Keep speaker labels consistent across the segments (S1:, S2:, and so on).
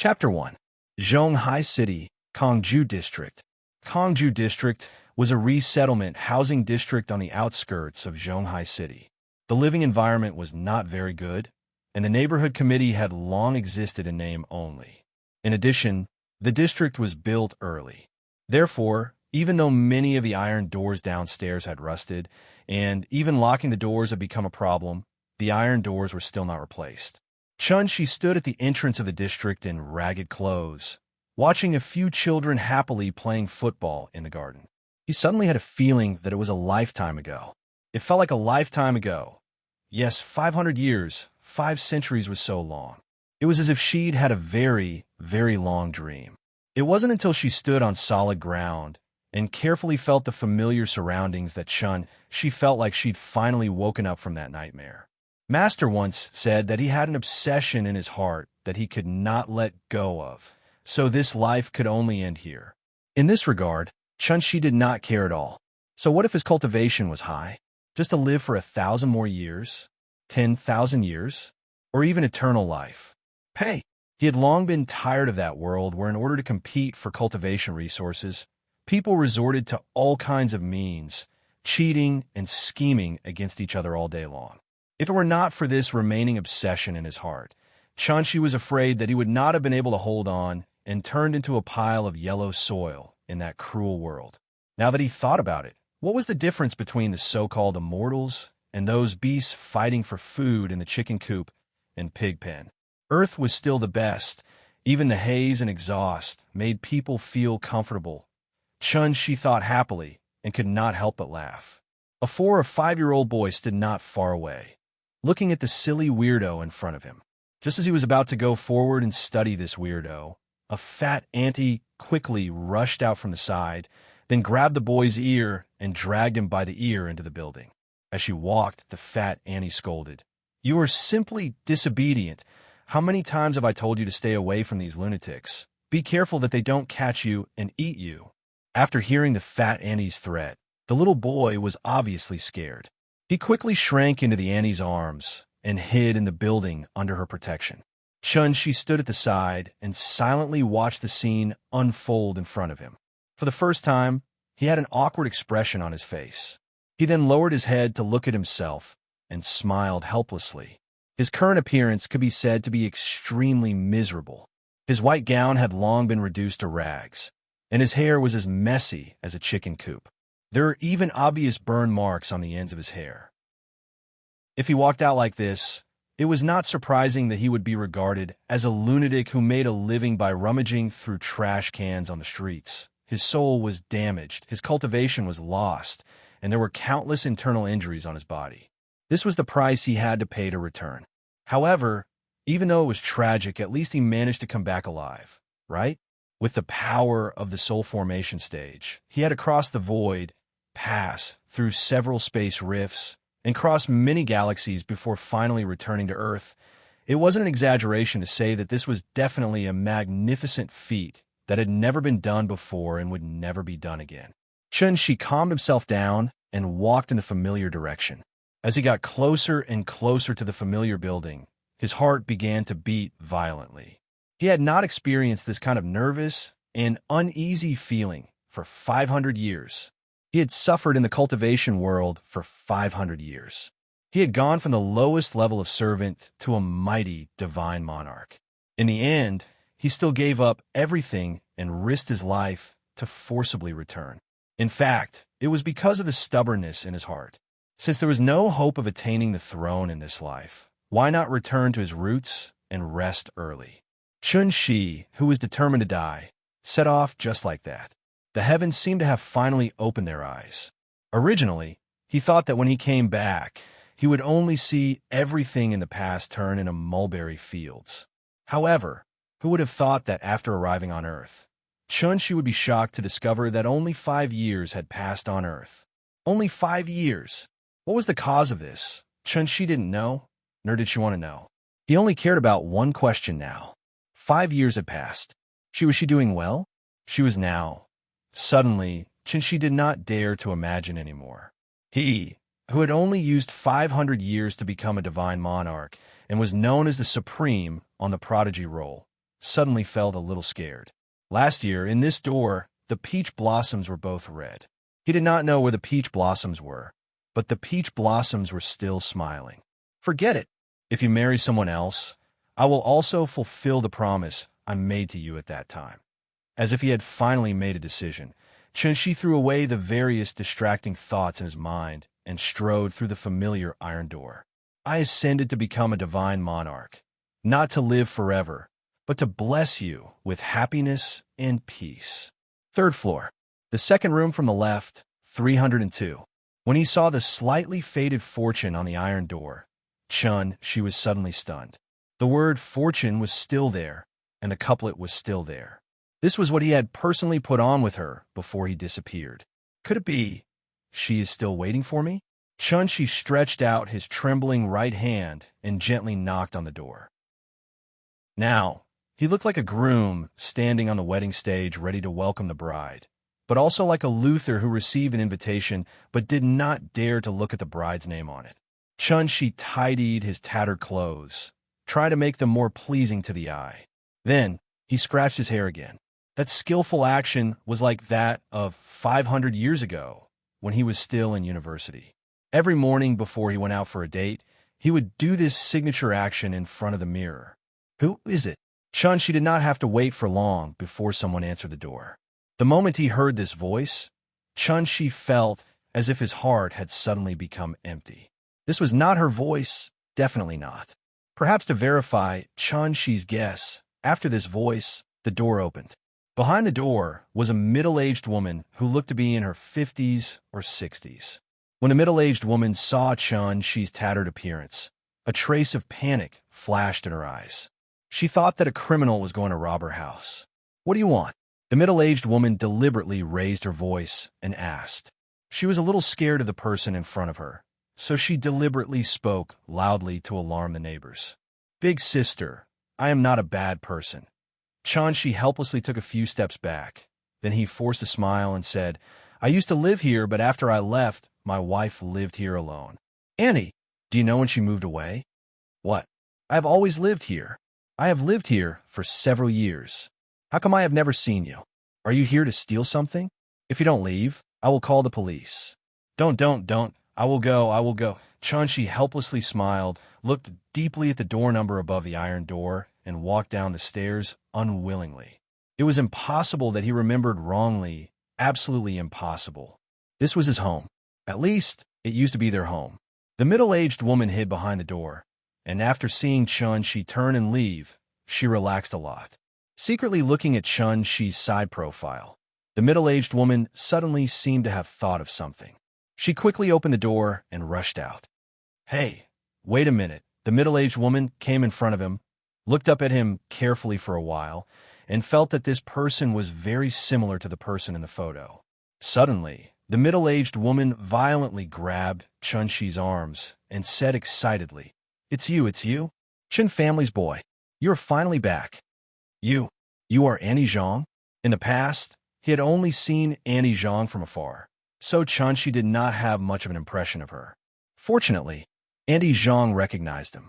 S1: Chapter 1. Zhonghai City, Kongju District. Kongju District was a resettlement housing district on the outskirts of Zhonghai City. The living environment was not very good, and the neighborhood committee had long existed in name only. In addition, the district was built early. Therefore, even though many of the iron doors downstairs had rusted, and even locking the doors had become a problem, the iron doors were still not replaced. She stood at the entrance of the district in ragged clothes, watching a few children happily playing football in the garden. He suddenly had a feeling that it was a lifetime ago. It felt like a lifetime ago. Yes, 500 years, 5 centuries was so long. It was as if she'd had a very, very long dream. It wasn't until she stood on solid ground and carefully felt the familiar surroundings that she felt like she'd finally woken up from that nightmare. Master once said that he had an obsession in his heart that he could not let go of, so this life could only end here. In this regard, Chun-Shi did not care at all. So what if his cultivation was high? Just to live for 1,000 more years? 10,000 years? Or even eternal life? Hey, he had long been tired of that world where in order to compete for cultivation resources, people resorted to all kinds of means, cheating and scheming against each other all day long. If it were not for this remaining obsession in his heart, Chun-Shi was afraid that he would not have been able to hold on and turned into a pile of yellow soil in that cruel world. Now that he thought about it, what was the difference between the so-called immortals and those beasts fighting for food in the chicken coop and pig pen? Earth was still the best. Even the haze and exhaust made people feel comfortable. Chun-Shi thought happily and could not help but laugh. A 4 or 5-year-old boy stood not far away, looking at the silly weirdo in front of him. Just as he was about to go forward and study this weirdo, a fat auntie quickly rushed out from the side, then grabbed the boy's ear and dragged him by the ear into the building. As she walked, the fat auntie scolded, "You are simply disobedient. How many times have I told you to stay away from these lunatics? Be careful that they don't catch you and eat you." After hearing the fat auntie's threat, the little boy was obviously scared. He quickly shrank into the auntie's arms and hid in the building under her protection. Chun-Shi stood at the side and silently watched the scene unfold in front of him. For the first time, he had an awkward expression on his face. He then lowered his head to look at himself and smiled helplessly. His current appearance could be said to be extremely miserable. His white gown had long been reduced to rags, and his hair was as messy as a chicken coop. There are even obvious burn marks on the ends of his hair. If he walked out like this, it was not surprising that he would be regarded as a lunatic who made a living by rummaging through trash cans on the streets. His soul was damaged, his cultivation was lost, and there were countless internal injuries on his body. This was the price he had to pay to return. However, even though it was tragic, at least he managed to come back alive, right? With the power of the soul formation stage, he had to cross the void, pass through several space rifts, and cross many galaxies before finally returning to Earth. It wasn't an exaggeration to say that this was definitely a magnificent feat that had never been done before and would never be done again. Chun-Shi calmed himself down and walked in the familiar direction. As he got closer and closer to the familiar building, his heart began to beat violently. He had not experienced this kind of nervous and uneasy feeling for 500 years. He had suffered in the cultivation world for 500 years. He had gone from the lowest level of servant to a mighty divine monarch. In the end, he still gave up everything and risked his life to forcibly return. In fact, it was because of the stubbornness in his heart. Since there was no hope of attaining the throne in this life, why not return to his roots and rest early? Chun-Shi, who was determined to die, set off just like that. The heavens seemed to have finally opened their eyes. Originally, he thought that when he came back, he would only see everything in the past turn into mulberry fields. However, who would have thought that after arriving on Earth, Chun-Shi would be shocked to discover that only 5 years had passed on Earth. Only 5 years. What was the cause of this? Chun-Shi didn't know, nor did she want to know. He only cared about one question now. 5 years had passed. Was she doing well? She was now. Suddenly, Chun-Shi did not dare to imagine anymore. He, who had only used 500 years to become a divine monarch and was known as the Supreme on the prodigy roll, suddenly felt a little scared. Last year, in this door, the peach blossoms were both red. He did not know where the peach blossoms were, but the peach blossoms were still smiling. Forget it. If you marry someone else, I will also fulfill the promise I made to you at that time. As if he had finally made a decision, Chunshi threw away the various distracting thoughts in his mind and strode through the familiar iron door. I ascended to become a divine monarch, not to live forever, but to bless you with happiness and peace. Third floor. The second room from the left, 302. When he saw the slightly faded fortune on the iron door, she was suddenly stunned. The word fortune was still there, and the couplet was still there. This was what he had personally put on with her before he disappeared. Could it be, she is still waiting for me? Chunshi stretched out his trembling right hand and gently knocked on the door. Now, he looked like a groom standing on the wedding stage ready to welcome the bride, but also like a Luther who received an invitation but did not dare to look at the bride's name on it. Chunshi tidied his tattered clothes, trying to make them more pleasing to the eye. Then, he scratched his hair again. That skillful action was like that of 500 years ago, when he was still in university. Every morning before he went out for a date, he would do this signature action in front of the mirror. Who is it? Chunshi did not have to wait for long before someone answered the door. The moment he heard this voice, Chunshi felt as if his heart had suddenly become empty. This was not her voice, definitely not. Perhaps to verify Chunshi's guess, after this voice, the door opened. Behind the door was a middle-aged woman who looked to be in her 50s or 60s. When the middle-aged woman saw Chunshi's tattered appearance, a trace of panic flashed in her eyes. She thought that a criminal was going to rob her house. What do you want? The middle-aged woman deliberately raised her voice and asked. She was a little scared of the person in front of her, so she deliberately spoke loudly to alarm the neighbors. Big sister, I am not a bad person. Chunshi helplessly took a few steps back. Then he forced a smile and said, I used to live here, but after I left, my wife lived here alone. Annie, do you know when she moved away? What? I have always lived here. I have lived here for several years. How come I have never seen you? Are you here to steal something? If you don't leave, I will call the police. Don't. I will go. Chunshi helplessly smiled, looked deeply at the door number above the iron door, and walked down the stairs unwillingly. It was impossible that he remembered wrongly, absolutely impossible. This was his home. At least, it used to be their home. The middle-aged woman hid behind the door, and after seeing Chunshi turn and leave, she relaxed a lot. Secretly looking at Chunshi's side profile, the middle-aged woman suddenly seemed to have thought of something. She quickly opened the door and rushed out. Hey, wait a minute. The middle-aged woman came in front of him, looked up at him carefully for a while, and felt that this person was very similar to the person in the photo. Suddenly, the middle-aged woman violently grabbed Chunshi's arms and said excitedly, It's you. Chen family's boy. You're finally back. You are Annie Zhang? In the past, he had only seen Annie Zhang from afar, so Chunshi did not have much of an impression of her. Fortunately, Annie Zhang recognized him.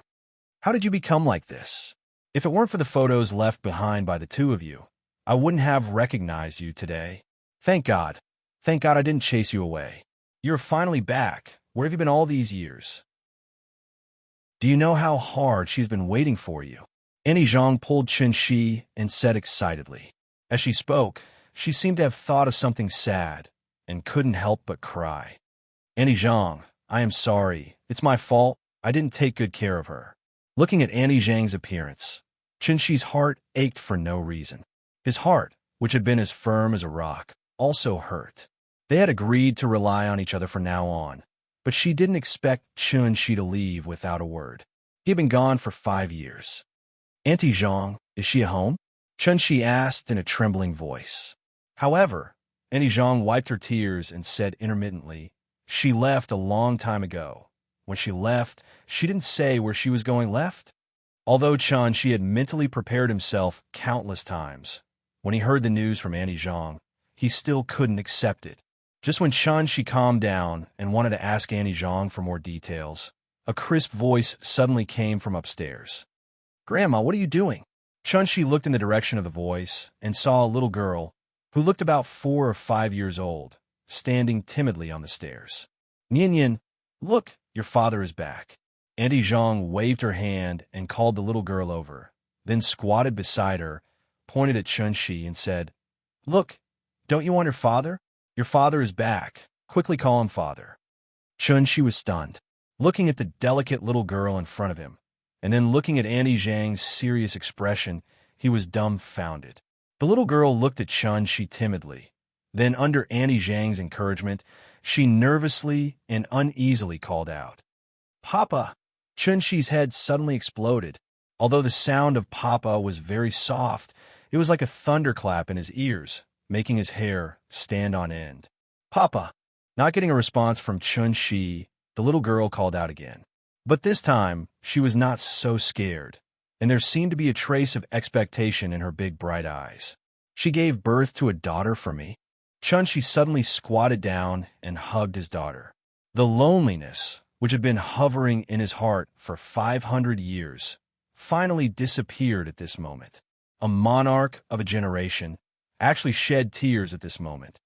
S1: How did you become like this? If it weren't for the photos left behind by the two of you, I wouldn't have recognized you today. Thank God. Thank God I didn't chase you away. You're finally back. Where have you been all these years? Do you know how hard she's been waiting for you? Annie Zhang pulled Chunshi and said excitedly. As she spoke, she seemed to have thought of something sad and couldn't help but cry. Annie Zhang, I am sorry. It's my fault. I didn't take good care of her. Looking at Annie Zhang's appearance, Chunshi's heart ached for no reason. His heart, which had been as firm as a rock, also hurt. They had agreed to rely on each other from now on, but she didn't expect Chunshi to leave without a word. He had been gone for 5 years. Auntie Zhang, is she at home? Chunshi asked in a trembling voice. However, Annie Zhang wiped her tears and said intermittently, She left a long time ago. When she left, she didn't say where she was going left. Although Chunshi had mentally prepared himself countless times, when he heard the news from Annie Zhang, he still couldn't accept it. Just when Chunshi calmed down and wanted to ask Annie Zhang for more details, a crisp voice suddenly came from upstairs. Grandma, what are you doing? Chun-Shi looked in the direction of the voice and saw a little girl who looked about 4 or 5 years old, standing timidly on the stairs. Nian, look, your father is back. Auntie Zhang waved her hand and called the little girl over, then squatted beside her, pointed at Chun-Shi and said, Look, don't you want your father? Your father is back. Quickly call him father. Chun-Shi was stunned, looking at the delicate little girl in front of him, and then looking at Auntie Zhang's serious expression, he was dumbfounded. The little girl looked at Chun-Shi timidly. Then, under Auntie Zhang's encouragement, she nervously and uneasily called out, Papa! Chun-Shi's head suddenly exploded. Although the sound of Papa was very soft, it was like a thunderclap in his ears, making his hair stand on end. Papa! Not getting a response from Chun-Shi, the little girl called out again. But this time, she was not so scared, and there seemed to be a trace of expectation in her big bright eyes. She gave birth to a daughter for me. Chun-Shi suddenly squatted down and hugged his daughter. The loneliness, which had been hovering in his heart for 500 years, finally disappeared at this moment. A monarch of a generation actually shed tears at this moment.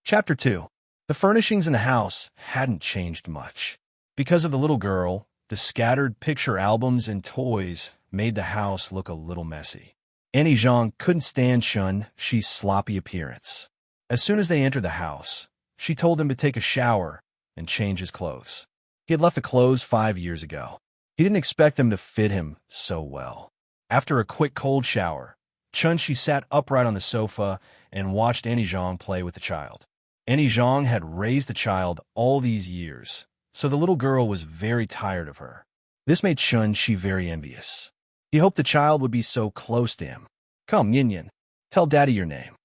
S1: Chapter 2. The furnishings in the house hadn't changed much. Because of the little girl, the scattered picture albums and toys made the house look a little messy. Auntie Zhang couldn't stand Chun-Shi's sloppy appearance. As soon as they entered the house, she told him to take a shower and change his clothes. He had left the clothes 5 years ago. He didn't expect them to fit him so well. After a quick cold shower, Chun-Shi sat upright on the sofa and watched Auntie Zhang play with the child. Auntie Zhang had raised the child all these years, so the little girl was very tired of her. This made Chun-Shi very envious. He hoped the child would be so close to him. Come, Yin, tell Daddy your name.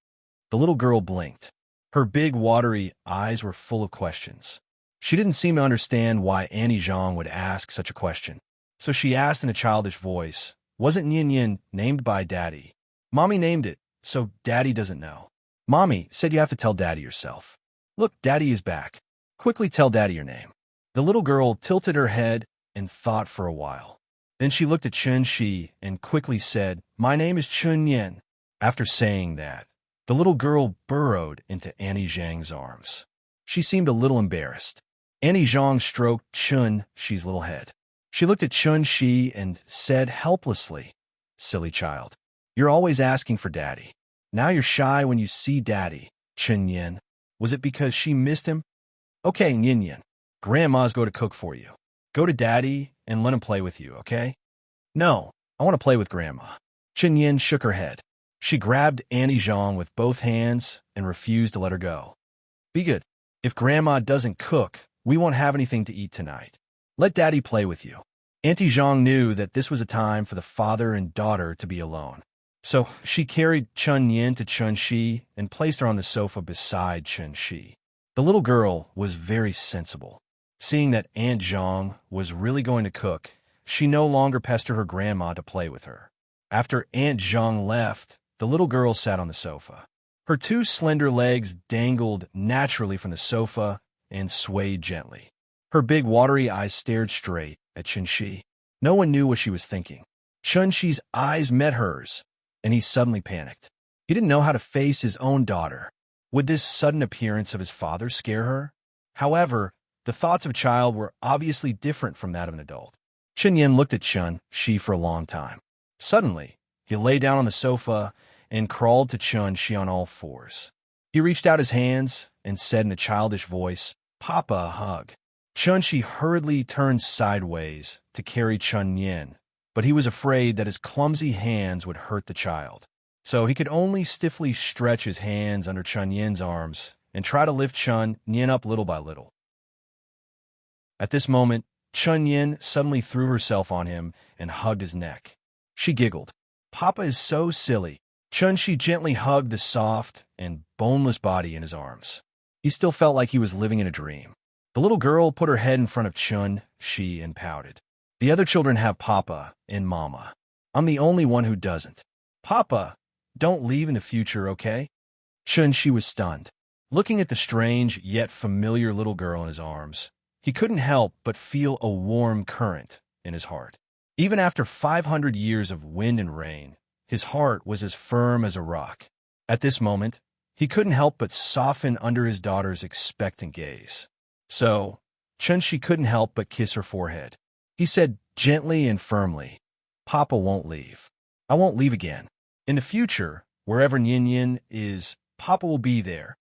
S1: The little girl blinked. Her big, watery eyes were full of questions. She didn't seem to understand why Auntie Zhang would ask such a question. So she asked in a childish voice, Wasn't Yin named by Daddy? Mommy named it, so Daddy doesn't know. Mommy said you have to tell Daddy yourself. Look, Daddy is back. Quickly tell Daddy your name. The little girl tilted her head and thought for a while. Then she looked at Chun-Shi and quickly said, My name is Chun-Yen. After saying that, the little girl burrowed into Auntie Zhang's arms. She seemed a little embarrassed. Auntie Zhang stroked Chun-Shi's little head. She looked at Chun-Shi and said helplessly, Silly child, you're always asking for Daddy. Now you're shy when you see Daddy, Chun-Yen. Was it because she missed him? Okay, Yin, Grandma's going to cook for you. Go to Daddy and let him play with you, okay? No, I want to play with Grandma. Chun-Yen shook her head. She grabbed Auntie Zhang with both hands and refused to let her go. Be good. If Grandma doesn't cook, we won't have anything to eat tonight. Let Daddy play with you. Auntie Zhang knew that this was a time for the father and daughter to be alone. So she carried Chun-Yen to Chun-Shi and placed her on the sofa beside Chun-Shi. The little girl was very sensible. Seeing that Aunt Zhang was really going to cook, she no longer pestered her grandma to play with her. After Aunt Zhang left, the little girl sat on the sofa. Her 2 slender legs dangled naturally from the sofa and swayed gently. Her big watery eyes stared straight at Chun-Shi. No one knew what she was thinking. Chun-Shi's eyes met hers, and he suddenly panicked. He didn't know how to face his own daughter. Would this sudden appearance of his father scare her? However, the thoughts of a child were obviously different from that of an adult. Chun-Yen looked at Chun-Shi for a long time. Suddenly, he lay down on the sofa and crawled to Chun-Shi on all fours. He reached out his hands and said in a childish voice, Papa, a hug. Chun-Shi hurriedly turned sideways to carry Chun-Yen, but he was afraid that his clumsy hands would hurt the child. So he could only stiffly stretch his hands under Chun-Yen's arms and try to lift Chun-Yen up little by little. At this moment, Chun-Yen suddenly threw herself on him and hugged his neck. She giggled. Papa is so silly. Chun-Shi gently hugged the soft and boneless body in his arms. He still felt like he was living in a dream. The little girl put her head in front of Chun-Shi and pouted. The other children have Papa and Mama. I'm the only one who doesn't. Papa, don't leave in the future, okay? Chun-Shi was stunned. Looking at the strange yet familiar little girl in his arms, he couldn't help but feel a warm current in his heart. Even after 500 years of wind and rain, his heart was as firm as a rock. At this moment, he couldn't help but soften under his daughter's expectant gaze. So, Chunshi couldn't help but kiss her forehead. He said gently and firmly, "Papa won't leave. I won't leave again. In the future, wherever Nyin is, Papa will be there.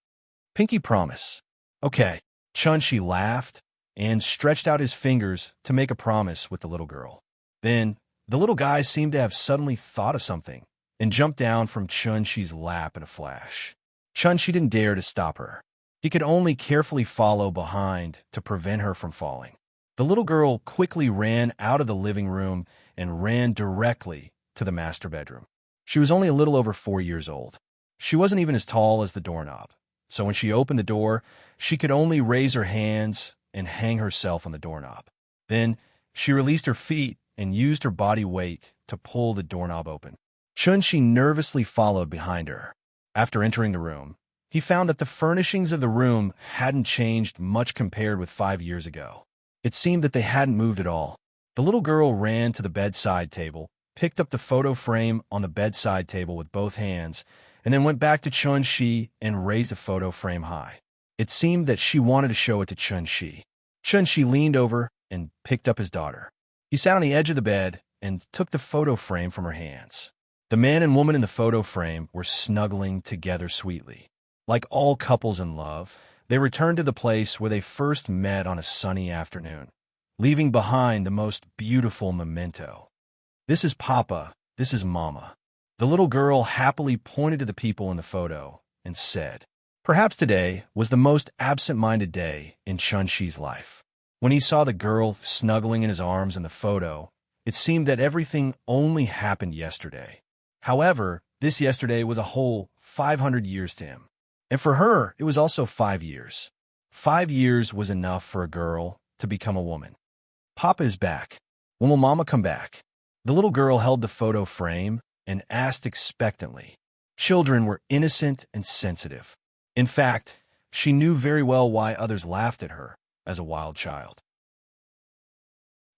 S1: Pinky promise." "Okay." Chunshi laughed and stretched out his fingers to make a promise with the little girl. Then, the little guy seemed to have suddenly thought of something and jumped down from Chunshi's lap in a flash. Chunshi didn't dare to stop her. He could only carefully follow behind to prevent her from falling. The little girl quickly ran out of the living room and ran directly to the master bedroom. She was only a little over 4 years old. She wasn't even as tall as the doorknob, so when she opened the door, she could only raise her hands and hang herself on the doorknob. Then, she released her feet and used her body weight to pull the doorknob open. Chunshi nervously followed behind her. After entering the room, he found that the furnishings of the room hadn't changed much compared with 5 years ago. It seemed that they hadn't moved at all. The little girl ran to the bedside table, picked up the photo frame on the bedside table with both hands, and then went back to Chunshi and raised the photo frame high. It seemed that she wanted to show it to Chunshi. Chunshi leaned over and picked up his daughter. He sat on the edge of the bed and took the photo frame from her hands. The man and woman in the photo frame were snuggling together sweetly. Like all couples in love, they returned to the place where they first met on a sunny afternoon, leaving behind the most beautiful memento. "This is Papa, this is Mama." The little girl happily pointed to the people in the photo and said, perhaps today was the most absent-minded day in Chunshi's life. When he saw the girl snuggling in his arms in the photo, it seemed that everything only happened yesterday. However, this yesterday was a whole 500 years to him. And for her, it was also 5 years. 5 years was enough for a girl to become a woman. "Papa is back. When will Mama come back?" The little girl held the photo frame and asked expectantly. Children were innocent and sensitive. In fact, she knew very well why others laughed at her as a wild child.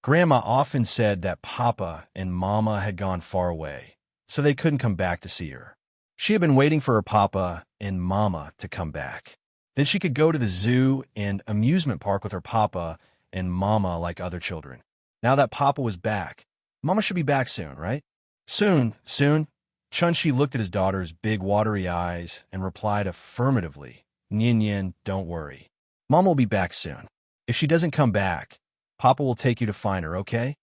S1: Grandma often said that Papa and Mama had gone far away, so they couldn't come back to see her. She had been waiting for her Papa and Mama to come back. Then she could go to the zoo and amusement park with her Papa and Mama like other children. Now that Papa was back, Mama should be back soon, right? Soon, soon. Chunshi looked at his daughter's big watery eyes and replied affirmatively, "Nyin, don't worry. Mama will be back soon. If she doesn't come back, Papa will take you to find her, okay?"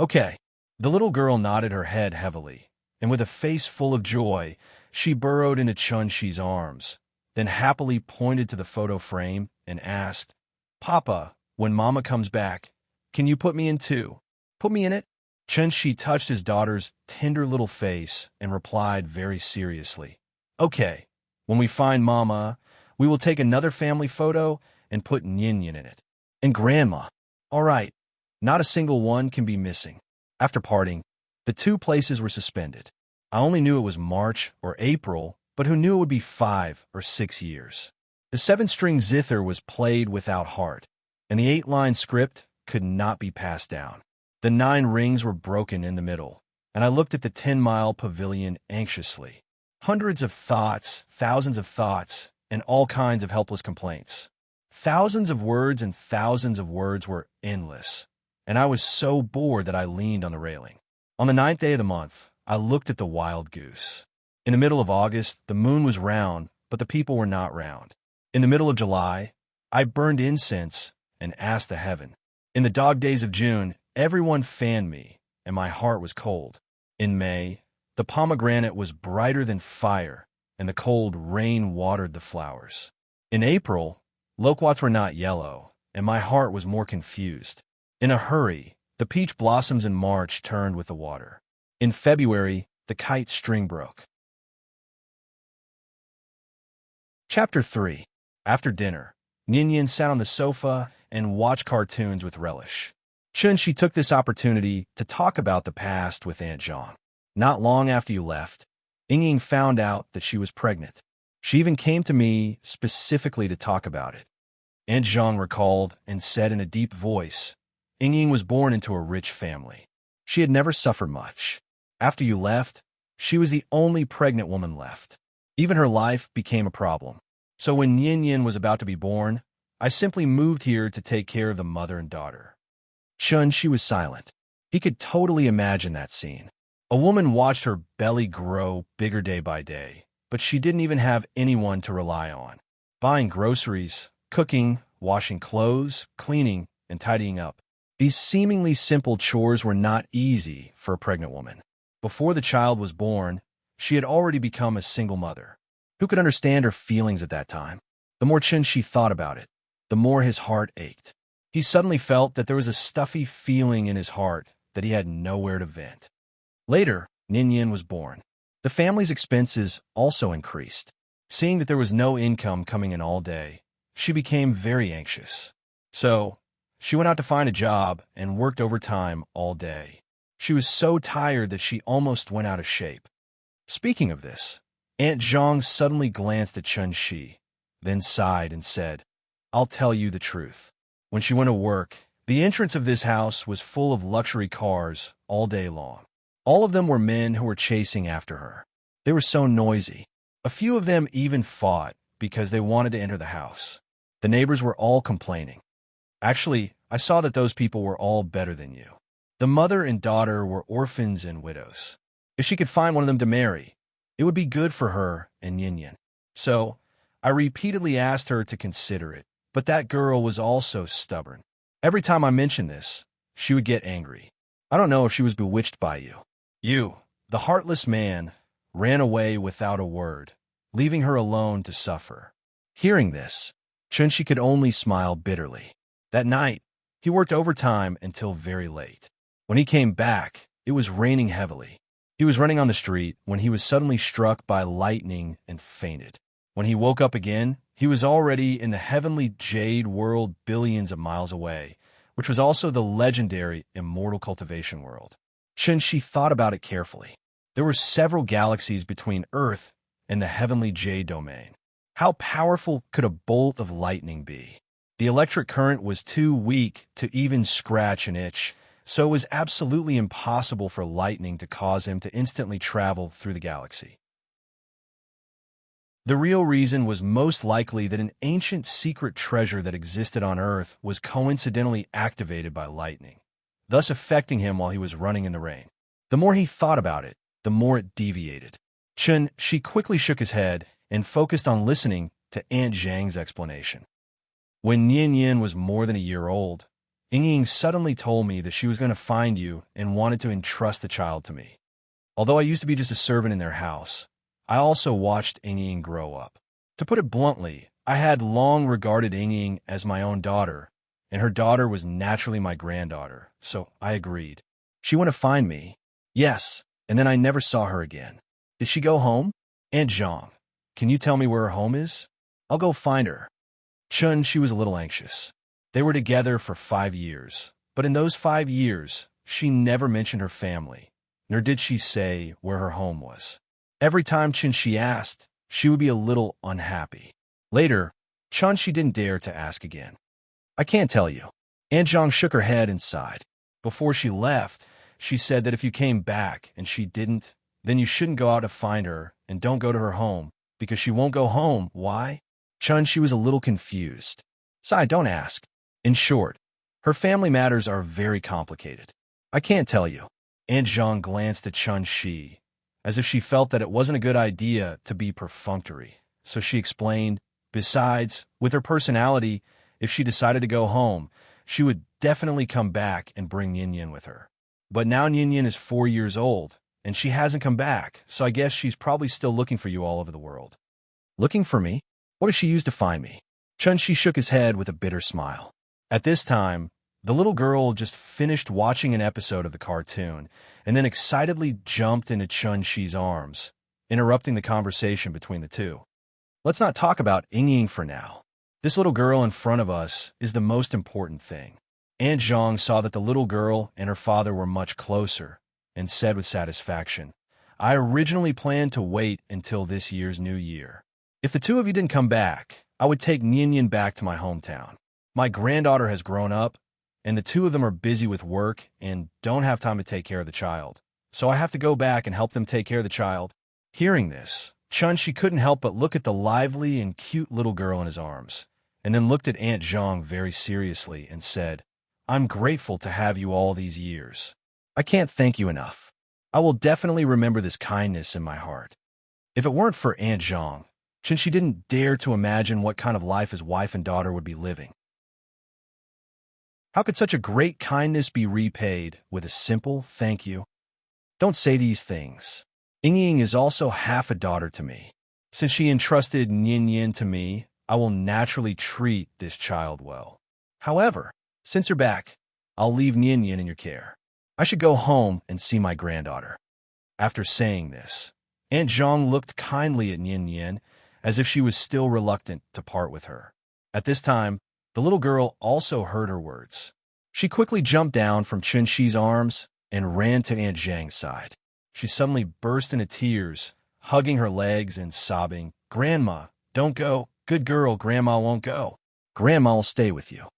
S1: "Okay." The little girl nodded her head heavily, and with a face full of joy, she burrowed into Chunshi's arms, then happily pointed to the photo frame and asked, "Papa, when Mama comes back, can you put me in too? Put me in it?" Chunshi touched his daughter's tender little face and replied very seriously, "Okay, when we find Mama, we will take another family photo and put Nyin in it. And Grandma. All right, not a single one can be missing." After parting, the two places were suspended. I only knew it was March or April, but who knew it would be 5 or 6 years? The 7-string zither was played without heart, and the 8-line script could not be passed down. The 9 rings were broken in the middle, and I looked at the 10-mile pavilion anxiously. Hundreds of thoughts, thousands of thoughts, and all kinds of helpless complaints. Thousands of words and thousands of words were endless, and I was so bored that I leaned on the railing. On the 9th day of the month, I looked at the wild goose. In the middle of August, the moon was round, but the people were not round. In the middle of July, I burned incense and asked the heaven. In the dog days of June, everyone fanned me, and my heart was cold. In May, the pomegranate was brighter than fire, and the cold rain watered the flowers. In April, loquats were not yellow, and my heart was more confused. In a hurry, the peach blossoms in March turned with the water. In February, the kite string broke. Chapter 3. After dinner, Nyin sat on the sofa and watched cartoons with relish. Chunshi took this opportunity to talk about the past with Aunt Zhang. Not long after you left, Ying found out that she was pregnant. She even came to me specifically to talk about it. Aunt Zhang recalled and said in a deep voice, Ying was born into a rich family. She had never suffered much. After you left, she was the only pregnant woman left. Even her life became a problem. So when Yin Yin was about to be born, I simply moved here to take care of the mother and daughter. Chun, she was silent. He could totally imagine that scene. A woman watched her belly grow bigger day by day, but she didn't even have anyone to rely on. Buying groceries, cooking, washing clothes, cleaning, and tidying up. These seemingly simple chores were not easy for a pregnant woman. Before the child was born, she had already become a single mother. Who could understand her feelings at that time? The more Chun Shi thought about it, the more his heart ached. He suddenly felt that there was a stuffy feeling in his heart that he had nowhere to vent. Later, Nin Yin was born. The family's expenses also increased. Seeing that there was no income coming in all day, she became very anxious. So, she went out to find a job and worked overtime all day. She was so tired that she almost went out of shape. Speaking of this, Aunt Zhang suddenly glanced at Chun Shi, then sighed and said, "I'll tell you the truth." When she went to work, the entrance of this house was full of luxury cars all day long. All of them were men who were chasing after her. They were so noisy. A few of them even fought because they wanted to enter the house. The neighbors were all complaining. Actually, I saw that those people were all better than you. The mother and daughter were orphans and widows. If she could find one of them to marry, it would be good for her and Yin Yin. So, I repeatedly asked her to consider it, but that girl was also stubborn. Every time I mentioned this, she would get angry. I don't know if she was bewitched by you. You, the heartless man, ran away without a word, leaving her alone to suffer. Hearing this, Chun-Shi could only smile bitterly. That night, he worked overtime until very late. When he came back, it was raining heavily. He was running on the street when he was suddenly struck by lightning and fainted. When he woke up again, he was already in the heavenly jade world billions of miles away, which was also the legendary Immortal cultivation world. Chun-Shi thought about it carefully. There were several galaxies between Earth and the heavenly jade domain. How powerful could a bolt of lightning be? The electric current was too weak to even scratch an itch, so it was absolutely impossible for lightning to cause him to instantly travel through the galaxy. The real reason was most likely that an ancient secret treasure that existed on Earth was coincidentally activated by lightning, thus affecting him while he was running in the rain. The more he thought about it, the more it deviated. Chun-Shi quickly shook his head and focused on listening to Aunt Zhang's explanation. When Yin Yin was more than a year old, Ying Ying suddenly told me that she was going to find you and wanted to entrust the child to me. Although I used to be just a servant in their house, I also watched Ying Ying grow up. To put it bluntly, I had long regarded Ying Ying as my own daughter, and her daughter was naturally my granddaughter, so I agreed. She went to find me. Yes, and then I never saw her again. Did she go home? Aunt Zhang, can you tell me where her home is? I'll go find her. She was a little anxious. They were together for 5 years, but in those 5 years, she never mentioned her family, nor did she say where her home was. Every time Chun-Shi asked, she would be a little unhappy. Later, Chun-Shi didn't dare to ask again. I can't tell you. Aunt Zhang shook her head and sighed. Before she left, she said that if you came back and she didn't, then you shouldn't go out to find her and don't go to her home, because she won't go home. Why? Chun-Shi was a little confused. Sai, don't ask. In short, her family matters are very complicated. I can't tell you. Aunt Zhang glanced at Chun-Shi, as if she felt that it wasn't a good idea to be perfunctory. So she explained, besides, with her personality, if she decided to go home, she would definitely come back and bring Yin Yin with her. But now Yin Yin is 4 years old, and she hasn't come back, so I guess she's probably still looking for you all over the world. Looking for me? What does she use to find me? Chun-Shi shook his head with a bitter smile. At this time, the little girl just finished watching an episode of the cartoon and then excitedly jumped into Chun-Shi's arms, interrupting the conversation between the two. Let's not talk about Ying Ying for now. This little girl in front of us is the most important thing. Aunt Zhang saw that the little girl and her father were much closer and said with satisfaction, I originally planned to wait until this year's New Year. If the two of you didn't come back, I would take Yin Yin back to my hometown. My granddaughter has grown up, and the two of them are busy with work and don't have time to take care of the child. So I have to go back and help them take care of the child. Hearing this, Chun-Shi couldn't help but look at the lively and cute little girl in his arms, and then looked at Aunt Zhang very seriously and said, "I'm grateful to have you all these years. I can't thank you enough. I will definitely remember this kindness in my heart." If it weren't for Aunt Zhang, Chun-Shi didn't dare to imagine what kind of life his wife and daughter would be living. How could such a great kindness be repaid with a simple thank you? Don't say these things. Ying is also half a daughter to me. Since she entrusted Yin to me, I will naturally treat this child well. However, since you're back, I'll leave Yin in your care. I should go home and see my granddaughter. After saying this, Aunt Zhang looked kindly at Yin as if she was still reluctant to part with her. At this time, the little girl also heard her words. She quickly jumped down from Chun-Shi's arms and ran to Aunt Zhang's side. She suddenly burst into tears, hugging her legs and sobbing, "Grandma, don't go. Good girl, Grandma won't go. Grandma will stay with you."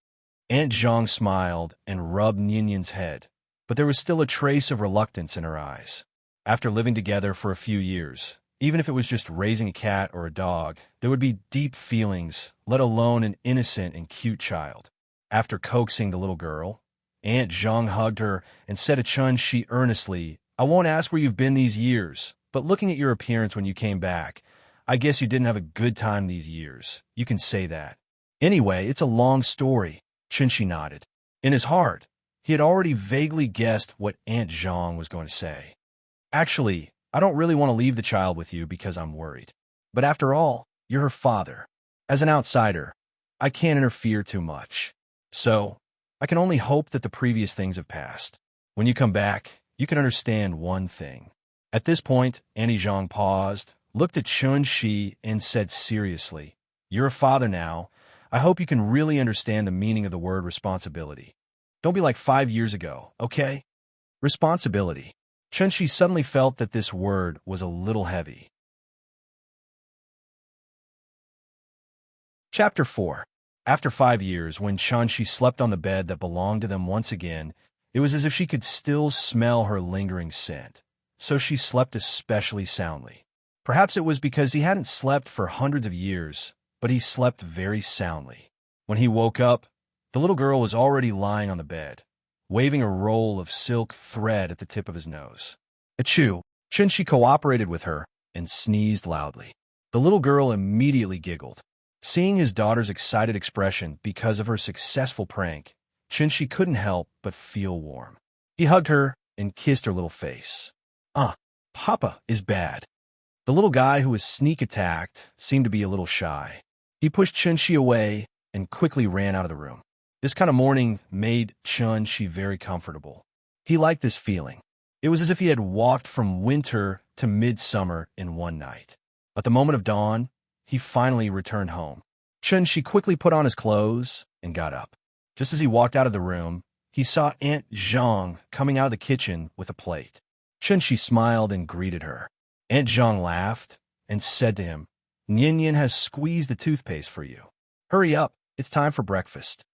S1: Aunt Zhang smiled and rubbed Yin's head, but there was still a trace of reluctance in her eyes. After living together for a few years, even if it was just raising a cat or a dog, there would be deep feelings, let alone an innocent and cute child. After coaxing the little girl, Aunt Zhang hugged her and said to Chun-Shi earnestly, "I won't ask where you've been these years, but looking at your appearance when you came back, I guess you didn't have a good time these years. You can say that." "Anyway, it's a long story," Chun-Shi nodded. In his heart, he had already vaguely guessed what Aunt Zhang was going to say. "Actually, I don't really want to leave the child with you because I'm worried. But after all, you're her father. As an outsider, I can't interfere too much. So, I can only hope that the previous things have passed. When you come back, you can understand one thing." At this point, Auntie Zhang paused, looked at Chun-Shi, and said seriously, "You're a father now. I hope you can really understand the meaning of the word responsibility. Don't be like 5 years ago, okay?" Responsibility. Chun-Shi suddenly felt that this word was a little heavy. Chapter 4. After 5 years, when Chun-Shi slept on the bed that belonged to them once again, it was as if she could still smell her lingering scent. So she slept especially soundly. Perhaps it was because he hadn't slept for hundreds of years, but he slept very soundly. When he woke up, the little girl was already lying on the bed, waving a roll of silk thread at the tip of his nose. Achoo! Chun-Shi cooperated with her and sneezed loudly. The little girl immediately giggled. Seeing his daughter's excited expression because of her successful prank, Chun-Shi couldn't help but feel warm. He hugged her and kissed her little face. Papa is bad." The little guy who was sneak attacked seemed to be a little shy. He pushed Chun-Shi away and quickly ran out of the room. This kind of morning made Chun-Shi very comfortable. He liked this feeling. It was as if he had walked from winter to midsummer in one night. At the moment of dawn, he finally returned home. Chun-Shi quickly put on his clothes and got up. Just as he walked out of the room, he saw Aunt Zhang coming out of the kitchen with a plate. Chun-Shi smiled and greeted her. Aunt Zhang laughed and said to him, "Yin has squeezed the toothpaste for you. Hurry up, it's time for breakfast."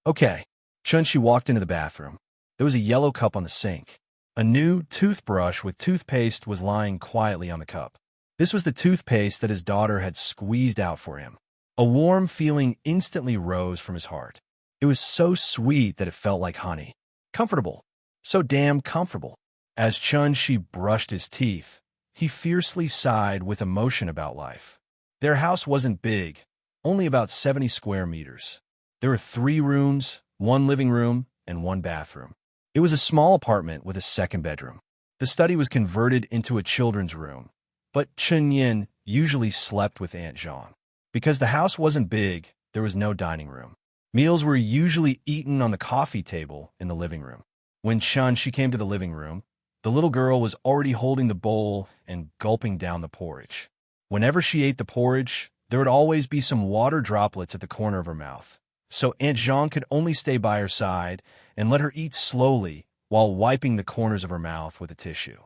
S1: "Okay." Chun-Shi walked into the bathroom. There was a yellow cup on the sink. A new toothbrush with toothpaste was lying quietly on the cup. This was the toothpaste that his daughter had squeezed out for him. A warm feeling instantly rose from his heart. It was so sweet that it felt like honey. Comfortable. So damn comfortable. As Chun-Shi brushed his teeth, he fiercely sighed with emotion about life. Their house wasn't big, only about 70 square meters. There were 3 rooms, 1 living room, and 1 bathroom. It was a small apartment with a second bedroom. The study was converted into a children's room, but Chun-Yin usually slept with Aunt Zhang. Because the house wasn't big, there was no dining room. Meals were usually eaten on the coffee table in the living room. When Chun-Shi came to the living room, the little girl was already holding the bowl and gulping down the porridge. Whenever she ate the porridge, there would always be some water droplets at the corner of her mouth. So Aunt Zhang could only stay by her side and let her eat slowly while wiping the corners of her mouth with a tissue.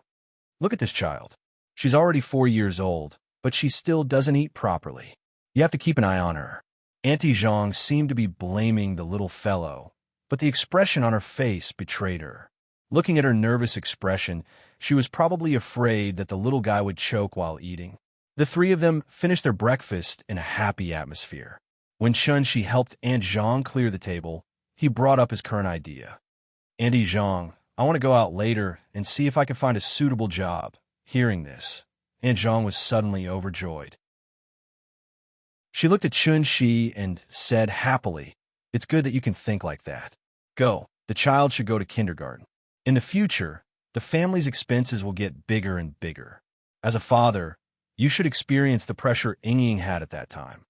S1: Look at this child. She's already 4 years old, but she still doesn't eat properly. You have to keep an eye on her. Auntie Zhang seemed to be blaming the little fellow, but the expression on her face betrayed her. Looking at her nervous expression, she was probably afraid that the little guy would choke while eating. The three of them finished their breakfast in a happy atmosphere. When Chun-Shi helped Aunt Zhang clear the table, he brought up his current idea. "Auntie Zhang, I want to go out later and see if I can find a suitable job." Hearing this, Aunt Zhang was suddenly overjoyed. She looked at Chun-Shi and said happily, "It's good that you can think like that. Go, the child should go to kindergarten. In the future, the family's expenses will get bigger and bigger. As a father, you should experience the pressure Ying had at that time."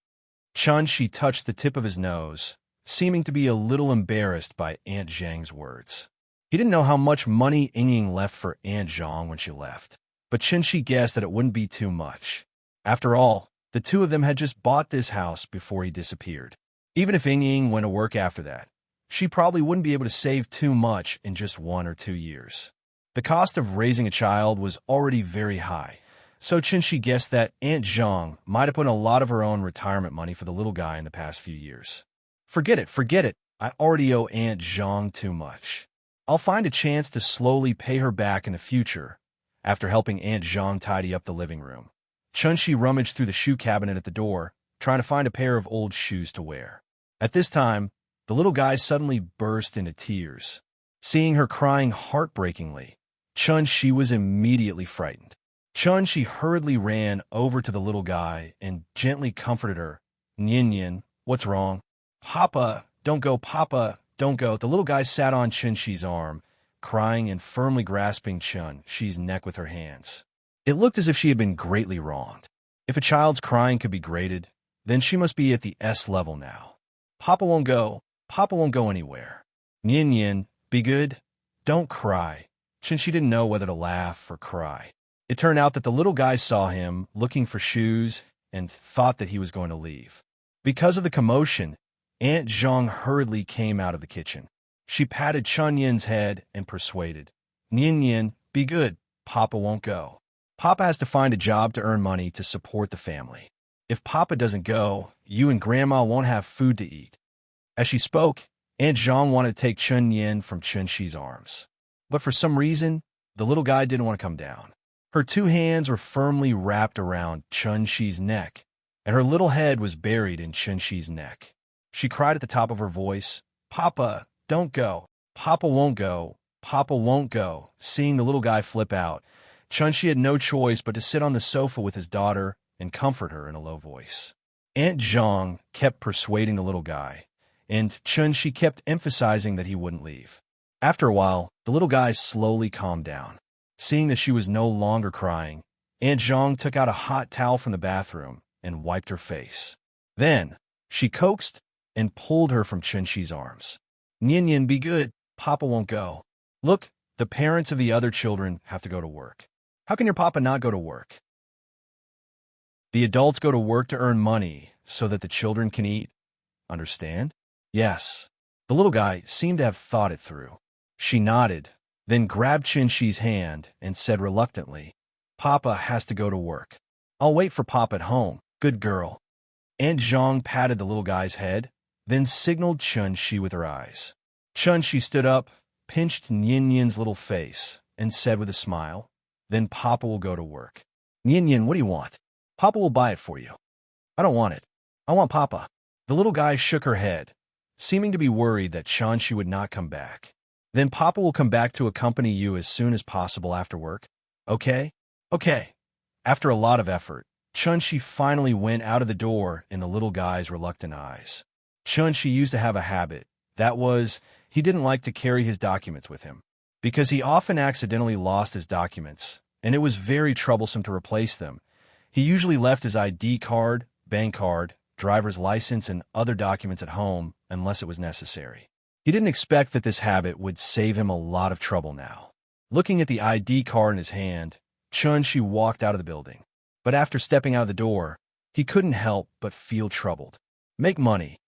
S1: Chun-Shi touched the tip of his nose, seeming to be a little embarrassed by Aunt Zhang's words. He didn't know how much money Ying left for Aunt Zhang when she left, but Chun-Shi guessed that it wouldn't be too much. After all, the two of them had just bought this house before he disappeared. Even if Ying went to work after that, she probably wouldn't be able to save too much in just 1 or 2 years. The cost of raising a child was already very high, so Chun-Shi guessed that Aunt Zhang might have put in a lot of her own retirement money for the little guy in the past few years. Forget it. I already owe Aunt Zhang too much. I'll find a chance to slowly pay her back in the future." After helping Aunt Zhang tidy up the living room, Chun-Shi rummaged through the shoe cabinet at the door, trying to find a pair of old shoes to wear. At this time, the little guy suddenly burst into tears. Seeing her crying heartbreakingly, Chun-Shi was immediately frightened. Chun-Shi hurriedly ran over to the little guy and gently comforted her. "Yin, what's wrong?" "Papa, don't go, Papa, don't go." The little guy sat on Chun-Shi's arm, crying and firmly grasping Chun-Shi's neck with her hands. It looked as if she had been greatly wronged. If a child's crying could be graded, then she must be at the S level now. Papa won't go anywhere." "Yin, be good. Don't cry." Chun-Shi didn't know whether to laugh or cry. It turned out that the little guy saw him looking for shoes and thought that he was going to leave. Because of the commotion, Aunt Zhang hurriedly came out of the kitchen. She patted Chun-Yin's head and persuaded, "Yin, be good. Papa won't go. Papa has to find a job to earn money to support the family. If Papa doesn't go, you and Grandma won't have food to eat." As she spoke, Aunt Zhang wanted to take Chun-Yin from Chun-Shi's arms. But for some reason, the little guy didn't want to come down. Her 2 hands were firmly wrapped around Chun-Shi's neck, and her little head was buried in Chun-Shi's neck. She cried at the top of her voice, "Papa, don't go. Papa won't go. Papa won't go." Seeing the little guy flip out, Chun-Shi had no choice but to sit on the sofa with his daughter and comfort her in a low voice. Aunt Zhang kept persuading the little guy, and Chun-Shi kept emphasizing that he wouldn't leave. After a while, the little guy slowly calmed down. Seeing that she was no longer crying, Aunt Zhang took out a hot towel from the bathroom and wiped her face. Then, she coaxed and pulled her from Chun-Shi's arms. "Yin, be good. Papa won't go. Look, the parents of the other children have to go to work. How can your papa not go to work? The adults go to work to earn money so that the children can eat. Understand?" "Yes." The little guy seemed to have thought it through. She nodded, then grabbed Chun-Shi's hand and said reluctantly, "Papa has to go to work. I'll wait for Papa at home. Good girl." Aunt Zhang patted the little guy's head, then signaled Chun-Shi with her eyes. Chun-Shi stood up, pinched Yin-Yin's little face, and said with a smile, "Then Papa will go to work." "Yin, what do you want?" "Papa will buy it for you." "I don't want it. I want Papa." The little guy shook her head, seeming to be worried that Chun-Shi would not come back. "Then Papa will come back to accompany you as soon as possible after work. Okay?" "Okay." After a lot of effort, Chun-Shi finally went out of the door in the little guy's reluctant eyes. Chun-Shi used to have a habit. That was, he didn't like to carry his documents with him, because he often accidentally lost his documents, and it was very troublesome to replace them. He usually left his ID card, bank card, driver's license, and other documents at home unless it was necessary. He didn't expect that this habit would save him a lot of trouble now. Looking at the ID card in his hand, Chun-Shi walked out of the building. But after stepping out of the door, he couldn't help but feel troubled. Make money.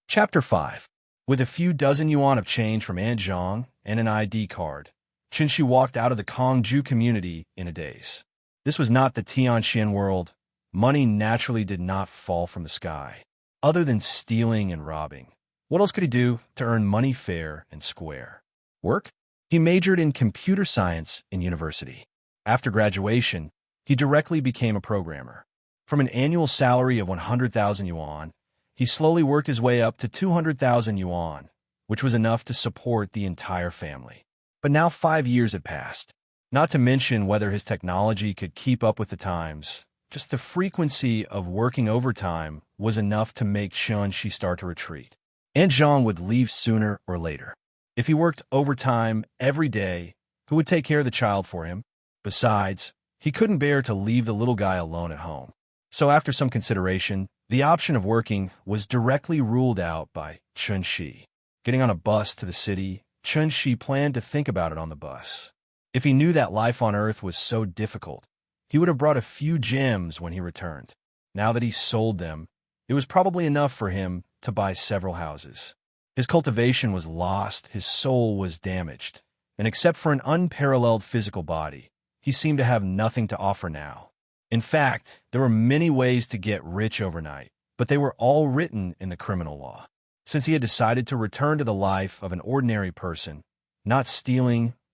S1: Chapter 5. With a few dozen yuan of change from Aunt Zhang and an ID card, Chun-Shi walked out of the Kongju community in a daze. This was not the Tianxian world. Money naturally did not fall from the sky. Other than stealing and robbing, what else could he do to earn money fair and square? Work? He majored in computer science in university. After graduation, he directly became a programmer. From an annual salary of 100,000 yuan, he slowly worked his way up to 200,000 yuan, which was enough to support the entire family. But now 5 years had passed. Not to mention whether his technology could keep up with the times. Just the frequency of working overtime was enough to make Shunshi start to retreat. Aunt Zhang would leave sooner or later. If he worked overtime every day, who would take care of the child for him? Besides, he couldn't bear to leave the little guy alone at home. So after some consideration, the option of working was directly ruled out by Shunshi. Getting on a bus to the city, Shunshi planned to think about it on the bus. If he knew that life on Earth was so difficult, he would have brought a few gems when he returned. Now that he sold them, it was probably enough for him to buy several houses. His cultivation was lost, his soul was damaged, and except for an unparalleled physical body, he seemed to have nothing to offer now. In fact, there were many ways to get rich overnight, but they were all written in the criminal law. Since he had decided to return to the life of an ordinary person, not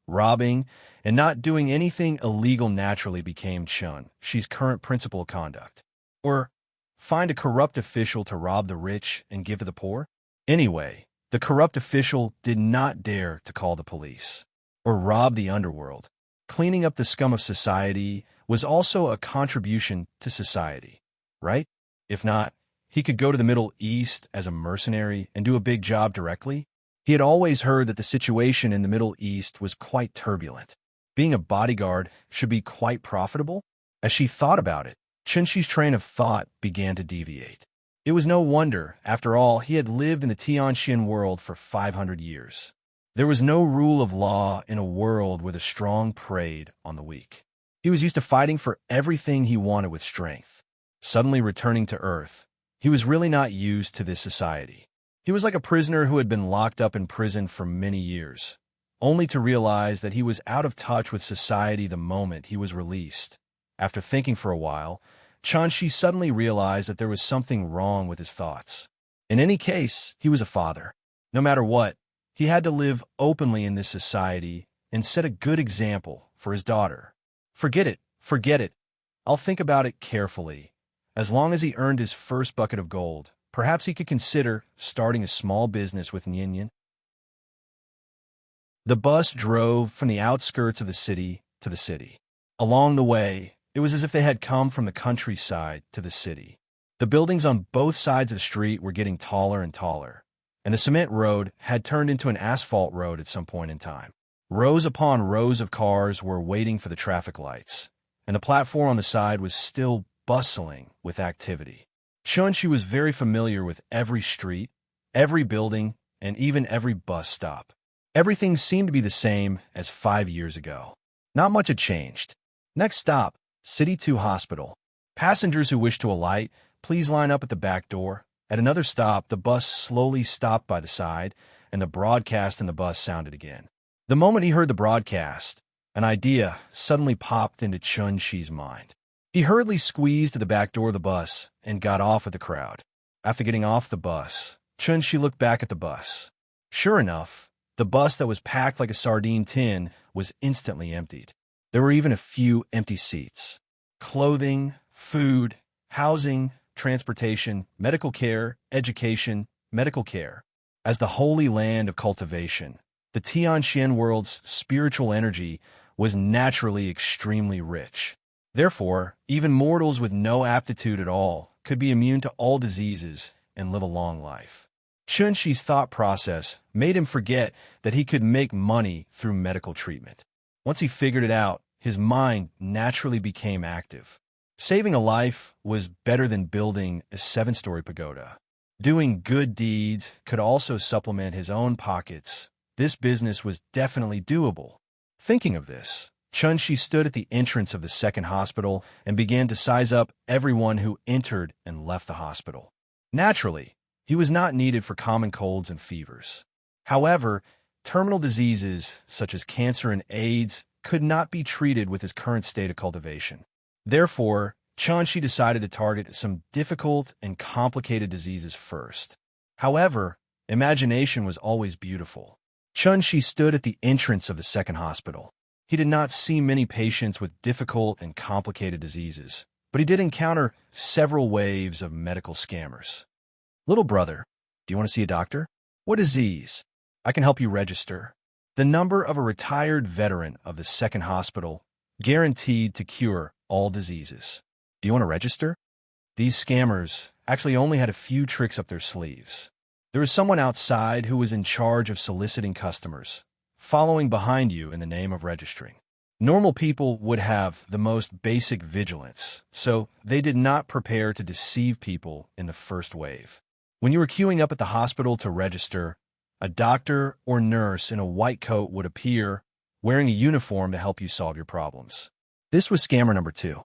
S1: robbing, and not doing anything illegal naturally became Shun's current principle of conduct. Or find a corrupt official to rob the rich and give to the poor? Anyway, the corrupt official did not dare to call the police or rob the underworld. Cleaning up the scum of society was also a contribution to society, right? If not, he could go to the Middle East as a mercenary and do a big job directly. He had always heard that the situation in the Middle East was quite turbulent. Being a bodyguard should be quite profitable. As she thought about it, Shunshi's train of thought began to deviate. It was no wonder, after all, he had lived in the Tianxian world for 500 years. There was no rule of law in a world where the strong preyed on the weak. He was used to fighting for everything he wanted with strength. Suddenly returning to Earth, he was really not used to this society. He was like a prisoner who had been locked up in prison for many years, only to realize that he was out of touch with society the moment he was released. After thinking for a while, Shunshi suddenly realized that there was something wrong with his thoughts. In any case, he was a father. No matter what, he had to live openly in this society and set a good example for his daughter. Forget it. I'll think about it carefully. As long as he earned his first bucket of gold, perhaps he could consider starting a small business with Nyenyen. The bus drove from the outskirts of the city to the city. Along the way, it was as if they had come from the countryside to the city. The buildings on both sides of the street were getting taller and taller, and the cement road had turned into an asphalt road at some point in time. Rows upon rows of cars were waiting for the traffic lights, and the platform on the side was still bustling with activity. Shunshi was very familiar with every street, every building, and even every bus stop. Everything seemed to be the same as 5 years ago. Not much had changed. Next stop, City 2 Hospital. Passengers who wish to alight, please line up at the back door. At another stop, the bus slowly stopped by the side, and the broadcast in the bus sounded again. The moment he heard the broadcast, an idea suddenly popped into Shunshi's mind. He hurriedly squeezed to the back door of the bus and got off with the crowd. After getting off the bus, Shunshi looked back at the bus. Sure enough, the bus that was packed like a sardine tin was instantly emptied. There were even a few empty seats. Clothing, food, housing, transportation, medical care, education, medical care. As the holy land of cultivation, the Tianxian world's spiritual energy was naturally extremely rich. Therefore, even mortals with no aptitude at all could be immune to all diseases and live a long life. Shunshi's thought process made him forget that he could make money through medical treatment. Once he figured it out, his mind naturally became active. Saving a life was better than building a 7-story pagoda. Doing good deeds could also supplement his own pockets. This business was definitely doable. Thinking of this, Shunshi stood at the entrance of the second hospital and began to size up everyone who entered and left the hospital. Naturally, he was not needed for common colds and fevers. However, terminal diseases such as cancer and AIDS could not be treated with his current state of cultivation. Therefore, Chunshi decided to target some difficult and complicated diseases first. However, imagination was always beautiful. Chunshi stood at the entrance of the second hospital. He did not see many patients with difficult and complicated diseases, but he did encounter several waves of medical scammers. Little brother, do you want to see a doctor? What disease? I can help you register. The number of a retired veteran of the second hospital, guaranteed to cure all diseases. Do you want to register? These scammers actually only had a few tricks up their sleeves. There was someone outside who was in charge of soliciting customers, following behind you in the name of registering. Normal people would have the most basic vigilance, so they did not prepare to deceive people in the first wave. When you were queuing up at the hospital to register, a doctor or nurse in a white coat would appear, wearing a uniform to help you solve your problems. This was scammer number 2.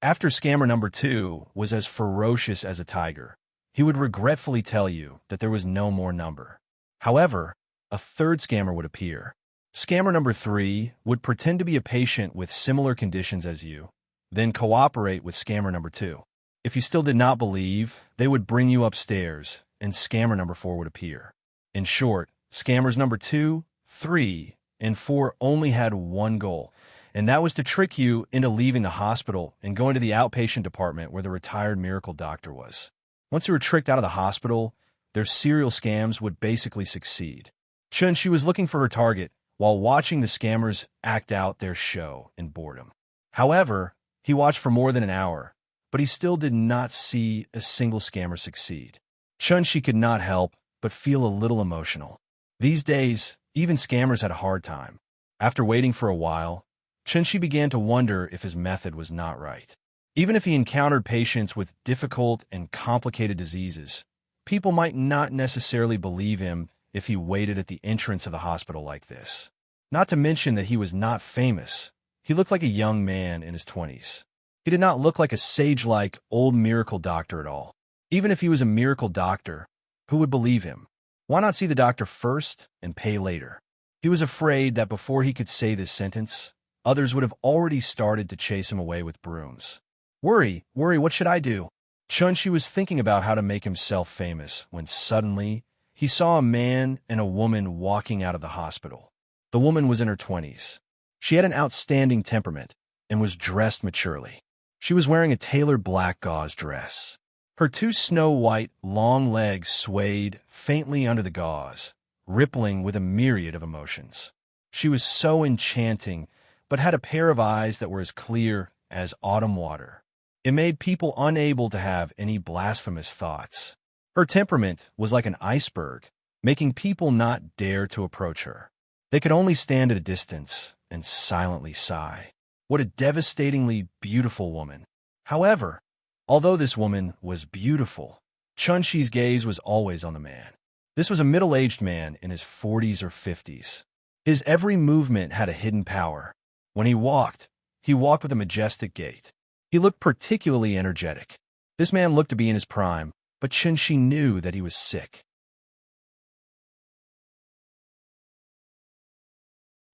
S1: After scammer number 2 was as ferocious as a tiger, he would regretfully tell you that there was no more number. However, a third scammer would appear. Scammer number 3 would pretend to be a patient with similar conditions as you, then cooperate with scammer number 2. If you still did not believe, they would bring you upstairs, and scammer number 4 would appear. In short, scammers number 2, 3, and 4 only had one goal, and that was to trick you into leaving the hospital and going to the outpatient department where the retired miracle doctor was. Once you were tricked out of the hospital, their serial scams would basically succeed. Chunshi was looking for her target while watching the scammers act out their show in boredom. However, he watched for more than an hour, but he still did not see a single scammer succeed. Chunshi could not help but feel a little emotional. These days, even scammers had a hard time. After waiting for a while, Chunshi began to wonder if his method was not right. Even if he encountered patients with difficult and complicated diseases, people might not necessarily believe him if he waited at the entrance of the hospital like this. Not to mention that he was not famous. He looked like a young man in his 20s. He did not look like a sage-like old miracle doctor at all. Even if he was a miracle doctor, who would believe him? Why not see the doctor first and pay later? He was afraid that before he could say this sentence, others would have already started to chase him away with brooms. Worry, what should I do? Chunshi was thinking about how to make himself famous when suddenly he saw a man and a woman walking out of the hospital. The woman was in her 20s. She had an outstanding temperament and was dressed maturely. She was wearing a tailored black gauze dress. Her 2 snow-white, long legs swayed faintly under the gauze, rippling with a myriad of emotions. She was so enchanting, but had a pair of eyes that were as clear as autumn water. It made people unable to have any blasphemous thoughts. Her temperament was like an iceberg, making people not dare to approach her. They could only stand at a distance and silently sigh. What a devastatingly beautiful woman. However, although this woman was beautiful, Chunshi's gaze was always on the man. This was a middle-aged man in his 40s or 50s. His every movement had a hidden power. When he walked with a majestic gait. He looked particularly energetic. This man looked to be in his prime, but Chunshi knew that he was sick.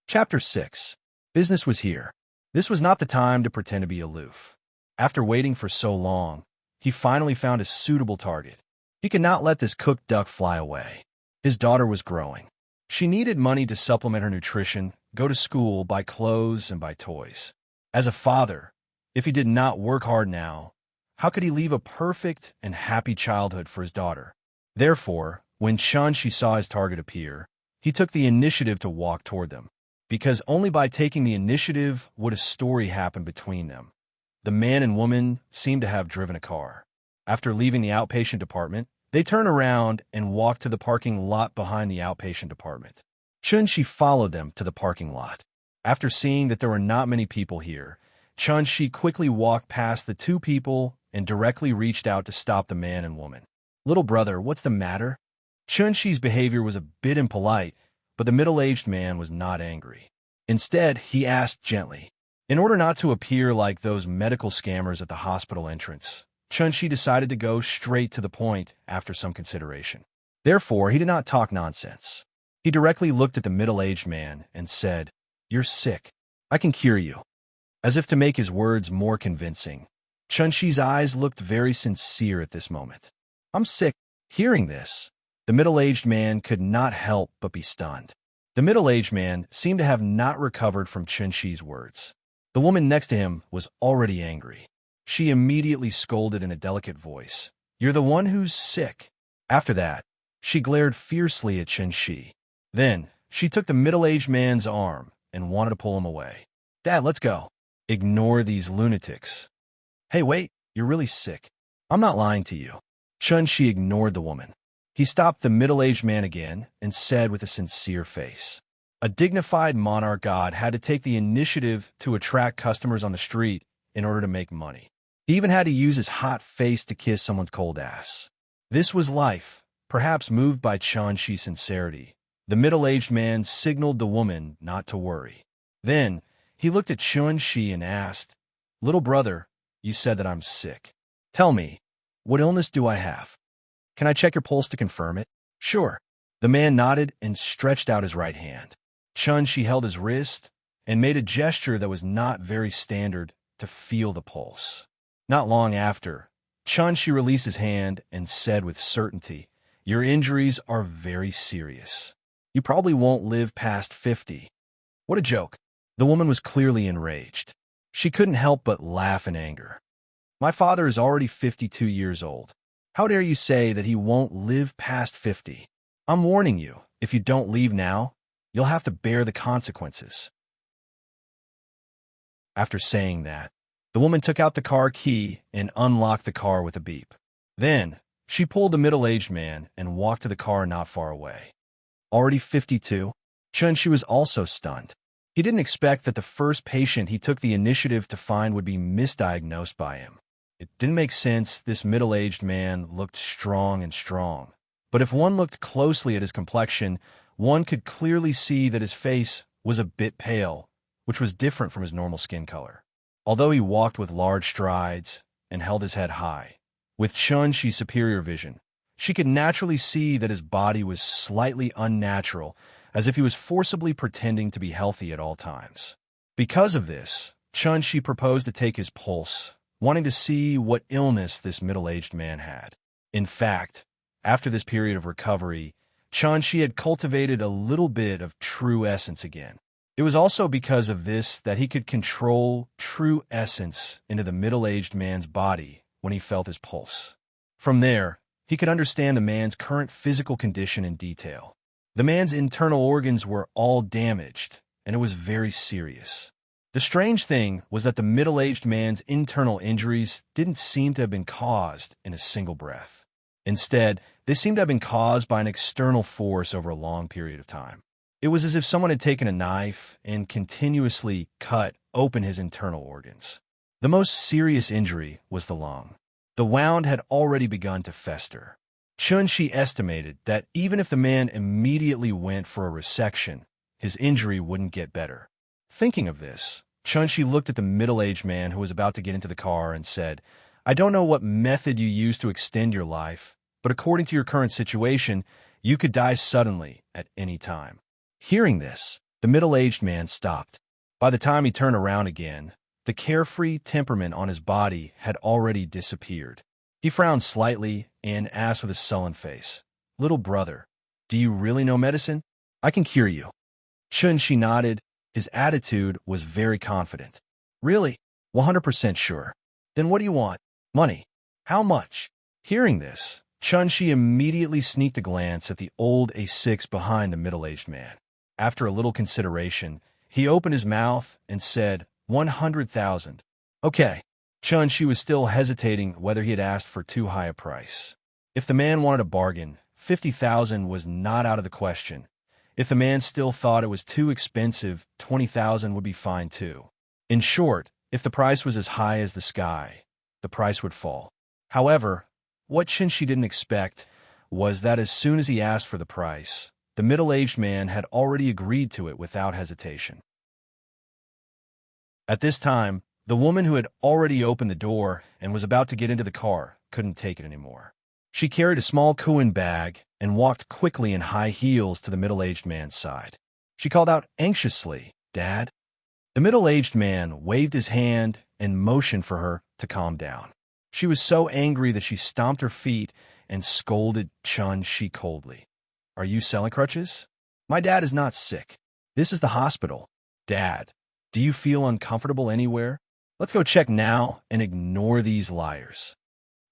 S1: Chapter 6. Business was here. This was not the time to pretend to be aloof. After waiting for so long, he finally found a suitable target. He could not let this cooked duck fly away. His daughter was growing. She needed money to supplement her nutrition, go to school, buy clothes, and buy toys. As a father, if he did not work hard now, how could he leave a perfect and happy childhood for his daughter? Therefore, when Chunshi saw his target appear, he took the initiative to walk toward them. Because only by taking the initiative would a story happen between them. The man and woman seemed to have driven a car. After leaving the outpatient department, they turned around and walked to the parking lot behind the outpatient department. Chunshi followed them to the parking lot. After seeing that there were not many people here, Chunshi quickly walked past the 2 people and directly reached out to stop the man and woman. Little brother, what's the matter? Chunshi's behavior was a bit impolite, but the middle-aged man was not angry. Instead, he asked gently. In order not to appear like those medical scammers at the hospital entrance, Chunshi decided to go straight to the point after some consideration. Therefore, he did not talk nonsense. He directly looked at the middle-aged man and said, "You're sick. I can cure you. As if to make his words more convincing, Chun-Shi's eyes looked very sincere at this moment. I'm sick. Hearing this, the middle-aged man could not help but be stunned. The middle-aged man seemed to have not recovered from Chun-Shi's words. The woman next to him was already angry. She immediately scolded in a delicate voice, "You're the one who's sick." After that, she glared fiercely at Chun-Shi. Then, she took the middle-aged man's arm and wanted to pull him away. "Dad, let's go. Ignore these lunatics." "Hey, wait, you're really sick. I'm not lying to you." Chun-Shi ignored the woman. He stopped the middle-aged man again and said with a sincere face, "A dignified monarch god had to take the initiative to attract customers on the street in order to make money. He even had to use his hot face to kiss someone's cold ass." This was life. Perhaps moved by Chun-Shi's sincerity, the middle-aged man signaled the woman not to worry. Then, he looked at Chun-Shi and asked, "Little brother, you said that I'm sick. Tell me, what illness do I have? Can I check your pulse to confirm it?" "Sure." The man nodded and stretched out his right hand. Chun-Shi held his wrist and made a gesture that was not very standard to feel the pulse. Not long after, Chun-Shi released his hand and said with certainty, "Your injuries are very serious. You probably won't live past 50. What a joke." The woman was clearly enraged. She couldn't help but laugh in anger. "My father is already 52 years old. How dare you say that he won't live past 50? I'm warning you, if you don't leave now, you'll have to bear the consequences." After saying that, the woman took out the car key and unlocked the car with a beep. Then, she pulled the middle-aged man and walked to the car not far away. Already 52? Chun-Shi was also stunned. He didn't expect that the first patient he took the initiative to find would be misdiagnosed by him. It didn't make sense. This middle-aged man looked strong. But if one looked closely at his complexion, one could clearly see that his face was a bit pale, which was different from his normal skin color. Although he walked with large strides and held his head high, with Chun-Shi's superior vision, she could naturally see that his body was slightly unnatural, as if he was forcibly pretending to be healthy at all times. Because of this, Chun-Shi proposed to take his pulse, wanting to see what illness this middle-aged man had. In fact, after this period of recovery, Chun-Shi had cultivated a little bit of true essence again. It was also because of this that he could control true essence into the middle-aged man's body when he felt his pulse. From there, he could understand the man's current physical condition in detail. The man's internal organs were all damaged, and it was very serious. The strange thing was that the middle-aged man's internal injuries didn't seem to have been caused in a single breath. Instead, they seemed to have been caused by an external force over a long period of time. It was as if someone had taken a knife and continuously cut open his internal organs. The most serious injury was the lung. The wound had already begun to fester. Chun-Shi estimated that even if the man immediately went for a resection, his injury wouldn't get better. Thinking of this, Chun-Shi looked at the middle-aged man who was about to get into the car and said, "I don't know what method you use to extend your life, but according to your current situation, you could die suddenly at any time." Hearing this, the middle-aged man stopped. By the time he turned around again, the carefree temperament on his body had already disappeared. He frowned slightly and asked with a sullen face, "Little brother, do you really know medicine? I can cure you." Chun-Shi nodded. His attitude was very confident. "Really? 100% sure. Then what do you want? Money. How much?" Hearing this, Chun-Shi immediately sneaked a glance at the old A6 behind the middle-aged man. After a little consideration, he opened his mouth and said, 100,000. Okay. Chun-Shi was still hesitating whether he had asked for too high a price. If the man wanted a bargain, 50,000 was not out of the question. If the man still thought it was too expensive, 20,000 would be fine too. In short, if the price was as high as the sky, the price would fall. However, what Chun-Shi didn't expect was that as soon as he asked for the price, the middle-aged man had already agreed to it without hesitation. At this time, the woman who had already opened the door and was about to get into the car couldn't take it anymore. She carried a small Kuan bag and walked quickly in high heels to the middle-aged man's side. She called out anxiously, "Dad?" The middle-aged man waved his hand and motioned for her to calm down. She was so angry that she stomped her feet and scolded Chun-Shi coldly. Are you selling crutches? My dad is not sick. This is the hospital. Dad, do you feel uncomfortable anywhere? Let's go check now and ignore these liars.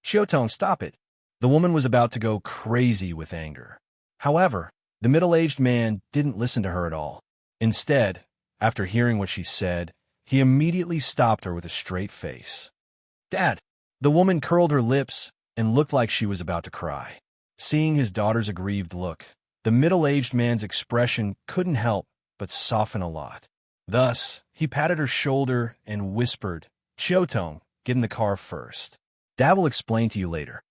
S1: Chiotong, stop it. The woman was about to go crazy with anger. However, the middle-aged man didn't listen to her at all. Instead, after hearing what she said, he immediately stopped her with a straight face. Dad! The woman curled her lips and looked like she was about to cry. Seeing his daughter's aggrieved look, the middle-aged man's expression couldn't help but soften a lot. Thus, he patted her shoulder and whispered, Chiotong, get in the car first. Dad will explain to you later.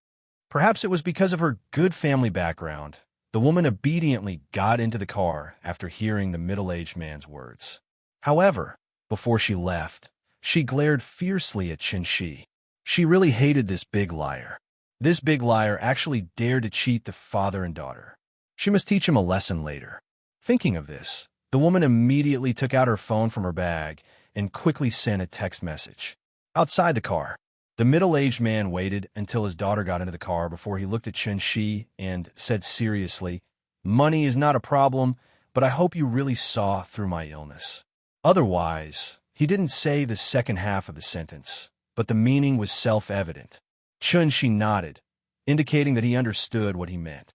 S1: Perhaps it was because of her good family background. The woman obediently got into the car after hearing the middle-aged man's words. However, before she left, she glared fiercely at Chun-Shi. She really hated this big liar. This big liar actually dared to cheat the father and daughter. She must teach him a lesson later. Thinking of this, the woman immediately took out her phone from her bag and quickly sent a text message. Outside the car, the middle-aged man waited until his daughter got into the car before he looked at Chun-Shi and said seriously, Money is not a problem, but I hope you really saw through my illness. Otherwise, he didn't say the second half of the sentence, but the meaning was self-evident. Chun-Shi nodded, indicating that he understood what he meant.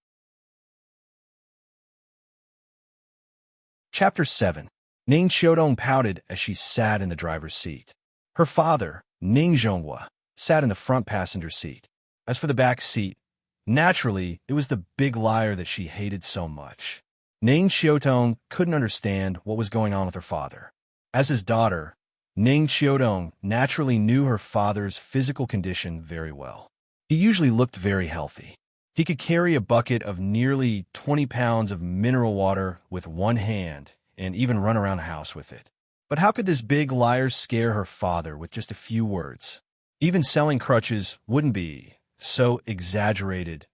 S1: Chapter 7. Ning Xiaodong pouted as she sat in the driver's seat. Her father, Ning Zhonghua, sat in the front passenger seat. As for the back seat, naturally, it was the big liar that she hated so much. Ning Xiaodong couldn't understand what was going on with her father. As his daughter, Ning Xiaodong naturally knew her father's physical condition very well. He usually looked very healthy. He could carry a bucket of nearly 20 pounds of mineral water with one hand and even run around the house with it. But how could this big liar scare her father with just a few words? Even selling crutches wouldn't be so exaggerated.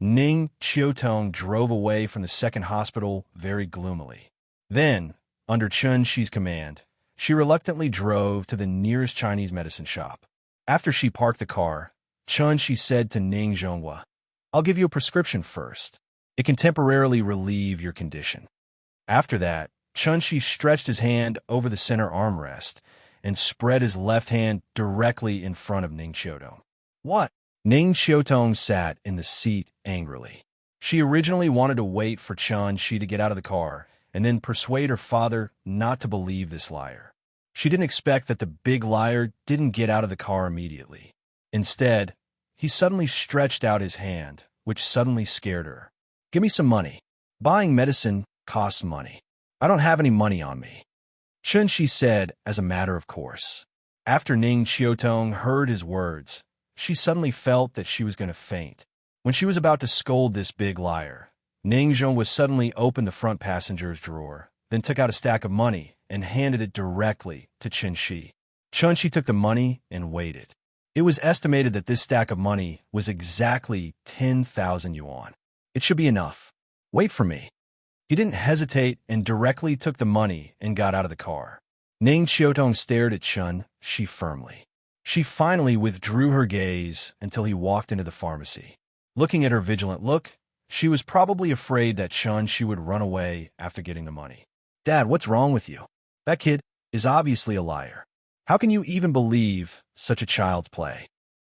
S1: Ning Chiotong drove away from the second hospital very gloomily. Then, under Chun-Shi's command, she reluctantly drove to the nearest Chinese medicine shop. After she parked the car, Chun-Shi said to Ning Zhonghua, I'll give you a prescription first. It can temporarily relieve your condition. After that, Chun-Shi stretched his hand over the center armrest and spread his left hand directly in front of Ning Xiaodong. What? Ning Xiaodong sat in the seat angrily. She originally wanted to wait for Chun-Shi to get out of the car and then persuade her father not to believe this liar. She didn't expect that the big liar didn't get out of the car immediately. Instead, he suddenly stretched out his hand, which suddenly scared her. Give me some money. Buying medicine costs money. I don't have any money on me. Chun-Shi said as a matter of course. After Ning Xiaodong heard his words, she suddenly felt that she was going to faint. When she was about to scold this big liar, Ning Zhonghua suddenly opened the front passenger's drawer, then took out a stack of money and handed it directly to Chun-Shi. Chun-Shi took the money and waited. It was estimated that this stack of money was exactly 10,000 yuan. It should be enough. Wait for me. He didn't hesitate and directly took the money and got out of the car. Ning Xiaodong stared at Chun-Shi firmly. She finally withdrew her gaze until he walked into the pharmacy. Looking at her vigilant look, she was probably afraid that Chun-Shi would run away after getting the money. Dad, what's wrong with you? That kid is obviously a liar. How can you even believe such a child's play?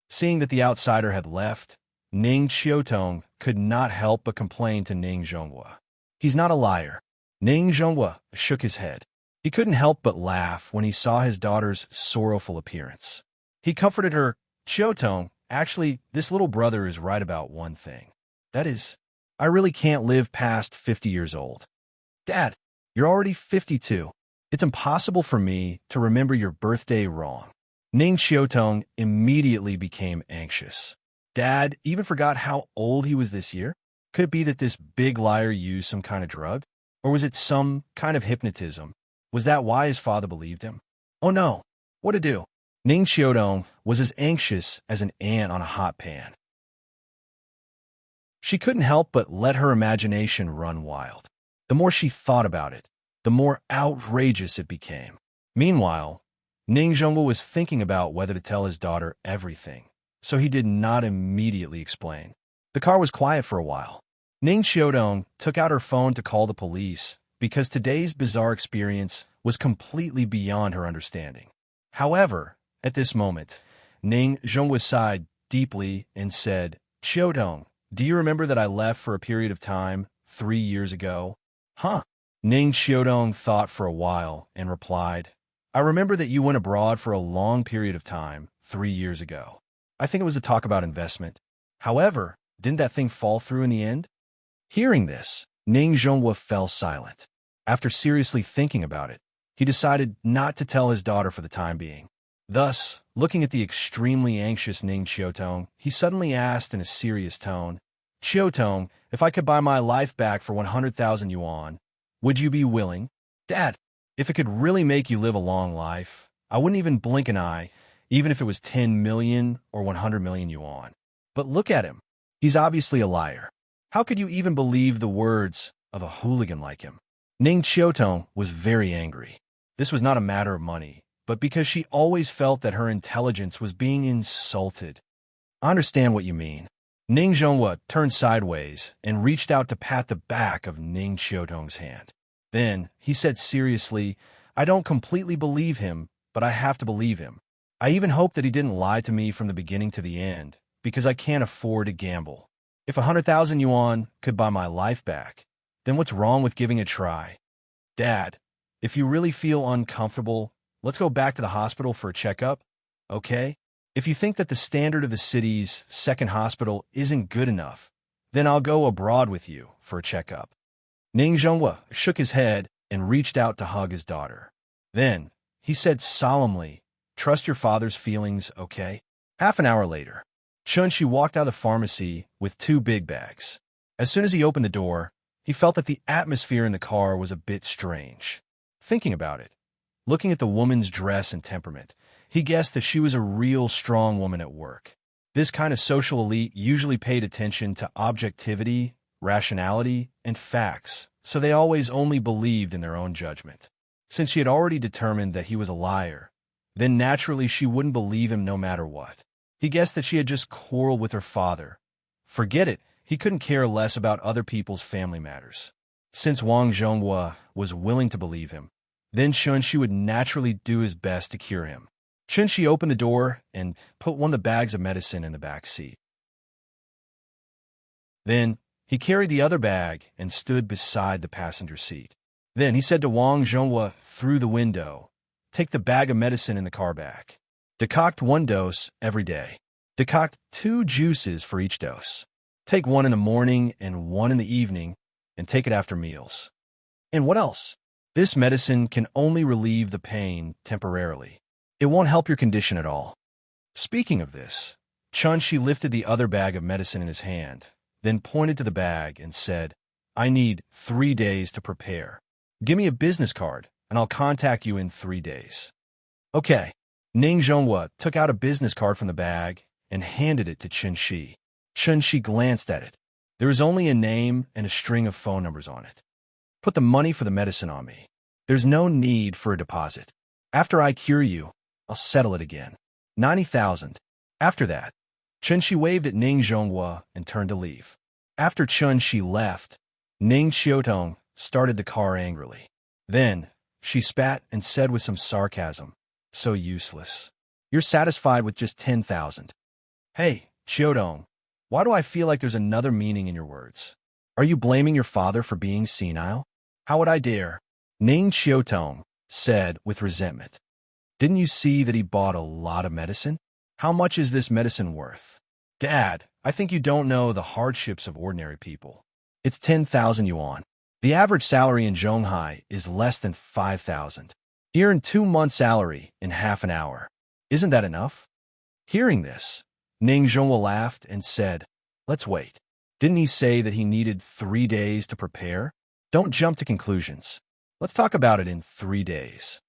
S1: Seeing that the outsider had left, Ning Xiaodong could not help but complain to Ning Zhonghua. He's not a liar. Ning Zhonghua shook his head. He couldn't help but laugh when he saw his daughter's sorrowful appearance. He comforted her, Chiotong, actually, this little brother is right about one thing. That is, I really can't live past 50 years old. Dad, you're already 52. It's impossible for me to remember your birthday wrong. Ning Xiaodong immediately became anxious. Dad even forgot how old he was this year? Could it be that this big liar used some kind of drug? Or was it some kind of hypnotism? Was that why his father believed him? Oh no, what to do? Ning Xiaodong was as anxious as an ant on a hot pan. She couldn't help but let her imagination run wild. The more she thought about it, the more outrageous it became. Meanwhile, Ning Zhongwu was thinking about whether to tell his daughter everything, so he did not immediately explain. The car was quiet for a while. Ning Xiaodong took out her phone to call the police because today's bizarre experience was completely beyond her understanding. However, at this moment, Ning Zhongwu sighed deeply and said, "Xiaodong, do you remember that I left for a period of time 3 years ago?" Huh? Ning Xiaodong thought for a while and replied, "I remember that you went abroad for a long period of time 3 years ago. I think it was a talk about investment. However, didn't that thing fall through in the end?" Hearing this, Ning Zhongwu fell silent. After seriously thinking about it, he decided not to tell his daughter for the time being. Thus, looking at the extremely anxious Ning Xiaotong, he suddenly asked in a serious tone, "Xiaotong, if I could buy my life back for 100,000 yuan, would you be willing?" "Dad, if it could really make you live a long life, I wouldn't even blink an eye, even if it was 10 million or 100 million yuan. But look at him. He's obviously a liar. How could you even believe the words of a hooligan like him?" Ning Xiaotong was very angry. This was not a matter of money, but because she always felt that her intelligence was being insulted. "I understand what you mean." Ning Zhongwu turned sideways and reached out to pat the back of Ning Xiaotong's hand. Then, he said seriously, "I don't completely believe him, but I have to believe him. I even hope that he didn't lie to me from the beginning to the end, because I can't afford to gamble. If 100,000 yuan could buy my life back, then what's wrong with giving it a try? Dad, if you really feel uncomfortable, let's go back to the hospital for a checkup, okay? If you think that the standard of the city's second hospital isn't good enough, then I'll go abroad with you for a checkup." Ning Zhongwu shook his head and reached out to hug his daughter. Then, he said solemnly, "Trust your father's feelings, okay?" Half an hour later, Chun-Shi walked out of the pharmacy with 2 big bags. As soon as he opened the door, he felt that the atmosphere in the car was a bit strange. Thinking about it, looking at the woman's dress and temperament, he guessed that she was a real strong woman at work. This kind of social elite usually paid attention to objectivity, rationality, and facts, so they always only believed in their own judgment. Since she had already determined that he was a liar, then naturally she wouldn't believe him no matter what. He guessed that she had just quarreled with her father. Forget it, he couldn't care less about other people's family matters. Since Wang Zhonghua was willing to believe him, then Chun-Shi would naturally do his best to cure him. Chun-Shi opened the door and put one of the bags of medicine in the back seat. Then, he carried the other bag and stood beside the passenger seat. Then he said to Wang Zhonghua through the window, "Take the bag of medicine in the car back. Decoct 1 dose every day. Decoct 2 juices for each dose. Take 1 in the morning and 1 in the evening, and take it after meals. And what else? This medicine can only relieve the pain temporarily. It won't help your condition at all." Speaking of this, Chun-Shi lifted the other bag of medicine in his hand, then pointed to the bag and said, "I need 3 days to prepare. Give me a business card, and I'll contact you in 3 days." "Okay." Ning Zhongwu took out a business card from the bag and handed it to Chun-Shi. Chun-Shi glanced at it. There was only a name and a string of phone numbers on it. "Put the money for the medicine on me. There's no need for a deposit. After I cure you, I'll settle it again. 90,000. After that." Chun-Shi waved at Ning Zhongwu and turned to leave. After Chun-Shi left, Ning Xiaotong started the car angrily. Then, she spat and said with some sarcasm, "So useless. You're satisfied with just 10,000. Hey, Xiaodong, why do I feel like there's another meaning in your words? Are you blaming your father for being senile?" "How would I dare?" Ning Xiaotong said with resentment. "Didn't you see that he bought a lot of medicine? How much is this medicine worth?" "Dad, I think you don't know the hardships of ordinary people. It's 10,000 yuan. The average salary in Zhonghai is less than 5,000. He earned 2 months' salary in half an hour. Isn't that enough?" Hearing this, Ning Zhongwu laughed and said, "Let's wait. Didn't he say that he needed 3 days to prepare? Don't jump to conclusions. Let's talk about it in 3 days.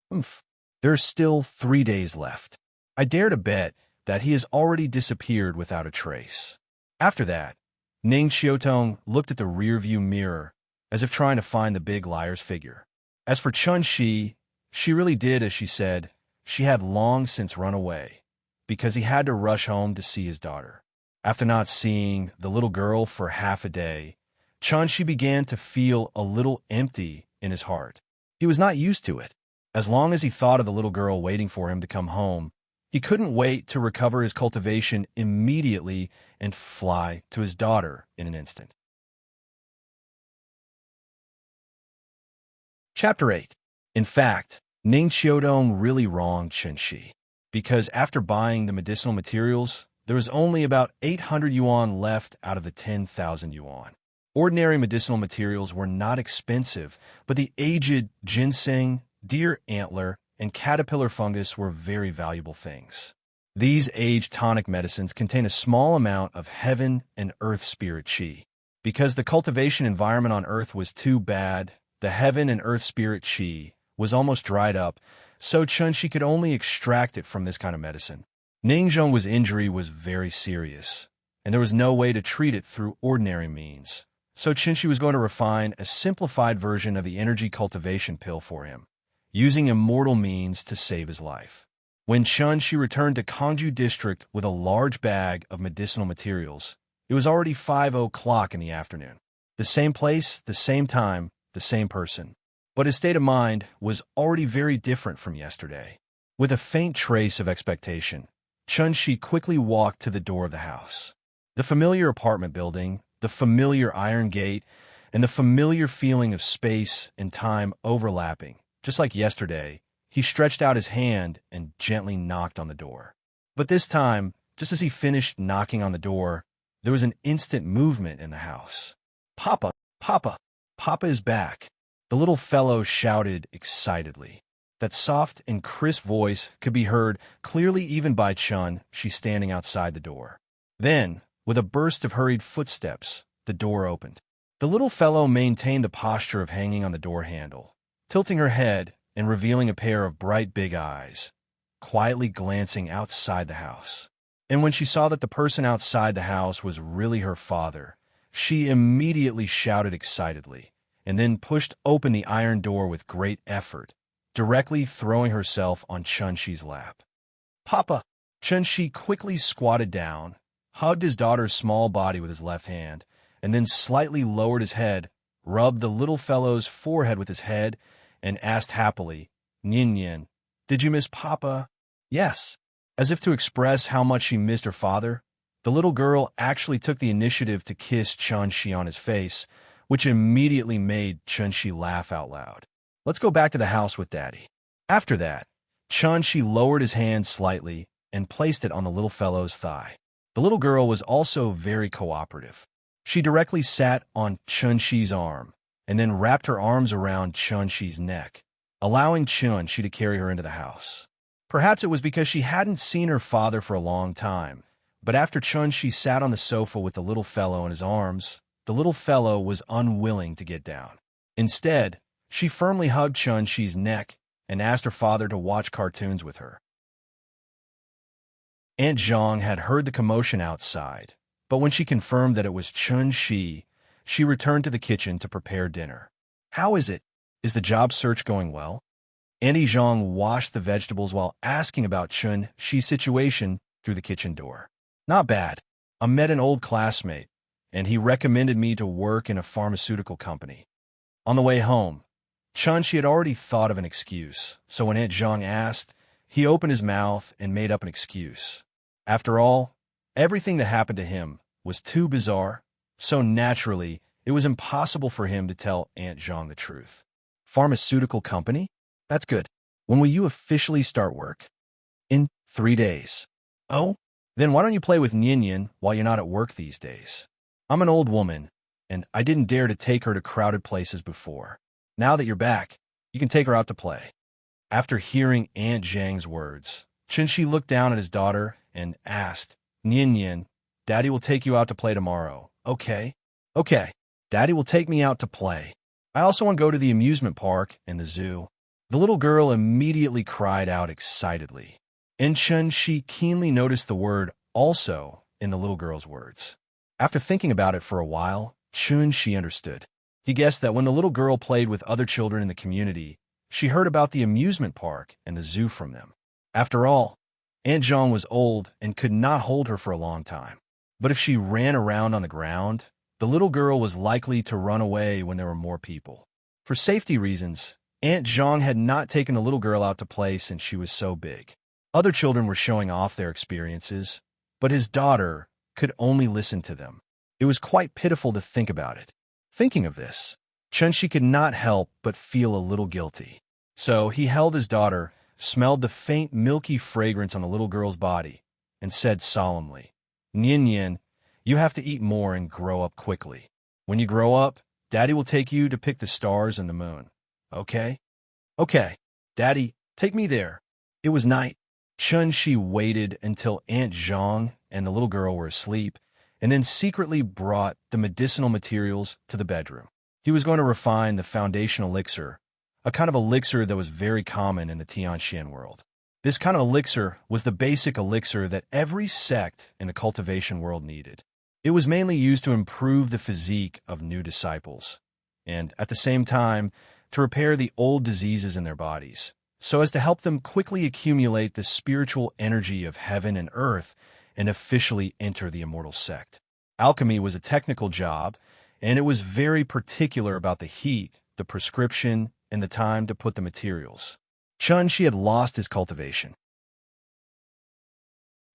S1: There are still 3 days left. I dare to bet that he has already disappeared without a trace." After that, Ning Xiaotong looked at the rearview mirror as if trying to find the big liar's figure. As for Chun-Shi, She really did, as she said. She had long since run away, because he had to rush home to see his daughter. After not seeing the little girl for half a day, Chun-Shi began to feel a little empty in his heart. He was not used to it. As long as he thought of the little girl waiting for him to come home, he couldn't wait to recover his cultivation immediately and fly to his daughter in an instant. Chapter 8. In fact, Ning Qiudong really wronged Chun-Shi, because after buying the medicinal materials, there was only about 800 yuan left out of the 10,000 yuan. Ordinary medicinal materials were not expensive, but the aged ginseng, deer antler, and caterpillar fungus were very valuable things. These aged tonic medicines contain a small amount of heaven and earth spirit qi. Because the cultivation environment on earth was too bad, the heaven and earth spirit qi was almost dried up, so Chun-Shi could only extract it from this kind of medicine. Ning Zhong's injury was very serious, and there was no way to treat it through ordinary means. So Chun-Shi was going to refine a simplified version of the energy cultivation pill for him, using immortal means to save his life. When Chun-Shi returned to Kangju District with a large bag of medicinal materials, it was already 5 o'clock in the afternoon. The same place, the same time, the same person. But his state of mind was already very different from yesterday. With a faint trace of expectation, Chun-Shi quickly walked to the door of the house. The familiar apartment building, the familiar iron gate, and the familiar feeling of space and time overlapping. Just like yesterday, he stretched out his hand and gently knocked on the door. But this time, just as he finished knocking on the door, there was an instant movement in the house. "Papa! Papa! Papa is back!" The little fellow shouted excitedly. That soft and crisp voice could be heard clearly even by Chun-Shi standing outside the door. Then, with a burst of hurried footsteps, the door opened. The little fellow maintained the posture of hanging on the door handle, tilting her head and revealing a pair of bright big eyes, quietly glancing outside the house. And when she saw that the person outside the house was really her father, she immediately shouted excitedly, and then pushed open the iron door with great effort, directly throwing herself on Chun-Shi's lap. "Papa!" Chun-Shi quickly squatted down, hugged his daughter's small body with his left hand, and then slightly lowered his head, rubbed the little fellow's forehead with his head, and asked happily, "Nian Nian, did you miss Papa?" "Yes." As if to express how much she missed her father, the little girl actually took the initiative to kiss Chun-Shi on his face, which immediately made Chun-Shi laugh out loud. "Let's go back to the house with Daddy." After that, Chun-Shi lowered his hand slightly and placed it on the little fellow's thigh. The little girl was also very cooperative. She directly sat on Chun-Shi's arm and then wrapped her arms around Chun-Shi's neck, allowing Chun-Shi to carry her into the house. Perhaps it was because she hadn't seen her father for a long time, but after Chun-Shi sat on the sofa with the little fellow in his arms, the little fellow was unwilling to get down. Instead, she firmly hugged Chun-Shi's neck and asked her father to watch cartoons with her. Aunt Zhang had heard the commotion outside, but when she confirmed that it was Chun-Shi, she returned to the kitchen to prepare dinner. "How is it? Is the job search going well?" Auntie Zhang washed the vegetables while asking about Chun-Shi's situation through the kitchen door. "Not bad. I met an old classmate, and he recommended me to work in a pharmaceutical company." On the way home, Chun-Shi had already thought of an excuse, so when Aunt Zhang asked, he opened his mouth and made up an excuse. After all, everything that happened to him was too bizarre, so naturally, it was impossible for him to tell Aunt Zhang the truth. "Pharmaceutical company? That's good. When will you officially start work?" "In 3 days." "Oh? Then why don't you play with Nian Nian while you're not at work these days?" "I'm an old woman, and I didn't dare to take her to crowded places before. Now that you're back, you can take her out to play." After hearing Aunt Zhang's words, Chun-Shi looked down at his daughter and asked, "Nian Nian, Daddy will take you out to play tomorrow, okay?" "Okay. Daddy will take me out to play. I also want to go to the amusement park and the zoo." The little girl immediately cried out excitedly, and Chun-Shi keenly noticed the word "also" in the little girl's words. After thinking about it for a while, Chun-Shi understood. He guessed that when the little girl played with other children in the community, She heard about the amusement park and the zoo from them. After all, Aunt Zhang was old and could not hold her for a long time. But if she ran around on the ground, the little girl was likely to run away when there were more people. For safety reasons, Aunt Zhang had not taken the little girl out to play since she was so big. Other children were showing off their experiences, but his daughter could only listen to them. It was quite pitiful to think about it. Thinking of this, Chunshi could not help but feel a little guilty. So he held his daughter, smelled the faint milky fragrance on the little girl's body, and said solemnly, "Nian Nian, you have to eat more and grow up quickly. When you grow up, Daddy will take you to pick the stars and the moon. Okay?" "Okay, Daddy, take me there." It was night. Chunshi waited until Aunt Zhang and the little girl were asleep, and then secretly brought the medicinal materials to the bedroom. He was going to refine the foundation elixir, a kind of elixir that was very common in the Tianxian world. This kind of elixir was the basic elixir that every sect in the cultivation world needed. It was mainly used to improve the physique of new disciples, and at the same time, to repair the old diseases in their bodies, so as to help them quickly accumulate the spiritual energy of heaven and earth and officially enter the immortal sect. Alchemy was a technical job, and it was very particular about the heat, the prescription, and the time to put the materials. Chunshi had lost his cultivation.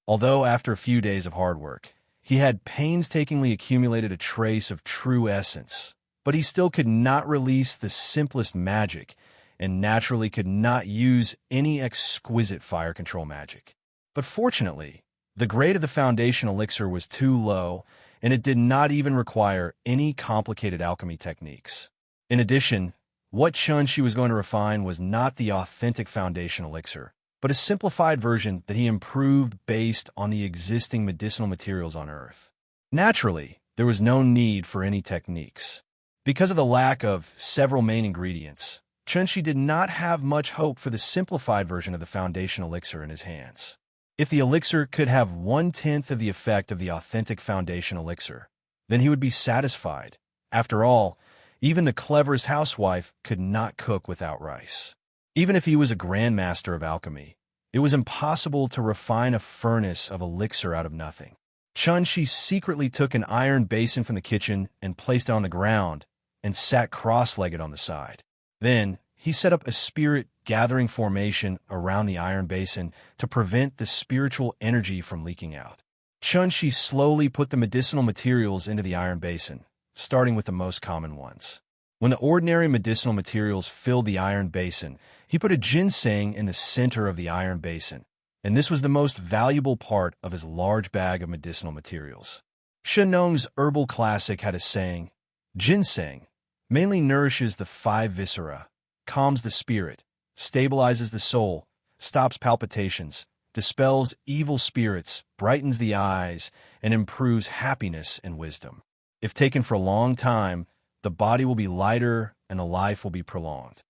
S1: Although after a few days of hard work, he had painstakingly accumulated a trace of true essence, but he still could not release the simplest magic, and naturally could not use any exquisite fire control magic. But fortunately, the grade of the foundation elixir was too low, and it did not even require any complicated alchemy techniques. In addition, what Chunshi was going to refine was not the authentic foundation elixir, but a simplified version that he improved based on the existing medicinal materials on Earth. Naturally, there was no need for any techniques. Because of the lack of several main ingredients, Chunshi did not have much hope for the simplified version of the foundation elixir in his hands. If the elixir could have 1/10 of the effect of the authentic foundation elixir, then he would be satisfied. After all, even the cleverest housewife could not cook without rice. Even if he was a grandmaster of alchemy, it was impossible to refine a furnace of elixir out of nothing. Chunshi secretly took an iron basin from the kitchen and placed it on the ground and sat cross-legged on the side. Then, he set up a spirit-gathering formation around the iron basin to prevent the spiritual energy from leaking out. Chunshi slowly put the medicinal materials into the iron basin, starting with the most common ones. When the ordinary medicinal materials filled the iron basin, he put a ginseng in the center of the iron basin, and this was the most valuable part of his large bag of medicinal materials. Shenong's herbal classic had a saying, "Ginseng mainly nourishes the 5 viscera, calms the spirit, stabilizes the soul, stops palpitations, dispels evil spirits, brightens the eyes, and improves happiness and wisdom. If taken for a long time, the body will be lighter and the life will be prolonged."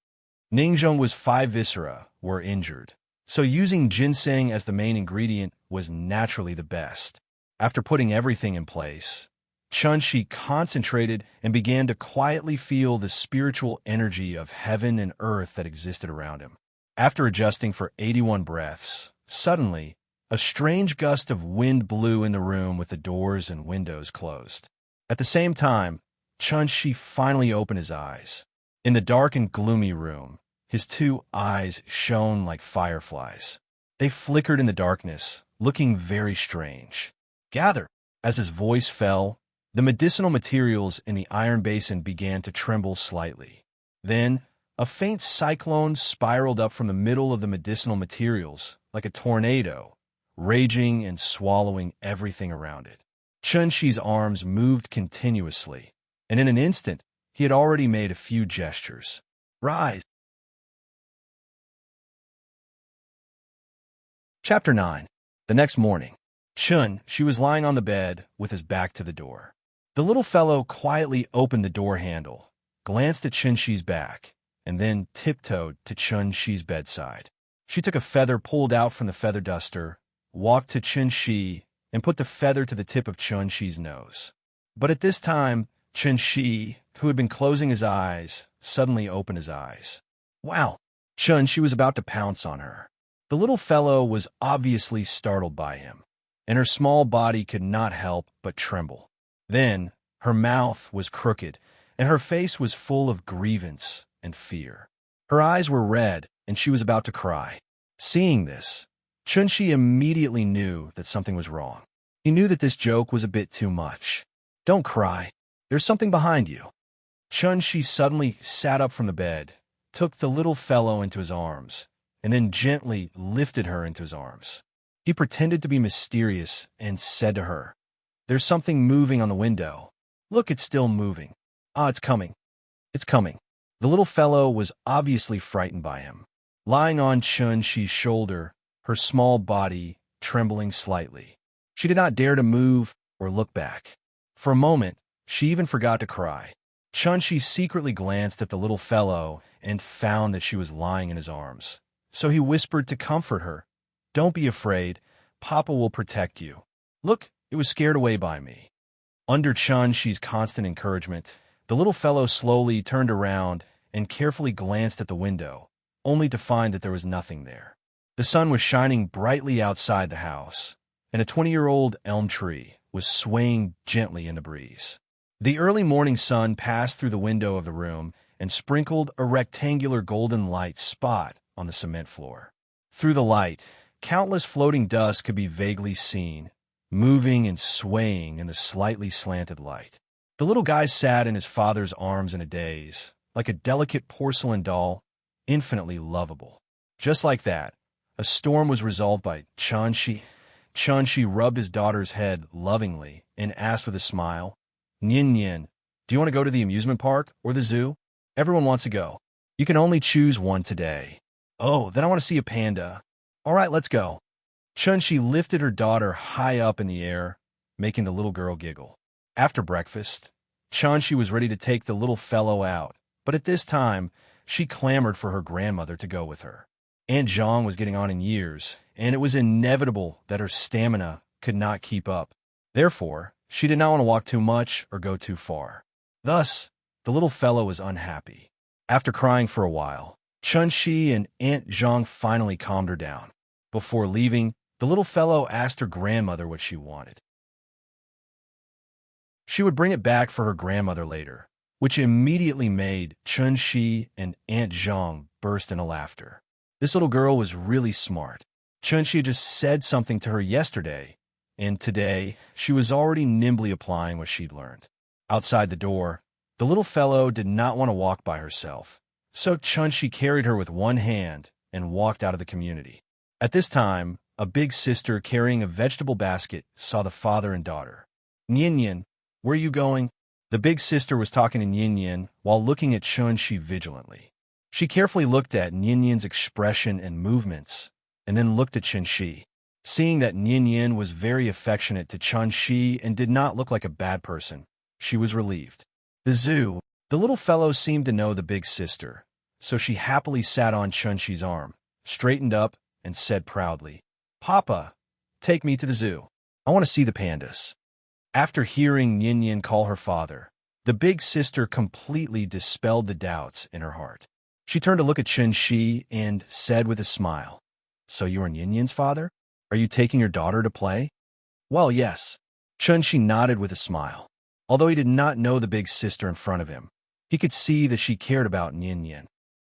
S1: Ningzhong's 5 viscera were injured, so using ginseng as the main ingredient was naturally the best. After putting everything in place, Chunshi concentrated and began to quietly feel the spiritual energy of heaven and earth that existed around him. After adjusting for 81 breaths, suddenly, a strange gust of wind blew in the room with the doors and windows closed. At the same time, Chunshi finally opened his eyes. In the dark and gloomy room, his 2 eyes shone like fireflies. They flickered in the darkness, looking very strange. "Gather!" As his voice fell, the medicinal materials in the iron basin began to tremble slightly. Then, a faint cyclone spiraled up from the middle of the medicinal materials, like a tornado, raging and swallowing everything around it. Chunshi's arms moved continuously, and in an instant, he had already made a few gestures. "Rise!" Chapter 9. The next morning, she was lying on the bed with his back to the door. The little fellow quietly opened the door handle, glanced at Chunshi's back, and then tiptoed to Chunshi's bedside. She took a feather pulled out from the feather duster, walked to Chunshi, and put the feather to the tip of Chunshi's nose. But at this time, Chunshi, who had been closing his eyes, suddenly opened his eyes. "Wow, She was about to pounce on her. The little fellow was obviously startled by him, and her small body could not help but tremble. Then, her mouth was crooked, and her face was full of grievance and fear. Her eyes were red, and she was about to cry. Seeing this, Chunshi immediately knew that something was wrong. He knew that this joke was a bit too much. Don't cry. There's something behind you. Chunshi suddenly sat up from the bed, took the little fellow into his arms, and then gently lifted her into his arms. He pretended to be mysterious and said to her, "There's something moving on the window. Look, it's still moving. Ah, it's coming. It's coming." The little fellow was obviously frightened by him. Lying on Chun-Chi's shoulder, her small body trembling slightly. She did not dare to move or look back. For a moment, she even forgot to cry. Chun-Chi secretly glanced at the little fellow and found that she was lying in his arms. So he whispered to comfort her, "Don't be afraid. Papa will protect you. Look, it was scared away by me." Under Chun-Chi's constant encouragement, the little fellow slowly turned around and carefully glanced at the window, only to find that there was nothing there. The sun was shining brightly outside the house, and a 20-year-old elm tree was swaying gently in the breeze. The early morning sun passed through the window of the room and sprinkled a rectangular golden light spot on the cement floor. Through the light, countless floating dust could be vaguely seen, moving and swaying in the slightly slanted light. The little guy sat in his father's arms in a daze, like a delicate porcelain doll, infinitely lovable. Just like that, a storm was resolved by Chun-Chi. Chun-Chi rubbed his daughter's head lovingly and asked with a smile, "Nyin, do you want to go to the amusement park or the zoo? Everyone wants to go. You can only choose one today." "Oh, then I want to see a panda." "All right, let's go." Chun-Chi lifted her daughter high up in the air, making the little girl giggle. After breakfast, Chun-Chi was ready to take the little fellow out, but at this time, she clamored for her grandmother to go with her. Aunt Zhang was getting on in years, and it was inevitable that her stamina could not keep up. Therefore, she did not want to walk too much or go too far. Thus, the little fellow was unhappy. After crying for a while, Chun-Chi and Aunt Zhang finally calmed her down. Before leaving, the little fellow asked her grandmother what she wanted. She would bring it back for her grandmother later, which immediately made Chun-Chi and Aunt Zhang burst into laughter. This little girl was really smart. Chun-Chi just said something to her yesterday, and today she was already nimbly applying what she'd learned. Outside the door, the little fellow did not want to walk by herself, so Chun-Chi carried her with one hand and walked out of the community. At this time, a big sister carrying a vegetable basket saw the father and daughter. "Nyin, where are you going?" The big sister was talking to Nyin while looking at Chun-Chi vigilantly. She carefully looked at Nyin expression and movements, and then looked at Chun-Chi. Seeing that Nyin was very affectionate to Chun-Chi and did not look like a bad person, she was relieved. The zoo. The little fellow seemed to know the big sister, so she happily sat on Chun-Chi's arm, straightened up, and said proudly, "Papa, take me to the zoo. I want to see the pandas." After hearing Nyin call her father, the big sister completely dispelled the doubts in her heart. She turned to look at Chun-Chi and said with a smile, "So you are Nyi's father? Are you taking your daughter to play?" "Well, yes." Chun-Chi nodded with a smile. Although he did not know the big sister in front of him, he could see that she cared about Nyin.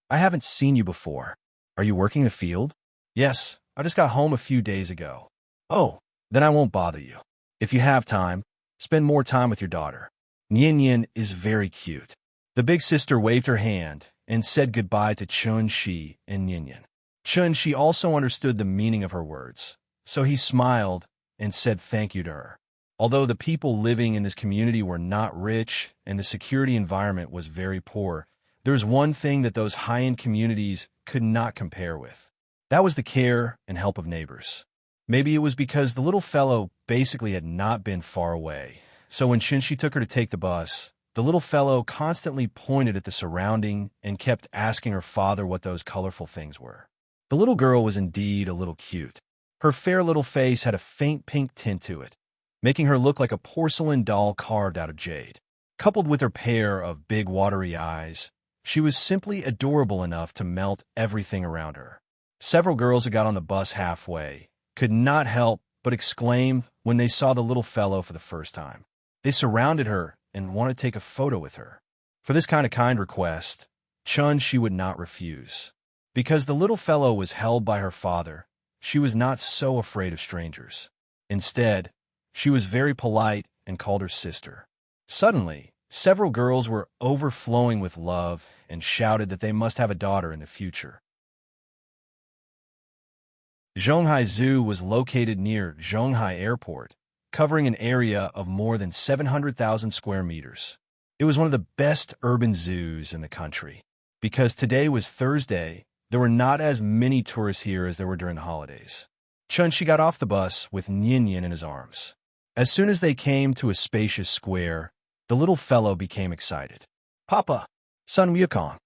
S1: "I haven't seen you before. Are you working the field?" "Yes, I just got home a few days ago." "Oh, then I won't bother you. If you have time, spend more time with your daughter. Nyin is very cute." The big sister waved her hand and said goodbye to Chun-Chi and Nyin. Chun-Chi also understood the meaning of her words, so he smiled and said thank you to her. Although the people living in this community were not rich and the security environment was very poor, there was one thing that those high-end communities could not compare with. That was the care and help of neighbors. Maybe it was because the little fellow basically had not been far away, so when Chun-Chi took her to take the bus, the little fellow constantly pointed at the surrounding and kept asking her father what those colorful things were. The little girl was indeed a little cute. Her fair little face had a faint pink tint to it, making her look like a porcelain doll carved out of jade. Coupled with her pair of big watery eyes, She was simply adorable enough to melt everything around her. Several girls who got on the bus halfway could not help but exclaim when they saw the little fellow for the first time. They surrounded her and wanted to take a photo with her. For this kind request, she would not refuse. Because the little fellow was held by her father, she was not so afraid of strangers. Instead, she was very polite and called her sister. Suddenly, several girls were overflowing with love and shouted that they must have a daughter in the future. Zhonghai Zoo was located near Zhonghai Airport, covering an area of more than 700,000 square meters. It was one of the best urban zoos in the country. Because today was Thursday, there were not as many tourists here as there were during the holidays. She got off the bus with Nian in his arms. As soon as they came to a spacious square, the little fellow became excited. "Papa, Sun Wukong."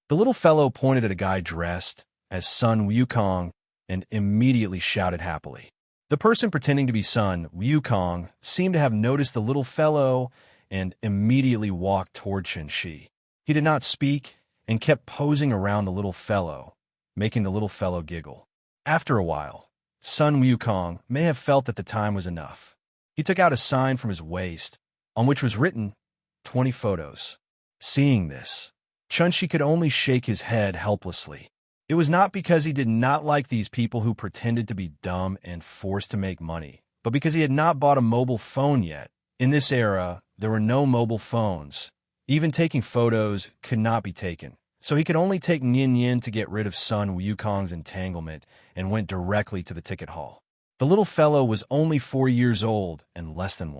S1: The little fellow pointed at a guy dressed as Sun Wukong and immediately shouted happily. The person pretending to be Sun Wukong seemed to have noticed the little fellow and immediately walked toward Shi. He did not speak and kept posing around the little fellow, making the little fellow giggle. After a while, Sun Wukong may have felt that the time was enough. He took out a sign from his waist, on which was written, 20 photos. Seeing this, Shi could only shake his head helplessly. It was not because he did not like these people who pretended to be dumb and forced to make money, but because he had not bought a mobile phone yet. In this era, there were no mobile phones. Even taking photos could not be taken, so he could only take Nian to get rid of Sun Wukong's entanglement and went directly to the ticket hall. The little fellow was only 4 years old and less than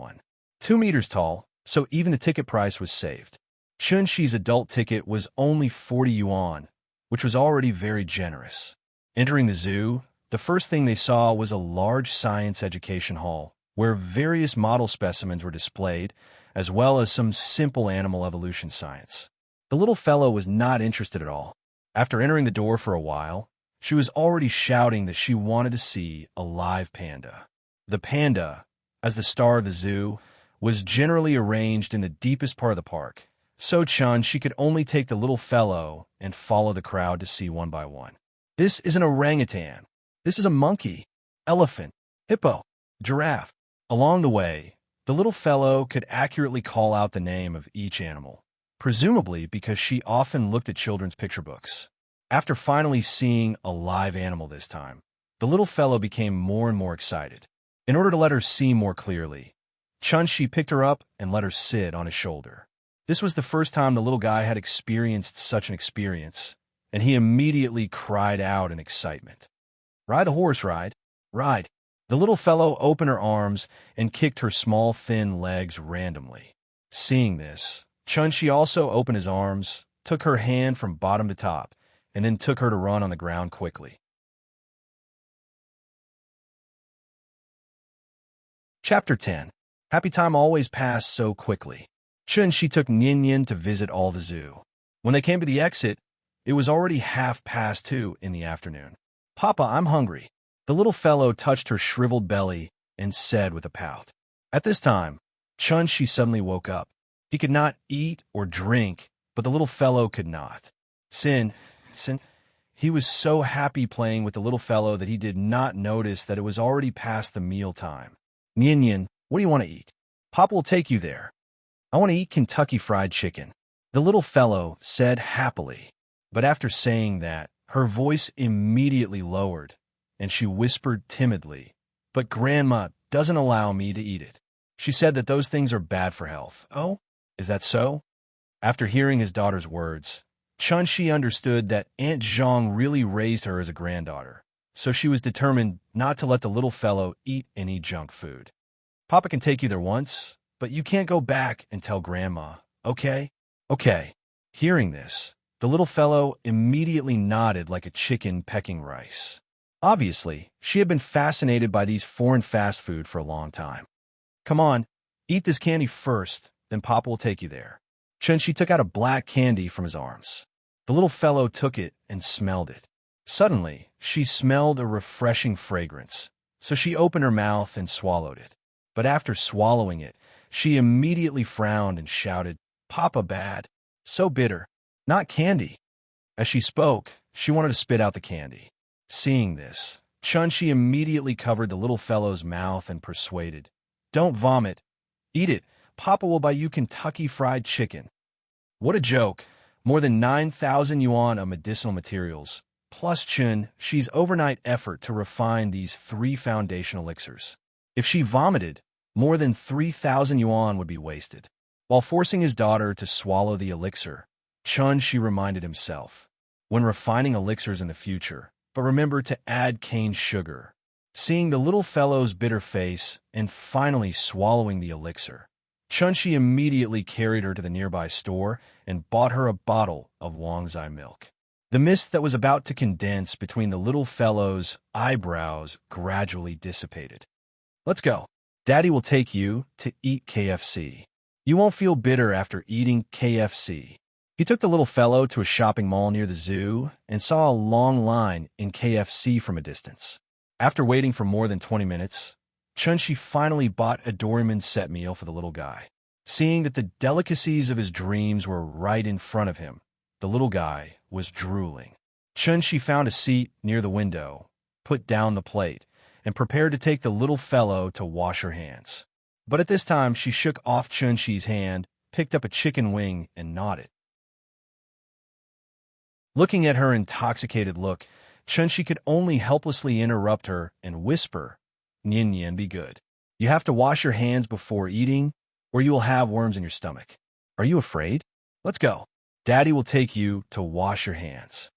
S1: 2 meters tall, so even the ticket price was saved. Shi's adult ticket was only 40 yuan, which was already very generous. Entering the zoo, the first thing they saw was a large science education hall, where various model specimens were displayed, as well as some simple animal evolution science. The little fellow was not interested at all. After entering the door for a while, she was already shouting that she wanted to see a live panda. The panda, as the star of the zoo, was generally arranged in the deepest part of the park, so she could only take the little fellow and follow the crowd to see one by one. This is an orangutan. This is a monkey, elephant, hippo, giraffe. Along the way, the little fellow could accurately call out the name of each animal, presumably because she often looked at children's picture books. After finally seeing a live animal this time, the little fellow became more and more excited. In order to let her see more clearly, Shi picked her up and let her sit on his shoulder. This was the first time the little guy had experienced such an experience, and he immediately cried out in excitement. "Ride the horse, ride, ride." The little fellow opened her arms and kicked her small, thin legs randomly. Seeing this, Shi also opened his arms, took her hand from bottom to top, and then took her to run on the ground quickly. Chapter 10. Happy time always passed so quickly. She took Nian to visit all the zoo. When they came to the exit, it was already 2:30 in the afternoon. "Papa, I'm hungry." The little fellow touched her shriveled belly and said with a pout. At this time, she suddenly woke up. He could not eat or drink, but the little fellow could not. He was so happy playing with the little fellow that he did not notice that it was already past the meal time. "Nian, what do you want to eat?" "Papa will take you there." "I want to eat Kentucky Fried Chicken," the little fellow said happily. But after saying that, her voice immediately lowered, and she whispered timidly, "But Grandma doesn't allow me to eat it. She said that those things are bad for health." "Oh, is that so?" After hearing his daughter's words, Shi understood that Aunt Zhang really raised her as a granddaughter, so she was determined not to let the little fellow eat any junk food. "Papa can take you there once, but you can't go back and tell Grandma, okay?" "Okay." Hearing this, the little fellow immediately nodded like a chicken pecking rice. Obviously, she had been fascinated by these foreign fast food for a long time. "Come on, eat this candy first, then Papa will take you there." She took out a black candy from his arms. The little fellow took it and smelled it. Suddenly, she smelled a refreshing fragrance, so she opened her mouth and swallowed it. But after swallowing it, she immediately frowned and shouted, "Papa, bad. So bitter." not candy. As she spoke, she wanted to spit out the candy. Seeing this, Chun-Shi immediately covered the little fellow's mouth and persuaded, "Don't vomit. Eat it. Papa will buy you Kentucky Fried Chicken." What a joke. More than 9,000 yuan of medicinal materials, plus Chun-Shi's overnight effort to refine these 3 foundation elixirs. If she vomited, more than 3,000 yuan would be wasted. While forcing his daughter to swallow the elixir, Chun-Shi reminded himself, when refining elixirs in the future, but remember to add cane sugar. Seeing the little fellow's bitter face and finally swallowing the elixir, Chun-Shi immediately carried her to the nearby store and bought her a bottle of Wangzai milk. The mist that was about to condense between the little fellow's eyebrows gradually dissipated. "Let's go. Daddy will take you to eat KFC. You won't feel bitter after eating KFC." He took the little fellow to a shopping mall near the zoo and saw a long line in KFC from a distance. After waiting for more than 20 minutes, Chun-Shi finally bought a Doraemon set meal for the little guy. Seeing that the delicacies of his dreams were right in front of him, the little guy was drooling. Chun-Shi found a seat near the window, put down the plate, and prepared to take the little fellow to wash her hands. But at this time, she shook off Chun-Shi's hand, picked up a chicken wing, and gnawed it. Looking at her intoxicated look, Chun-Shi could only helplessly interrupt her and whisper, "Nian Nian, be good. You have to wash your hands before eating, or you will have worms in your stomach. Are you afraid? Let's go. Daddy will take you to wash your hands."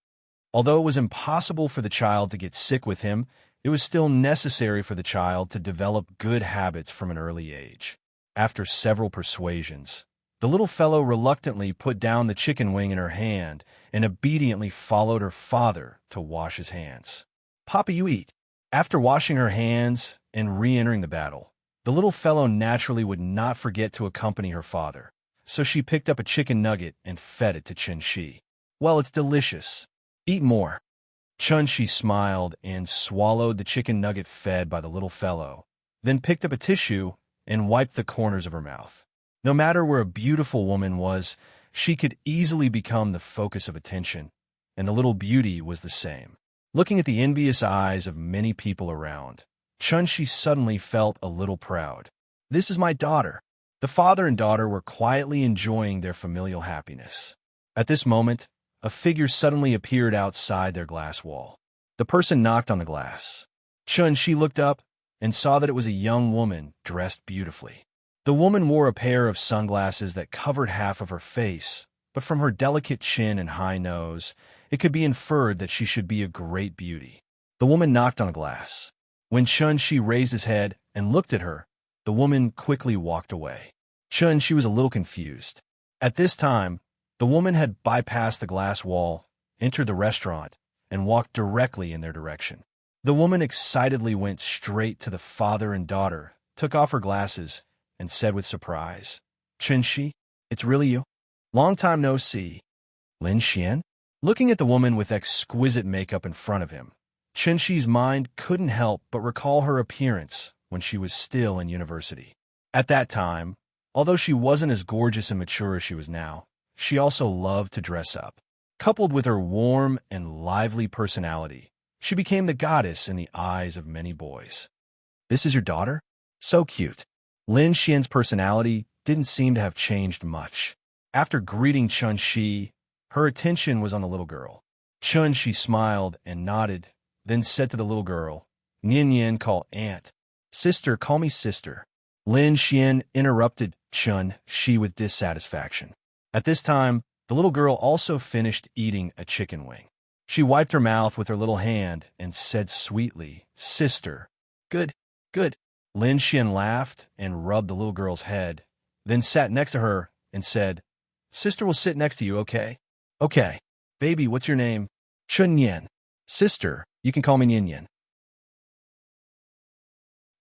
S1: Although it was impossible for the child to get sick with him, it was still necessary for the child to develop good habits from an early age. After several persuasions, the little fellow reluctantly put down the chicken wing in her hand and obediently followed her father to wash his hands. "Papa, you eat." After washing her hands and re-entering the battle, the little fellow naturally would not forget to accompany her father, so she picked up a chicken nugget and fed it to Chun-Shi. "Well, it's delicious. Eat more." Chun-Shi smiled and swallowed the chicken nugget fed by the little fellow, then picked up a tissue and wiped the corners of her mouth. No matter where a beautiful woman was, she could easily become the focus of attention, and the little beauty was the same. Looking at the envious eyes of many people around, Chun-Shi suddenly felt a little proud. "This is my daughter." The father and daughter were quietly enjoying their familial happiness. At this moment, a figure suddenly appeared outside their glass wall. The person knocked on the glass. Chun-Shi looked up and saw that it was a young woman dressed beautifully. The woman wore a pair of sunglasses that covered half of her face, but from her delicate chin and high nose, it could be inferred that she should be a great beauty. The woman knocked on a glass. When Chun-Shi raised his head and looked at her, the woman quickly walked away. Chun-Shi was a little confused. At this time, the woman had bypassed the glass wall, entered the restaurant, and walked directly in their direction. The woman excitedly went straight to the father and daughter, took off her glasses, and said with surprise, "Chun-Shi, it's really you? Long time no see." "Lin Xian?" Looking at the woman with exquisite makeup in front of him, Chun-Shi's mind couldn't help but recall her appearance when she was still in university. At that time, although she wasn't as gorgeous and mature as she was now, she also loved to dress up. Coupled with her warm and lively personality, she became the goddess in the eyes of many boys. "This is your daughter? So cute." Lin Xian's personality didn't seem to have changed much. After greeting Chun-Shi, her attention was on the little girl. Chun-Shi smiled and nodded, then said to the little girl, "Nian Nian, call aunt. Sister, call me sister." Lin Xian interrupted Chun-Shi with dissatisfaction. At this time, the little girl also finished eating a chicken wing. She wiped her mouth with her little hand and said sweetly, "Sister." "Good, good." Lin Xian laughed and rubbed the little girl's head, then sat next to her and said, "Sister will sit next to you, okay?" "Okay." "Baby, what's your name?" "Chun Nian." "Sister, you can call me Nian Nian."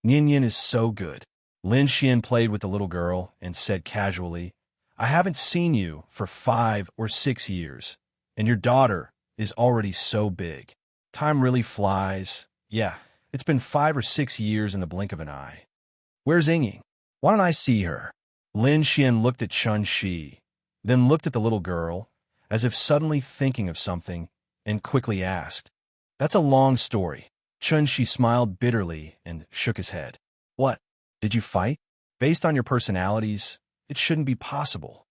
S1: "Nian Nian is so good." Lin Xian played with the little girl and said casually, "I haven't seen you for 5 or 6 years, and your daughter is already so big. Time really flies. Yeah, it's been 5 or 6 years in the blink of an eye. Where's Yingying? Why don't I see her?" Lin Xian looked at Chun-Shi, then looked at the little girl, as if suddenly thinking of something, and quickly asked, "That's a long story." Chun Shi smiled bitterly and shook his head. "What? Did you fight? Based on your personalities, it shouldn't be possible."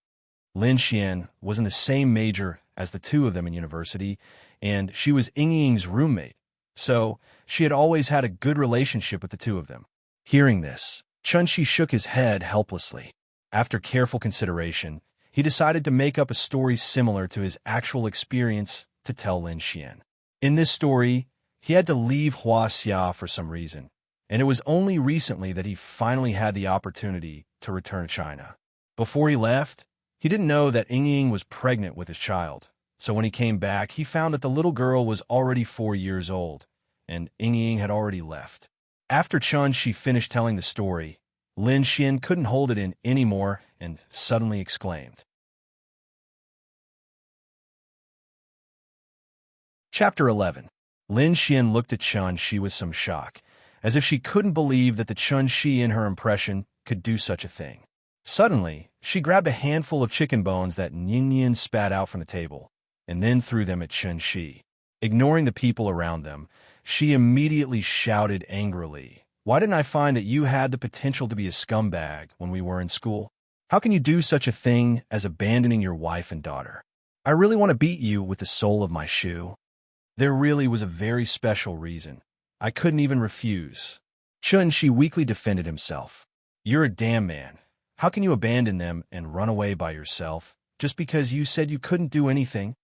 S1: Lin Xian was in the same major as the two of them in university, and she was Ying Ying's roommate, so she had always had a good relationship with the two of them. Hearing this, Chun Shi shook his head helplessly. After careful consideration, he decided to make up a story similar to his actual experience to tell Lin Xian. In this story, he had to leave Huaxia for some reason, and it was only recently that he finally had the opportunity to return to China. Before he left, he didn't know that Ying Ying was pregnant with his child, so when he came back, he found that the little girl was already 4 years old, and Ying Ying had already left. After Chun Shi finished telling the story, Lin Xian couldn't hold it in anymore and suddenly exclaimed. Chapter 11. Lin Xian looked at Chun Shi with some shock, as if she couldn't believe that the Chun Shi in her impression could do such a thing. Suddenly, she grabbed a handful of chicken bones that Yin Yin spat out from the table, and then threw them at Chun Shi. Ignoring the people around them, she immediately shouted angrily, "Why didn't I find that you had the potential to be a scumbag when we were in school? How can you do such a thing as abandoning your wife and daughter? I really want to beat you with the sole of my shoe." There really was a very special reason. I couldn't even refuse. Chun Shi weakly defended himself. "You're a damn man. How can you abandon them and run away by yourself, just because you said you couldn't do anything?"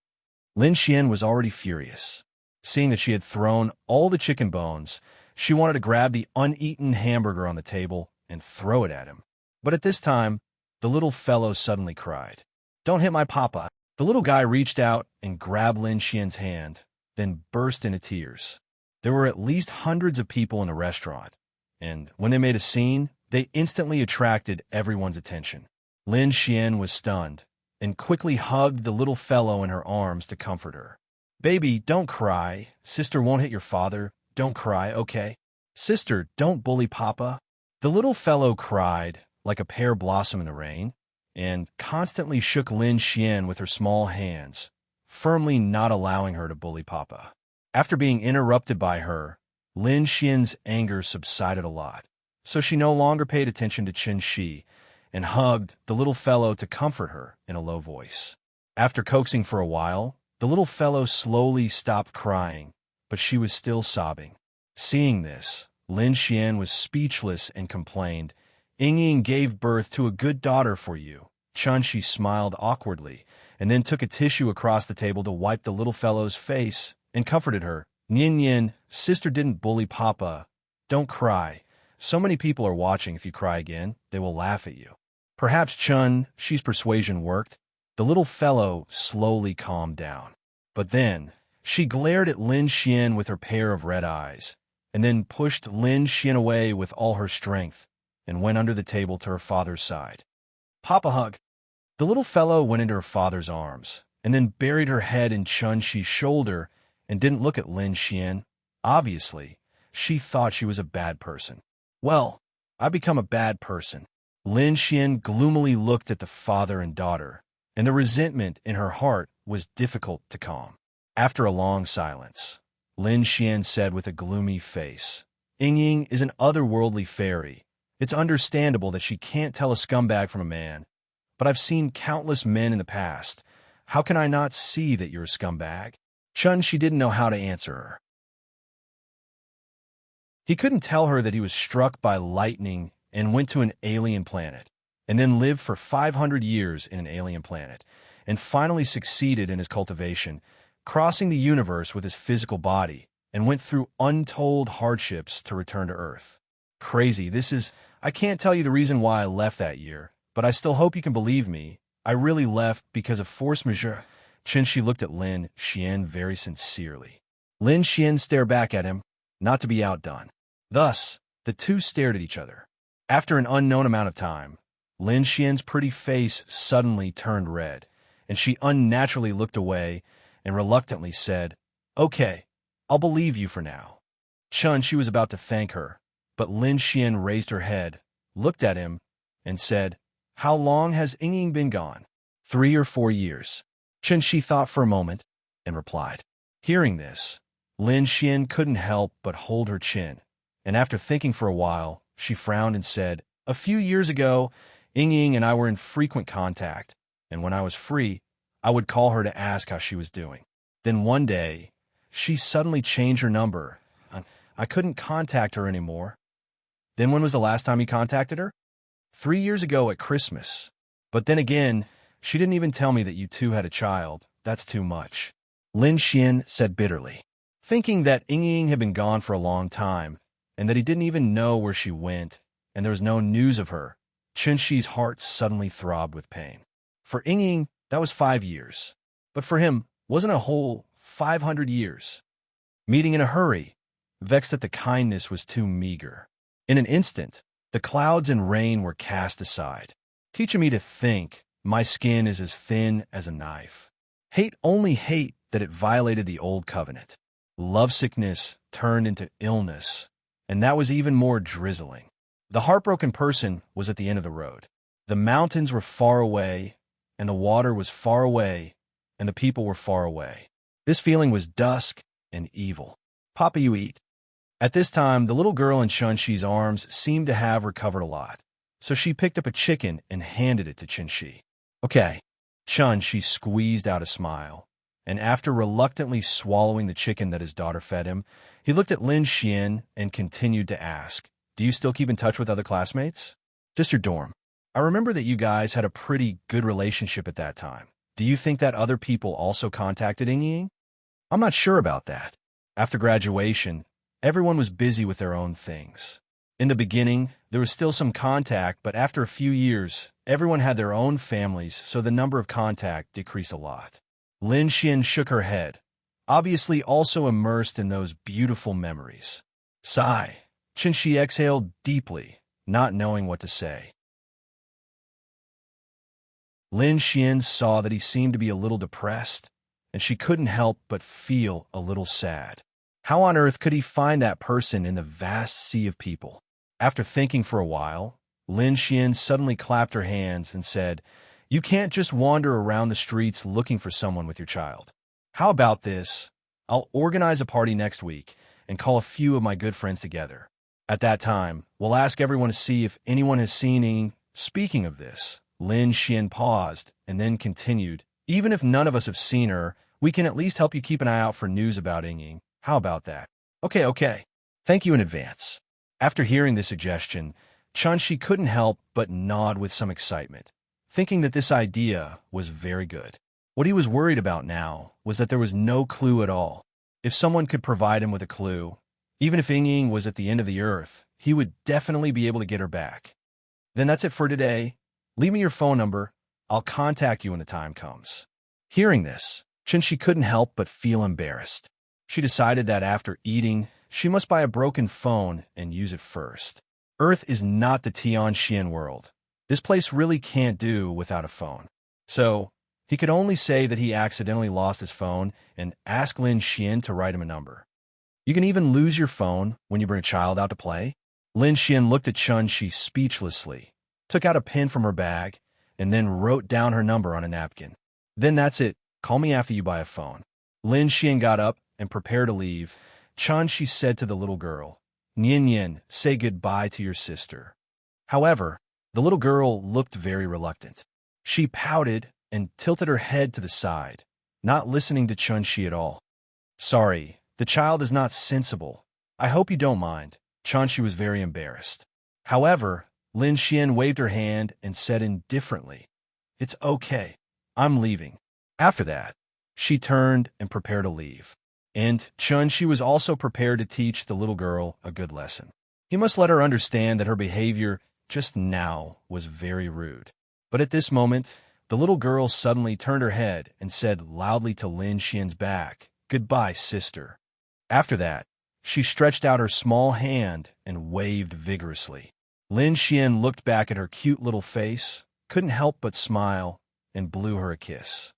S1: Lin Xian was already furious. Seeing that she had thrown all the chicken bones, she wanted to grab the uneaten hamburger on the table and throw it at him. But at this time, the little fellow suddenly cried, "Don't hit my papa." The little guy reached out and grabbed Lin Xian's hand, then burst into tears. There were at least hundreds of people in the restaurant, and when they made a scene, they instantly attracted everyone's attention. Lin Xian was stunned and quickly hugged the little fellow in her arms to comfort her. "Baby, don't cry. Sister won't hit your father. Don't cry, okay? Sister, don't bully Papa." The little fellow cried like a pear blossom in the rain and constantly shook Lin Xian with her small hands, firmly not allowing her to bully Papa. After being interrupted by her, Lin Xian's anger subsided a lot, so she no longer paid attention to Chun Shi and hugged the little fellow to comfort her in a low voice. After coaxing for a while, the little fellow slowly stopped crying, but she was still sobbing. Seeing this, Lin Xian was speechless and complained, "Ying Ying gave birth to a good daughter for you." Chun Shi smiled awkwardly and then took a tissue across the table to wipe the little fellow's face and comforted her. "Yin Yin, sister didn't bully Papa. Don't cry. So many people are watching. If you cry again, they will laugh at you." Perhaps Chun Shi's persuasion worked. The little fellow slowly calmed down. But then, she glared at Lin Xian with her pair of red eyes, and then pushed Lin Xian away with all her strength, and went under the table to her father's side. "Papa hug." The little fellow went into her father's arms, and then buried her head in Chun Shi's shoulder and didn't look at Lin Xian. Obviously, she thought she was a bad person. "Well, I become a bad person." Lin Xian gloomily looked at the father and daughter, and the resentment in her heart was difficult to calm. After a long silence, Lin Xian said with a gloomy face, "Ying Ying is an otherworldly fairy. It's understandable that she can't tell a scumbag from a man, but I've seen countless men in the past. How can I not see that you're a scumbag?" Chun Shi didn't know how to answer her. He couldn't tell her that he was struck by lightning and went to an alien planet, and then lived for 500 years in an alien planet, and finally succeeded in his cultivation, crossing the universe with his physical body, and went through untold hardships to return to Earth. Crazy, I can't tell you the reason why I left that year, but I still hope you can believe me. I really left because of force majeure. Chun Shi looked at Lin Xian very sincerely. Lin Xian stared back at him, not to be outdone. Thus, the two stared at each other. After an unknown amount of time, Lin Xian's pretty face suddenly turned red, and she unnaturally looked away and reluctantly said, "Okay, I'll believe you for now." Chun Shi was about to thank her, but Lin Xian raised her head, looked at him, and said, "How long has Ying Ying been gone?" 3 or 4 years. Chen Shi thought for a moment and replied. Hearing this, Lin Xian couldn't help but hold her chin, and after thinking for a while, she frowned and said, a few years ago, Ying and I were in frequent contact, and when I was free, I would call her to ask how she was doing. Then one day, she suddenly changed her number. I couldn't contact her anymore. Then when was the last time you contacted her? 3 years ago at Christmas. But then again, she didn't even tell me that you two had a child. That's too much. Lin Xian said bitterly, thinking that Ying had been gone for a long time, and that he didn't even know where she went, and there was no news of her. Chen Shi's heart suddenly throbbed with pain. For Ying, that was 5 years. But for him, wasn't a whole 500 years. Meeting in a hurry, vexed that the kindness was too meager. In an instant, the clouds and rain were cast aside, teaching me to think my skin is as thin as a knife. Hate only hate that it violated the old covenant. Lovesickness turned into illness, and that was even more drizzling. The heartbroken person was at the end of the road. The mountains were far away, and the water was far away, and the people were far away. This feeling was dusk and evil. Papa, you eat. At this time, the little girl in Chen Shi's arms seemed to have recovered a lot, so she picked up a chicken and handed it to Chen Shi. Okay. Chen Shi squeezed out a smile, and after reluctantly swallowing the chicken that his daughter fed him, he looked at Lin Xian and continued to ask, do you still keep in touch with other classmates? Just your dorm. I remember that you guys had a pretty good relationship at that time. Do you think that other people also contacted Ying? I'm not sure about that. After graduation, everyone was busy with their own things. In the beginning, there was still some contact, but after a few years, everyone had their own families, so the number of contact decreased a lot. Lin Xian shook her head, obviously also immersed in those beautiful memories. Sigh. Chen Shi exhaled deeply, not knowing what to say. Lin Xian saw that he seemed to be a little depressed, and she couldn't help but feel a little sad. How on earth could he find that person in the vast sea of people? After thinking for a while, Lin Xian suddenly clapped her hands and said, you can't just wander around the streets looking for someone with your child. How about this? I'll organize a party next week and call a few of my good friends together. At that time, we'll ask everyone to see if anyone has seen Ying. Speaking of this, Lin Xian paused and then continued, even if none of us have seen her, we can at least help you keep an eye out for news about Ying. How about that? Okay. Thank you in advance. After hearing this suggestion, Chen Shi couldn't help but nod with some excitement, thinking that this idea was very good. What he was worried about now was that there was no clue at all. If someone could provide him with a clue, even if Ying was at the end of the earth, he would definitely be able to get her back. Then that's it for today. Leave me your phone number. I'll contact you when the time comes. Hearing this, Chen Shi couldn't help but feel embarrassed. She decided that after eating, she must buy a broken phone and use it first. Earth is not the Tianxian world. This place really can't do without a phone. So, he could only say that he accidentally lost his phone and ask Lin Xian to write him a number. You can even lose your phone when you bring a child out to play. Lin Xian looked at Chen Shi speechlessly, took out a pen from her bag, and then wrote down her number on a napkin. Then that's it. Call me after you buy a phone. Lin Xian got up and prepared to leave. Chen Shi said to the little girl, Nian, say goodbye to your sister. However, the little girl looked very reluctant. She pouted and tilted her head to the side, not listening to Chen Shi at all. Sorry, the child is not sensible. I hope you don't mind. Chen Shi was very embarrassed. However, Lin Xian waved her hand and said indifferently, It's okay. I'm leaving. After that, she turned and prepared to leave. And Chen Shi was also prepared to teach the little girl a good lesson. He must let her understand that her behavior just now was very rude. But at this moment, the little girl suddenly turned her head and said loudly to Lin Xian's back, Goodbye, sister. After that, she stretched out her small hand and waved vigorously. Lin Xian looked back at her cute little face, couldn't help but smile, and blew her a kiss.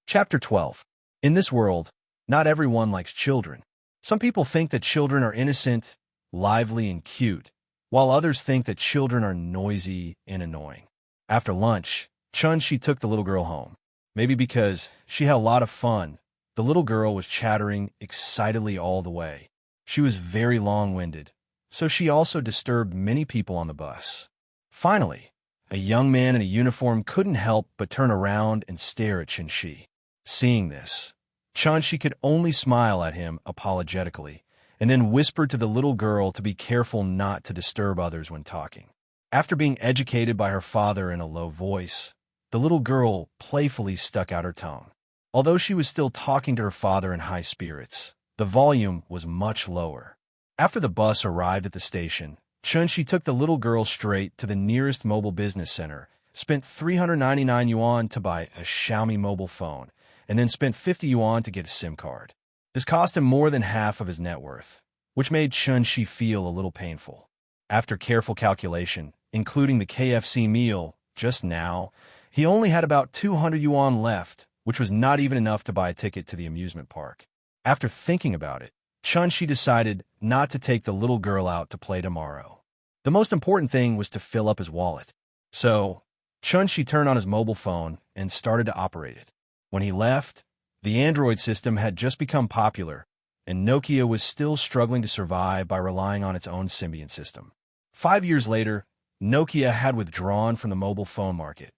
S1: Chapter 12. In this world, not everyone likes children. Some people think that children are innocent, lively, and cute, while others think that children are noisy and annoying. After lunch, Chun-Shi took the little girl home. Maybe because she had a lot of fun, the little girl was chattering excitedly all the way. She was very long-winded, so she also disturbed many people on the bus. Finally, a young man in a uniform couldn't help but turn around and stare at Chun-Shi. Seeing this, Chun-Shi could only smile at him apologetically, and then whispered to the little girl to be careful not to disturb others when talking. After being educated by her father in a low voice, the little girl playfully stuck out her tongue. Although she was still talking to her father in high spirits, the volume was much lower. After the bus arrived at the station, Chun-Shi took the little girl straight to the nearest mobile business center, spent 399 yuan to buy a Xiaomi mobile phone, and then spent 50 yuan to get a SIM card. This cost him more than half of his net worth, which made Chun-Shi feel a little painful. After careful calculation, including the KFC meal just now, he only had about 200 yuan left, which was not even enough to buy a ticket to the amusement park. After thinking about it, Chun-Shi decided not to take the little girl out to play tomorrow. The most important thing was to fill up his wallet. So, Chun-Shi turned on his mobile phone and started to operate it. When he left, the Android system had just become popular, and Nokia was still struggling to survive by relying on its own Symbian system. 5 years later, Nokia had withdrawn from the mobile phone market.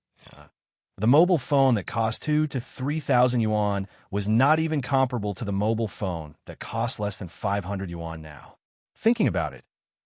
S1: The mobile phone that cost 2,000 to 3,000 yuan was not even comparable to the mobile phone that cost less than 500 yuan now. Thinking about it,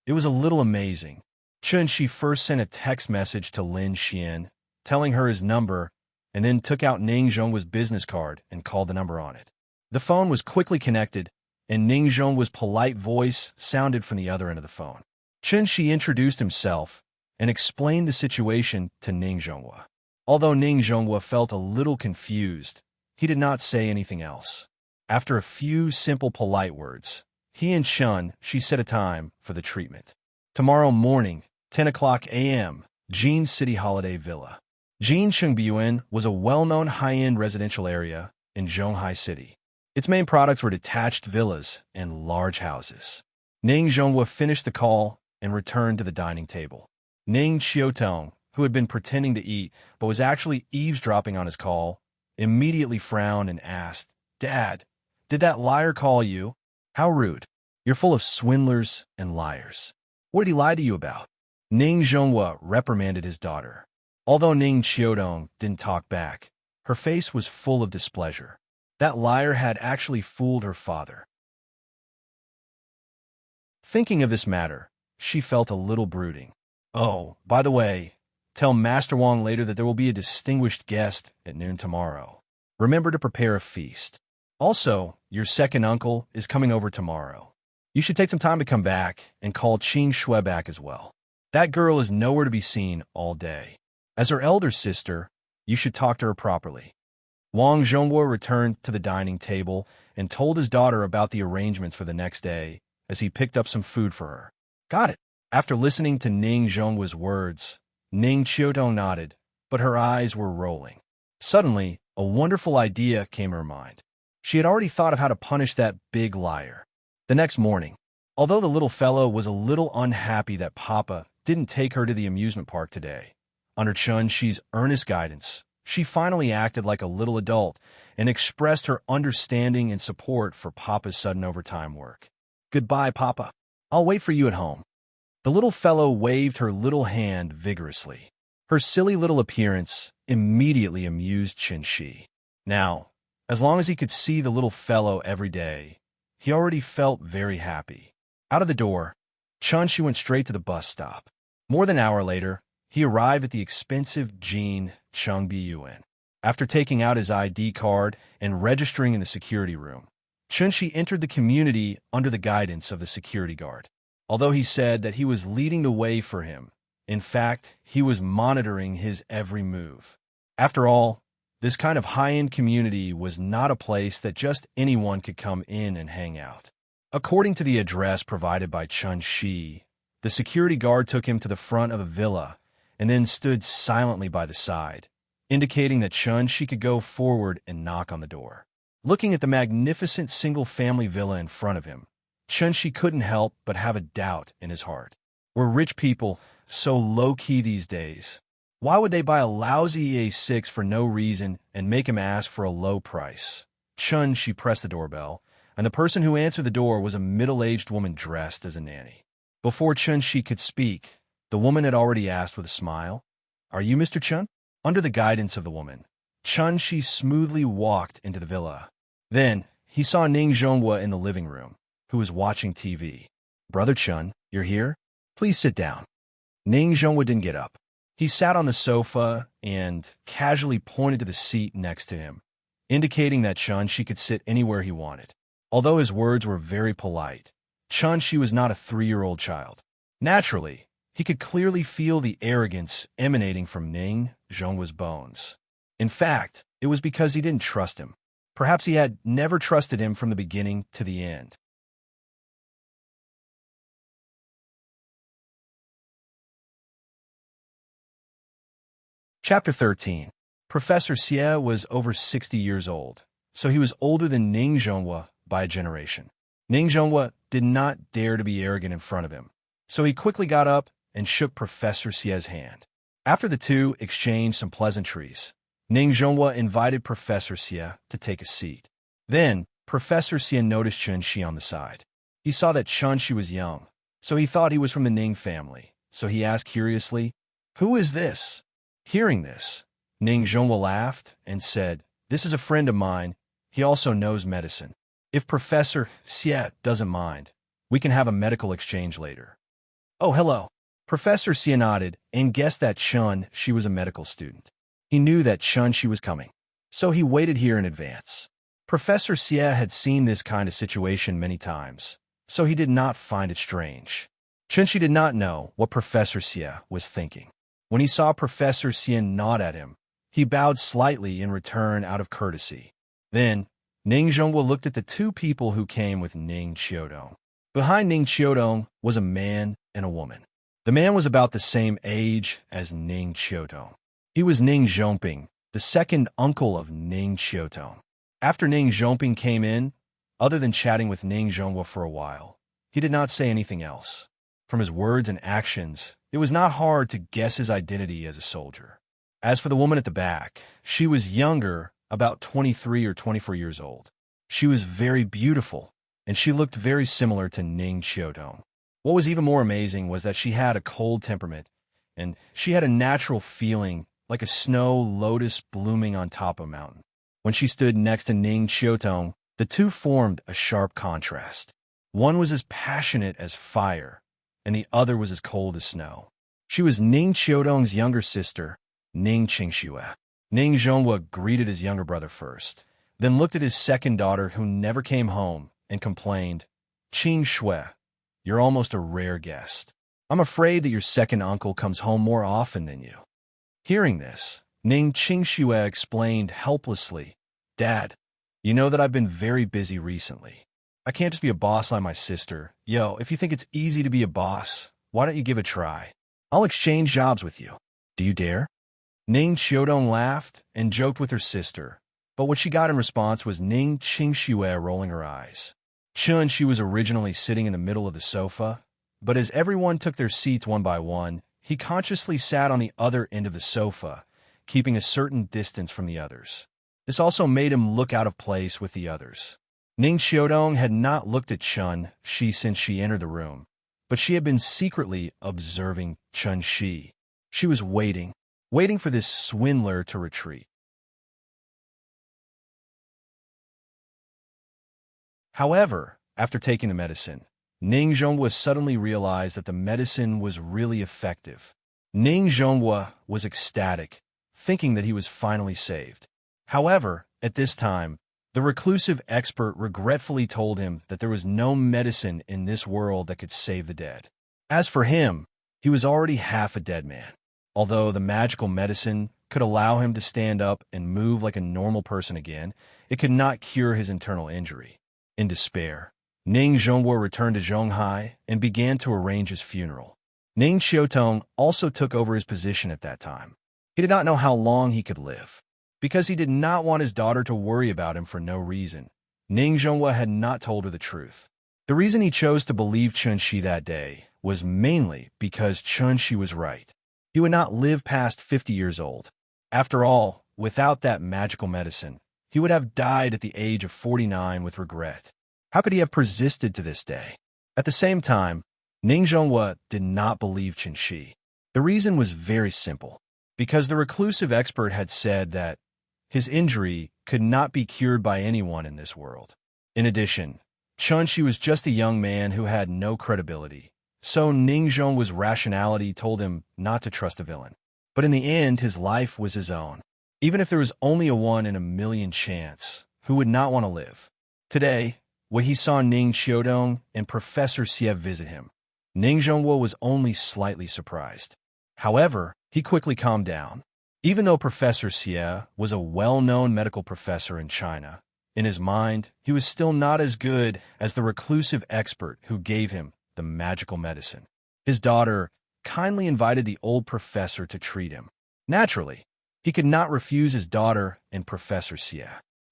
S1: it was a little amazing. Chun-Shi first sent a text message to Lin Xian, telling her his number, and then took out Ning Zhonghua's business card and called the number on it. The phone was quickly connected, and Ning Zhonghua's polite voice sounded from the other end of the phone. Chun-Shi introduced himself and explained the situation to Ning Zhonghua. Although Ning Zhonghua felt a little confused, he did not say anything else. After a few simple polite words, he and Chun-Shi set a time for the treatment. Tomorrow morning, 10 o'clock a.m., Jin City Holiday Villa. Jin Chengbuyuan was a well-known high-end residential area in Zhonghai City. Its main products were detached villas and large houses. Ning Zhonghua finished the call and returned to the dining table. Ning Qiutong, who had been pretending to eat but was actually eavesdropping on his call, immediately frowned and asked, "Dad, did that liar call you? How rude. You're full of swindlers and liars. What did he lie to you about?" Ning Zhonghua reprimanded his daughter. Although Ning Qiutong didn't talk back, her face was full of displeasure. That liar had actually fooled her father. Thinking of this matter, she felt a little brooding. "Oh, by the way, tell Master Wang later that there will be a distinguished guest at noon tomorrow. Remember to prepare a feast. Also, your second uncle is coming over tomorrow. You should take some time to come back and call Qing Shui back as well. That girl is nowhere to be seen all day. As her elder sister, you should talk to her properly." Wang Zhonghua returned to the dining table and told his daughter about the arrangements for the next day as he picked up some food for her. "Got it." After listening to Ning Zhonghua's words, Ning Qiutong nodded, but her eyes were rolling. Suddenly, a wonderful idea came to her mind. She had already thought of how to punish that big liar. The next morning, although the little fellow was a little unhappy that Papa didn't take her to the amusement park today, under Chun-Shi's earnest guidance, she finally acted like a little adult and expressed her understanding and support for Papa's sudden overtime work. "Goodbye, Papa. I'll wait for you at home." The little fellow waved her little hand vigorously. Her silly little appearance immediately amused Chun-Shi. Now, as long as he could see the little fellow every day, he already felt very happy. Out of the door, Chun-Shi went straight to the bus stop. More than an hour later, he arrived at the expensive Jin Chengbuyuan. After taking out his ID card and registering in the security room, Chun-Shi entered the community under the guidance of the security guard. Although he said that he was leading the way for him, in fact, he was monitoring his every move. After all, this kind of high-end community was not a place that just anyone could come in and hang out. According to the address provided by Chun-Shi, the security guard took him to the front of a villa and then stood silently by the side, indicating that Chun-Shi could go forward and knock on the door. Looking at the magnificent single-family villa in front of him, Chun-Shi couldn't help but have a doubt in his heart. Were rich people so low-key these days? Why would they buy a lousy EA6 for no reason and make him ask for a low price? Chun, she pressed the doorbell, and the person who answered the door was a middle-aged woman dressed as a nanny. Before Chun Shi could speak, the woman had already asked with a smile, "Are you Mr. Chun?" Under the guidance of the woman, Chun Shi smoothly walked into the villa. Then, he saw Ning Zhonghua in the living room, who was watching TV. "Brother Chun, you're here? Please sit down." Ning Zhonghua didn't get up. He sat on the sofa and casually pointed to the seat next to him, indicating that Chun Shi could sit anywhere he wanted. Although his words were very polite, Chun Shi was not a 3-year-old child. Naturally, he could clearly feel the arrogance emanating from Ning Zhonghua's bones. In fact, it was because he didn't trust him. Perhaps he had never trusted him from the beginning to the end. Chapter 13. Professor Xie was over 60 years old, so he was older than Ning Zhonghua by a generation. Ning Zhonghua did not dare to be arrogant in front of him, so he quickly got up and shook Professor Xie's hand. After the two exchanged some pleasantries, Ning Zhonghua invited Professor Xie to take a seat. Then, Professor Xie noticed Chun Shi on the side. He saw that Chun Shi was young, so he thought he was from the Ning family, so he asked curiously, "Who is this?" Hearing this, Ning Zhonghua laughed and said, "This is a friend of mine. He also knows medicine. If Professor Xie doesn't mind, we can have a medical exchange later." "Oh, hello." Professor Xie nodded and guessed that Chun Shi was a medical student. He knew that Chun Shi was coming, so he waited here in advance. Professor Xie had seen this kind of situation many times, so he did not find it strange. Chun Shi did not know what Professor Xie was thinking. When he saw Professor Xie nod at him, he bowed slightly in return out of courtesy. Then, Ning Zhonghua looked at the two people who came with Ning Qiudong. Behind Ning Qiudong was a man and a woman. The man was about the same age as Ning Qiudong. He was Ning Zhongping, the second uncle of Ning Qiudong. After Ning Zhongping came in, other than chatting with Ning Zhonghua for a while, he did not say anything else. From his words and actions, it was not hard to guess his identity as a soldier. As for the woman at the back, she was younger, about 23 or 24 years old. She was very beautiful, and she looked very similar to Ning Qiudong. What was even more amazing was that she had a cold temperament, and she had a natural feeling like a snow lotus blooming on top of a mountain. When she stood next to Ning Qiudong, the two formed a sharp contrast. One was as passionate as fire, and the other was as cold as snow. She was Ning Qiudong's younger sister, Ning Qingxue. Ning Zhonghua greeted his younger brother first, then looked at his second daughter who never came home and complained, "Qingxue, you're almost a rare guest. I'm afraid that your second uncle comes home more often than you." Hearing this, Ning Qingxue explained helplessly, "Dad, you know that I've been very busy recently. I can't just be a boss like my sister. Yo, if you think it's easy to be a boss, why don't you give it a try? I'll exchange jobs with you. Do you dare?" Ning Qiudong laughed and joked with her sister, but what she got in response was Ning Qingxue rolling her eyes. Chun Shi was originally sitting in the middle of the sofa, but as everyone took their seats one by one, he consciously sat on the other end of the sofa, keeping a certain distance from the others. This also made him look out of place with the others. Ning Qiudong had not looked at Chun Shi since she entered the room, but she had been secretly observing Chun Shi. She was waiting for this swindler to retreat. However, after taking the medicine, Ning Zhonghua suddenly realized that the medicine was really effective. Ning Zhonghua was ecstatic, thinking that he was finally saved. However, at this time, the reclusive expert regretfully told him that there was no medicine in this world that could save the dead. As for him, he was already half a dead man. Although the magical medicine could allow him to stand up and move like a normal person again, it could not cure his internal injury. In despair, Ning Zhonghua returned to Zhonghai and began to arrange his funeral. Ning Qiudong also took over his position at that time. He did not know how long he could live. Because he did not want his daughter to worry about him for no reason, Ning Zhonghua had not told her the truth. The reason he chose to believe Chun Shi that day was mainly because Chunshi was right. He would not live past 50 years old. After all, without that magical medicine, he would have died at the age of 49 with regret. How could he have persisted to this day? At the same time, Ning Zhonghua did not believe Qinshi. The reason was very simple. Because the reclusive expert had said that his injury could not be cured by anyone in this world. In addition, Chunshi was just a young man who had no credibility, so Ning Zhonghua's rationality told him not to trust a villain. But in the end, his life was his own. Even if there was only a 1 in a million chance, who would not want to live? Today, when he saw Ning Qiudong and Professor Xie visit him, Ning Zhonghua was only slightly surprised. However, he quickly calmed down. Even though Professor Xie was a well-known medical professor in China, in his mind, he was still not as good as the reclusive expert who gave him the magical medicine. His daughter kindly invited the old professor to treat him. Naturally, he could not refuse his daughter and Professor Xie.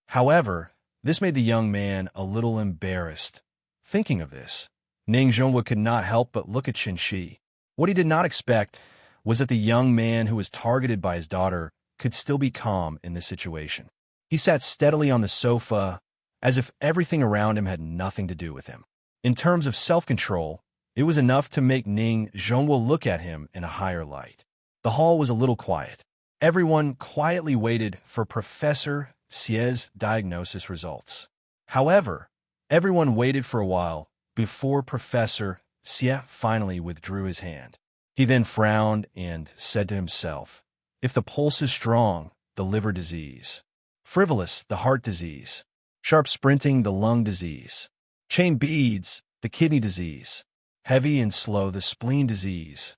S1: However, this made the young man a little embarrassed. Thinking of this, Ning Zhonghua could not help but look at Qinshi. What he did not expect was that the young man who was targeted by his daughter could still be calm in this situation. He sat steadily on the sofa, as if everything around him had nothing to do with him. In terms of self-control, it was enough to make Ning Zhonghua look at him in a higher light. The hall was a little quiet. Everyone quietly waited for Professor Xie's diagnosis results. However, everyone waited for a while before Professor Xie finally withdrew his hand. He then frowned and said to himself, "If the pulse is strong, the liver disease. Frivolous, the heart disease. Sharp sprinting, the lung disease. Chain beads, the kidney disease. Heavy and slow, the spleen disease."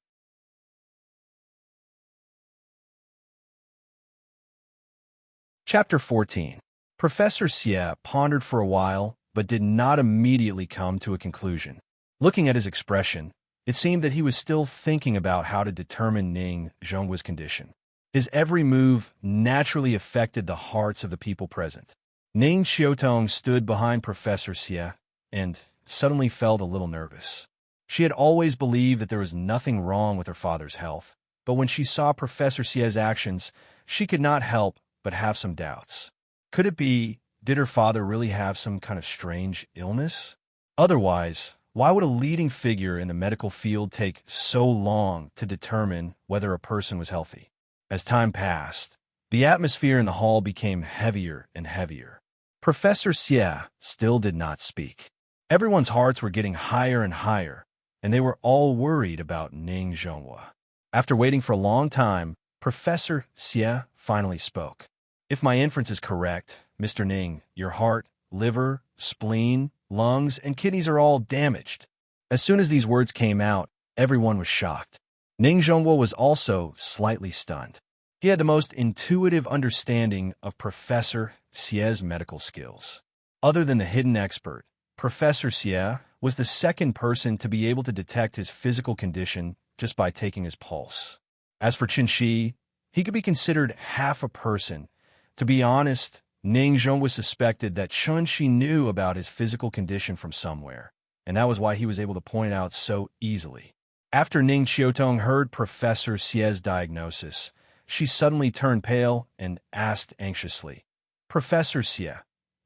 S1: Chapter 14. Professor Xie pondered for a while, but did not immediately come to a conclusion. Looking at his expression, it seemed that he was still thinking about how to determine Ning Zhonghua's condition. His every move naturally affected the hearts of the people present. Ning Qiudong stood behind Professor Xie and suddenly felt a little nervous. She had always believed that there was nothing wrong with her father's health, but when she saw Professor Xie's actions, she could not help but have some doubts. Could it be, did her father really have some kind of strange illness? Otherwise, why would a leading figure in the medical field take so long to determine whether a person was healthy? As time passed, the atmosphere in the hall became heavier and heavier. Professor Xie still did not speak. Everyone's hearts were getting higher and higher, and they were all worried about Ning Zhonghua. After waiting for a long time, Professor Xie finally spoke. "If my inference is correct, Mr. Ning, your heart, liver, spleen, lungs, and kidneys are all damaged." As soon as these words came out, everyone was shocked. Ning Zhonghua was also slightly stunned. He had the most intuitive understanding of Professor Xie's medical skills. Other than the hidden expert, Professor Xie was the second person to be able to detect his physical condition just by taking his pulse. As for Qinshi, he could be considered half a person. To be honest, Ning Zhonghua suspected that Qinshi knew about his physical condition from somewhere, and that was why he was able to point it out so easily. After Ning Qiudong heard Professor Xie's diagnosis, she suddenly turned pale and asked anxiously, "Professor Xie,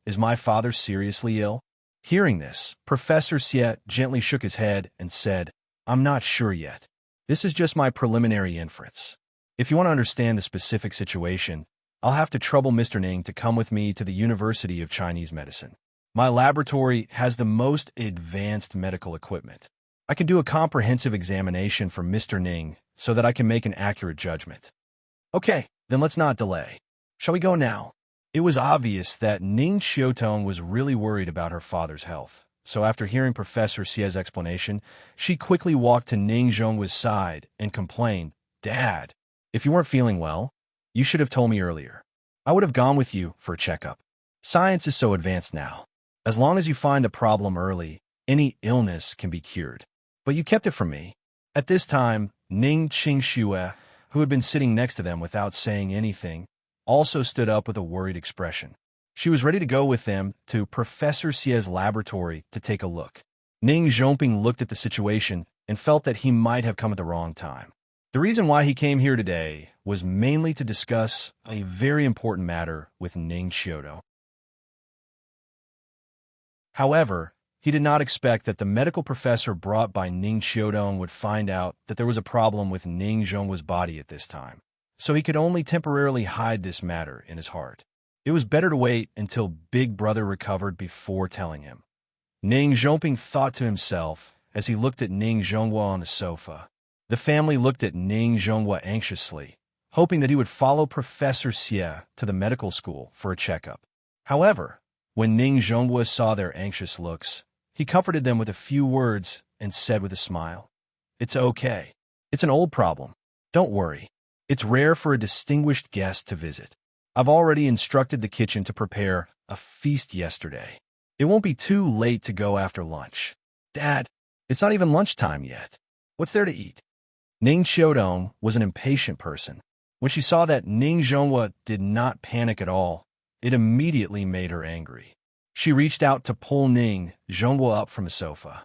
S1: is my father seriously ill?" Hearing this, Professor Xie gently shook his head and said, "I'm not sure yet. This is just my preliminary inference. If you want to understand the specific situation, I'll have to trouble Mr. Ning to come with me to the University of Chinese Medicine. My laboratory has the most advanced medical equipment. I can do a comprehensive examination for Mr. Ning so that I can make an accurate judgment." "Okay, then let's not delay. Shall we go now?" It was obvious that Ning Qiudong was really worried about her father's health, so after hearing Professor Xie's explanation, she quickly walked to Ning Zhonghua's side and complained, "Dad, if you weren't feeling well, you should have told me earlier. I would have gone with you for a checkup. Science is so advanced now. As long as you find the problem early, any illness can be cured. But you kept it from me." At this time, Ning Qingxue, who had been sitting next to them without saying anything, also stood up with a worried expression. She was ready to go with them to Professor Xie's laboratory to take a look. Ning Zhongping looked at the situation and felt that he might have come at the wrong time. The reason why he came here today was mainly to discuss a very important matter with Ning Xiaotou. However, he did not expect that the medical professor brought by Ning Xiaotou would find out that there was a problem with Ning Zhonghua's body at this time, so he could only temporarily hide this matter in his heart. It was better to wait until Big Brother recovered before telling him. Ning Zhongping thought to himself as he looked at Ning Zhonghua on the sofa. The family looked at Ning Zhonghua anxiously, hoping that he would follow Professor Xie to the medical school for a checkup. However, when Ning Zhonghua saw their anxious looks, he comforted them with a few words and said with a smile, "It's okay. It's an old problem. Don't worry. It's rare for a distinguished guest to visit. I've already instructed the kitchen to prepare a feast yesterday. It won't be too late to go after lunch. Dad, it's not even lunchtime yet. What's there to eat?" Ning Xiaodong was an impatient person. When she saw that Ning Zhonghua did not panic at all, it immediately made her angry. She reached out to pull Ning Zhonghua up from the sofa.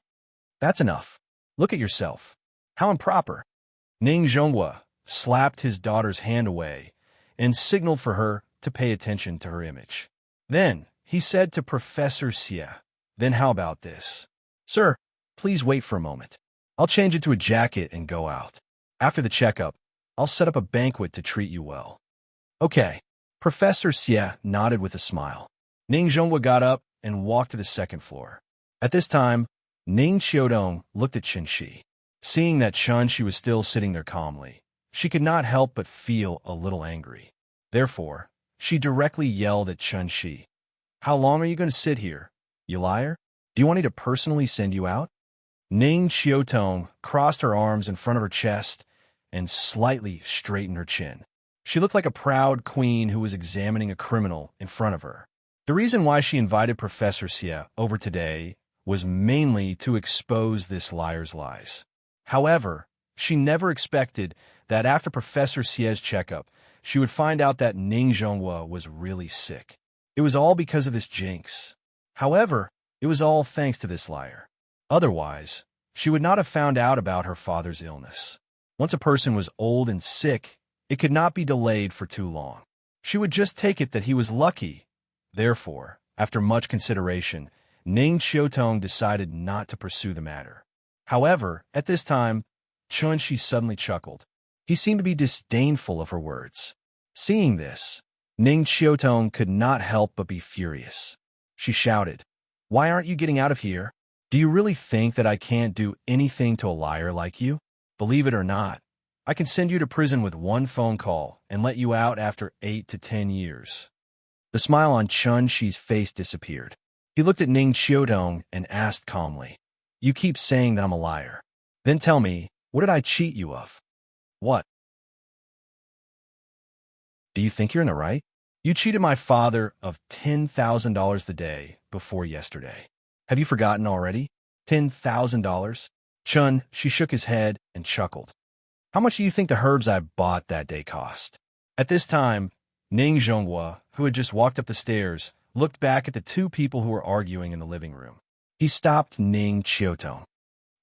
S1: "That's enough. Look at yourself. How improper." Ning Zhonghua slapped his daughter's hand away and signaled for her to pay attention to her image. Then he said to Professor Xie, "Then how about this? Sir, please wait for a moment. I'll change it to a jacket and go out. After the checkup, I'll set up a banquet to treat you well." "Okay." Professor Xie nodded with a smile. Ning Zhonghua got up and walked to the second floor. At this time, Ning Xiaodong looked at Chen Shi. Seeing that Chen Shi was still sitting there calmly, she could not help but feel a little angry. Therefore, she directly yelled at Chen Shi, "How long are you going to sit here, you liar? Do you want me to personally send you out?" Ning Xiaotong crossed her arms in front of her chest and slightly straightened her chin. She looked like a proud queen who was examining a criminal in front of her. The reason why she invited Professor Xie over today was mainly to expose this liar's lies. However, she never expected that after Professor Xie's checkup, she would find out that Ning Zhonghua was really sick. It was all because of this jinx. However, it was all thanks to this liar. Otherwise, she would not have found out about her father's illness. Once a person was old and sick, it could not be delayed for too long. She would just take it that he was lucky. Therefore, after much consideration, Ning Xiaotong decided not to pursue the matter. However, at this time, Chen Shi suddenly chuckled. He seemed to be disdainful of her words. Seeing this, Ning Xiaotong could not help but be furious. She shouted, "Why aren't you getting out of here? Do you really think that I can't do anything to a liar like you? Believe it or not, I can send you to prison with one phone call and let you out after 8 to 10 years. The smile on Chen Shi's face disappeared. He looked at Ning Xiaodong and asked calmly, "You keep saying that I'm a liar. Then tell me, what did I cheat you of?" "What? Do you think you're in the right? You cheated my father of $10,000 the day before yesterday. Have you forgotten already? $10,000? Chen, she shook his head and chuckled. "How much do you think the herbs I bought that day cost?" At this time, Ning Zhonghua, who had just walked up the stairs, looked back at the two people who were arguing in the living room. He stopped Ning Xiaotong.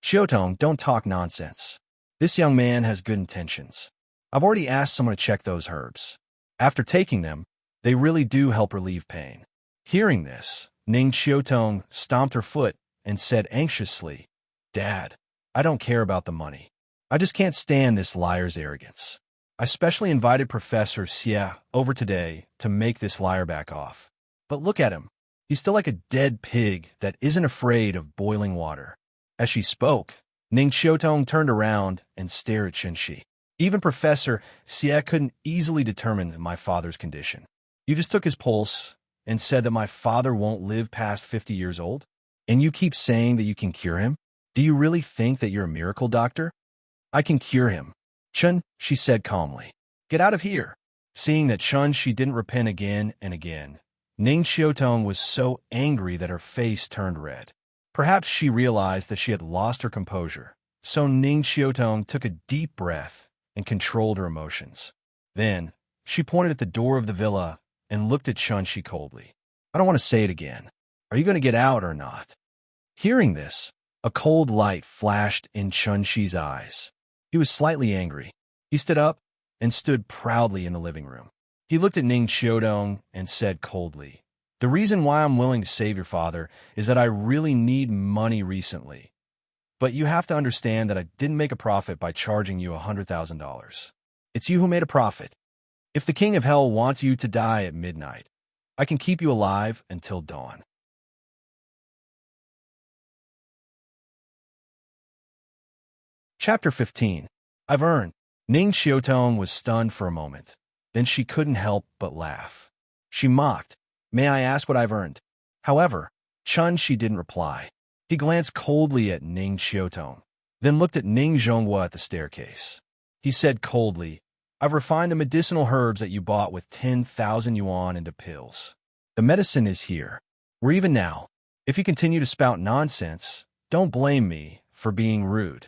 S1: "Xiaotong, don't talk nonsense. This young man has good intentions. I've already asked someone to check those herbs. After taking them, they really do help relieve pain." Hearing this, Ning Xiaotong stomped her foot and said anxiously, "Dad, I don't care about the money. I just can't stand this liar's arrogance. I specially invited Professor Xie over today to make this liar back off. But look at him. He's still like a dead pig that isn't afraid of boiling water." As she spoke, Ning Xiaotong turned around and stared at Chen Shi. "Even Professor Xie couldn't easily determine my father's condition. You just took his pulse and said that my father won't live past 50 years old? And you keep saying that you can cure him? Do you really think that you're a miracle doctor?" "I can cure him." "Chen," she said calmly, "get out of here." Seeing that Chen Shi didn't repent again and again, Ning Xiaotong was so angry that her face turned red. Perhaps she realized that she had lost her composure, so Ning Xiaotong took a deep breath and controlled her emotions. Then, she pointed at the door of the villa and looked at Chen Shi coldly. "I don't want to say it again. Are you going to get out or not?" Hearing this, A cold light flashed in Chun-Chi's eyes. He was slightly angry. He stood up and stood proudly in the living room. He looked at Ning Xiaodong and said coldly, "The reason why I'm willing to save your father is that I really need money recently. But you have to understand that I didn't make a profit by charging you $100,000. It's you who made a profit. If the King of Hell wants you to die at midnight, I can keep you alive until dawn." Chapter 15. I've earned. Ning Xiaotong was stunned for a moment. Then she couldn't help but laugh. She mocked, "May I ask what I've earned?" However, Chun-Chi didn't reply. He glanced coldly at Ning Xiaotong, then looked at Ning Zhonghua at the staircase. He said coldly, "I've refined the medicinal herbs that you bought with 10,000 yuan into pills. The medicine is here. We're even now. If you continue to spout nonsense, don't blame me for being rude."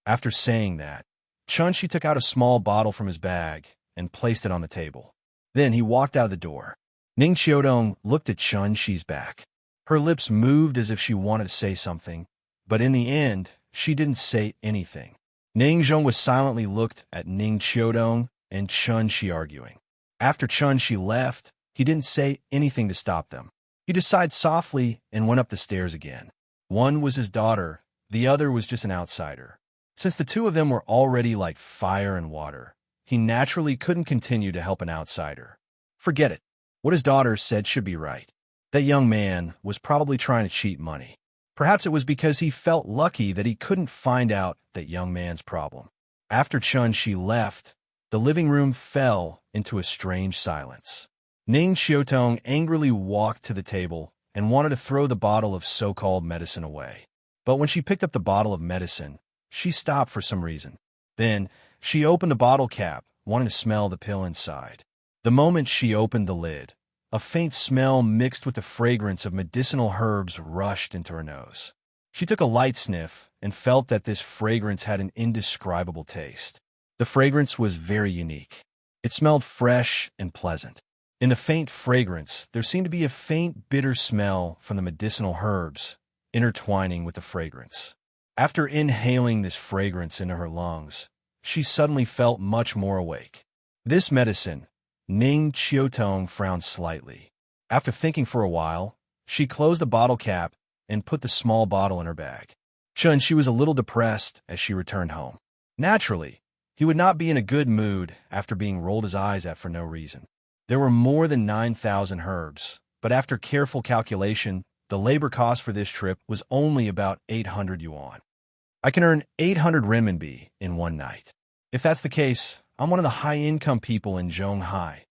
S1: After saying that, Chun-Chi took out a small bottle from his bag and placed it on the table. Then he walked out of the door. Ning Xiaodong looked at Chun-Chi's back. Her lips moved as if she wanted to say something, but in the end, she didn't say anything. Ning Zhonghua silently looked at Ning Xiaodong and Chun-Chi arguing. After Chun-Chi left, he didn't say anything to stop them. He just sighed softly and went up the stairs again. One was his daughter, the other was just an outsider. Since the two of them were already like fire and water, he naturally couldn't continue to help an outsider. Forget it. What his daughter said should be right. That young man was probably trying to cheat money. Perhaps it was because he felt lucky that he couldn't find out that young man's problem. After Chun-Chi left, the living room fell into a strange silence. Ning Xiaotong angrily walked to the table and wanted to throw the bottle of so-called medicine away. But when she picked up the bottle of medicine, she stopped for some reason. Then, she opened the bottle cap, wanting to smell the pill inside. The moment she opened the lid, a faint smell mixed with the fragrance of medicinal herbs rushed into her nose. She took a light sniff and felt that this fragrance had an indescribable taste. The fragrance was very unique. It smelled fresh and pleasant. In the faint fragrance, there seemed to be a faint bitter smell from the medicinal herbs, intertwining with the fragrance. After inhaling this fragrance into her lungs, she suddenly felt much more awake. This medicine, Ning Xiaotong frowned slightly. After thinking for a while, she closed the bottle cap and put the small bottle in her bag. Chun-Chi was a little depressed as she returned home. Naturally, he would not be in a good mood after being rolled his eyes at for no reason. There were more than 9,000 herbs, but after careful calculation, the labor cost for this trip was only about 800 yuan. I can earn 800 renminbi in one night. If that's the case, I'm one of the high-income people in Zhonghai.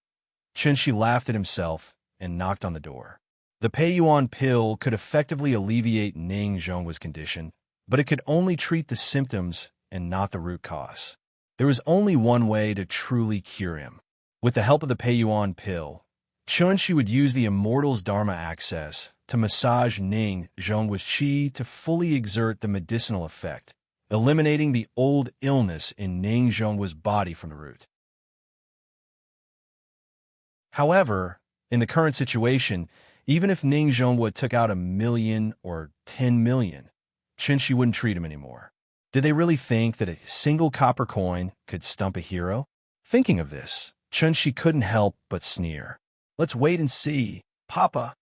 S1: Chun-Chi laughed at himself and knocked on the door. The Pei-Yuan pill could effectively alleviate Ning Zhonghua's condition, but it could only treat the symptoms and not the root cause. There was only one way to truly cure him. With the help of the Pei-Yuan pill, Chun-Chi would use the Immortal's Dharma access to massage Ning Zhonghua's qi to fully exert the medicinal effect, eliminating the old illness in Ning Zhonghua's body from the root. However, in the current situation, even if Ning Zhonghua took out 1 million or 10 million, Chun-Chi wouldn't treat him anymore. Did they really think that a single copper coin could stump a hero? Thinking of this, Chun-Chi couldn't help but sneer. Let's wait and see. Papa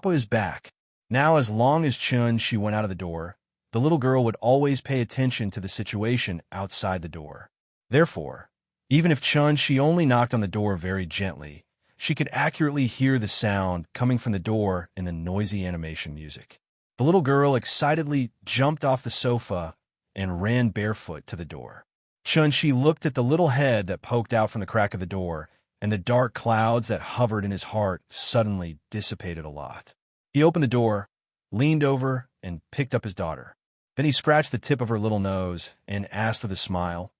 S1: is back. Now, as long as Chun-Chi went out of the door, the little girl would always pay attention to the situation outside the door. Therefore, even if Chun-Chi only knocked on the door very gently, she could accurately hear the sound coming from the door in the noisy animation music. The little girl excitedly jumped off the sofa and ran barefoot to the door. Chun-Chi looked at the little head that poked out from the crack of the door, and the dark clouds that hovered in his heart suddenly dissipated a lot. He opened the door, leaned over, and picked up his daughter. Then he scratched the tip of her little nose and asked with a smile,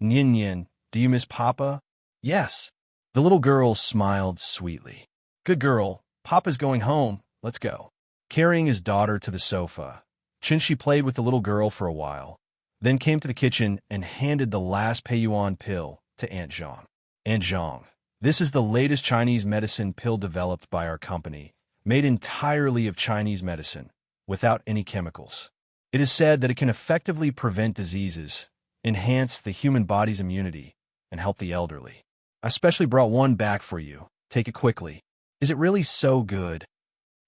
S1: "Nian Nian, do you miss Papa?" "Yes." The little girl smiled sweetly. "Good girl, Papa's going home, let's go." Carrying his daughter to the sofa, Chun-Chi played with the little girl for a while, then came to the kitchen and handed the last Pei-Yuan pill to Aunt Zhang. "Aunt Zhang, this is the latest Chinese medicine pill developed by our company, made entirely of Chinese medicine, without any chemicals. It is said that it can effectively prevent diseases, enhance the human body's immunity, and help the elderly. I specially brought one back for you. Take it quickly. Is it really so good?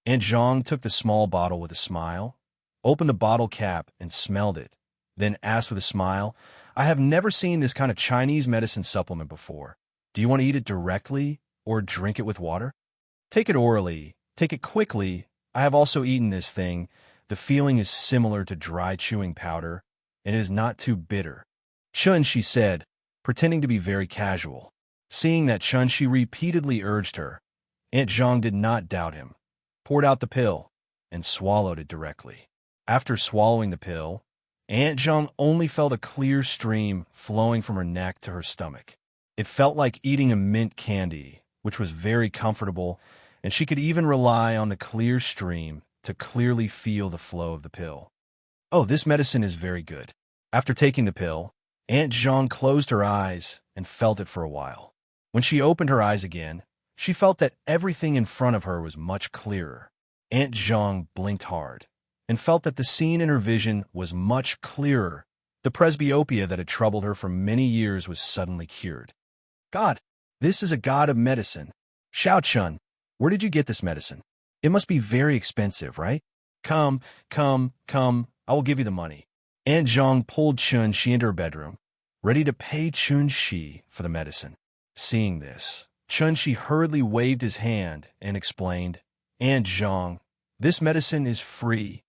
S1: Aunt Zhang took the small bottle with a smile, opened the bottle cap and smelled it, then asked with a smile, I have never seen this kind of Chinese medicine supplement before. Do you want to eat it directly or drink it with water? Take it orally. Take it quickly. I have also eaten this thing. The feeling is similar to dry chewing powder, and it is not too bitter. Chun, she said, pretending to be very casual. Seeing that Chun, she repeatedly urged her. Aunt Zhang did not doubt him, poured out the pill, and swallowed it directly. After swallowing the pill, Aunt Zhang only felt a clear stream flowing from her neck to her stomach. It felt like eating a mint candy, which was very comfortable, and she could even rely on the clear stream to clearly feel the flow of the pill. Oh, this medicine is very good. After taking the pill, Aunt Zhang closed her eyes and felt it for a while. When she opened her eyes again, she felt that everything in front of her was much clearer. Aunt Zhang blinked hard and felt that the scene in her vision was much clearer. The presbyopia that had troubled her for many years was suddenly cured. God, this is a god of medicine. Xiao Chun, where did you get this medicine? It must be very expensive, right? Come, I will give you the money. Aunt Zhang pulled Chun Shi into her bedroom, ready to pay Chun Shi for the medicine. Seeing this, Chun Shi hurriedly waved his hand and explained, Aunt Zhang, this medicine is free.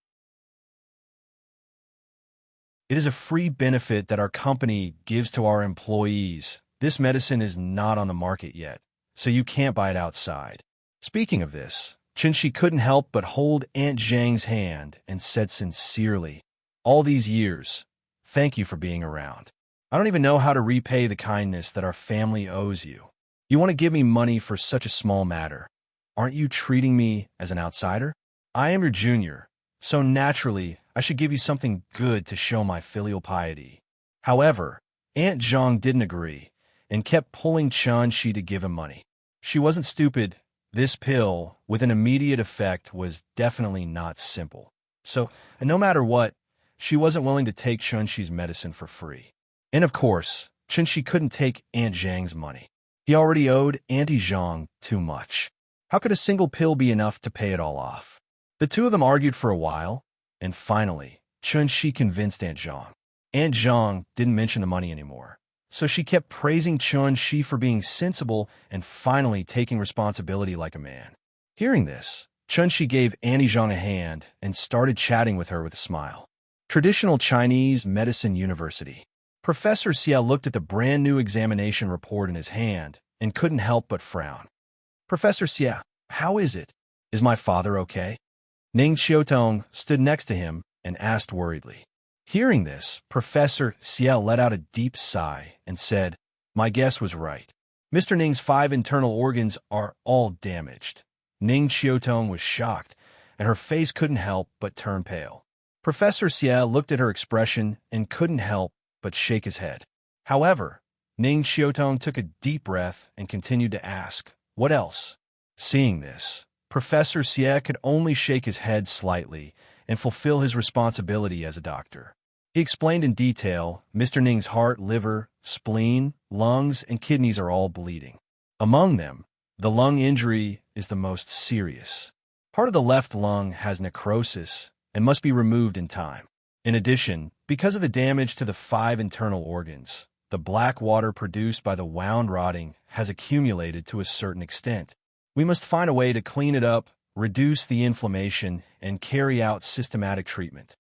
S1: It is a free benefit that our company gives to our employees. This medicine is not on the market yet, so you can't buy it outside. Speaking of this, Chun Shi couldn't help but hold Aunt Zhang's hand and said sincerely, all these years, thank you for being around. I don't even know how to repay the kindness that our family owes you. You want to give me money for such a small matter. Aren't you treating me as an outsider? I am your junior, so naturally I should give you something good to show my filial piety. However, Aunt Zhang didn't agree and kept pulling Chun Shi to give him money. She wasn't stupid. This pill, with an immediate effect, was definitely not simple. So, no matter what, she wasn't willing to take Chun Shi's medicine for free. And of course, Chun Shi couldn't take Aunt Zhang's money. He already owed Auntie Zhang too much. How could a single pill be enough to pay it all off? The two of them argued for a while, and finally, Chun Shi convinced Aunt Zhang. Aunt Zhang didn't mention the money anymore, so she kept praising Chun Shi for being sensible and finally taking responsibility like a man. Hearing this, Chun Shi gave Auntie Zhang a hand and started chatting with her with a smile. Traditional Chinese Medicine University. Professor Xie looked at the brand-new examination report in his hand and couldn't help but frown. Professor Xie, how is it? Is my father okay? Ning Xiaotong stood next to him and asked worriedly. Hearing this, Professor Xie let out a deep sigh and said, my guess was right. Mr. Ning's 5 internal organs are all damaged. Ning Xiaotong was shocked, and her face couldn't help but turn pale. Professor Xie looked at her expression and couldn't help but shake his head. However, Ning Xiaotong took a deep breath and continued to ask, what else? Seeing this, Professor Xie could only shake his head slightly and fulfill his responsibility as a doctor. He explained in detail, Mr. Ning's heart, liver, spleen, lungs, and kidneys are all bleeding. Among them, the lung injury is the most serious. Part of the left lung has necrosis and must be removed in time. In addition, because of the damage to the 5 internal organs, the black water produced by the wound rotting has accumulated to a certain extent. We must find a way to clean it up, reduce the inflammation, and carry out systematic treatment.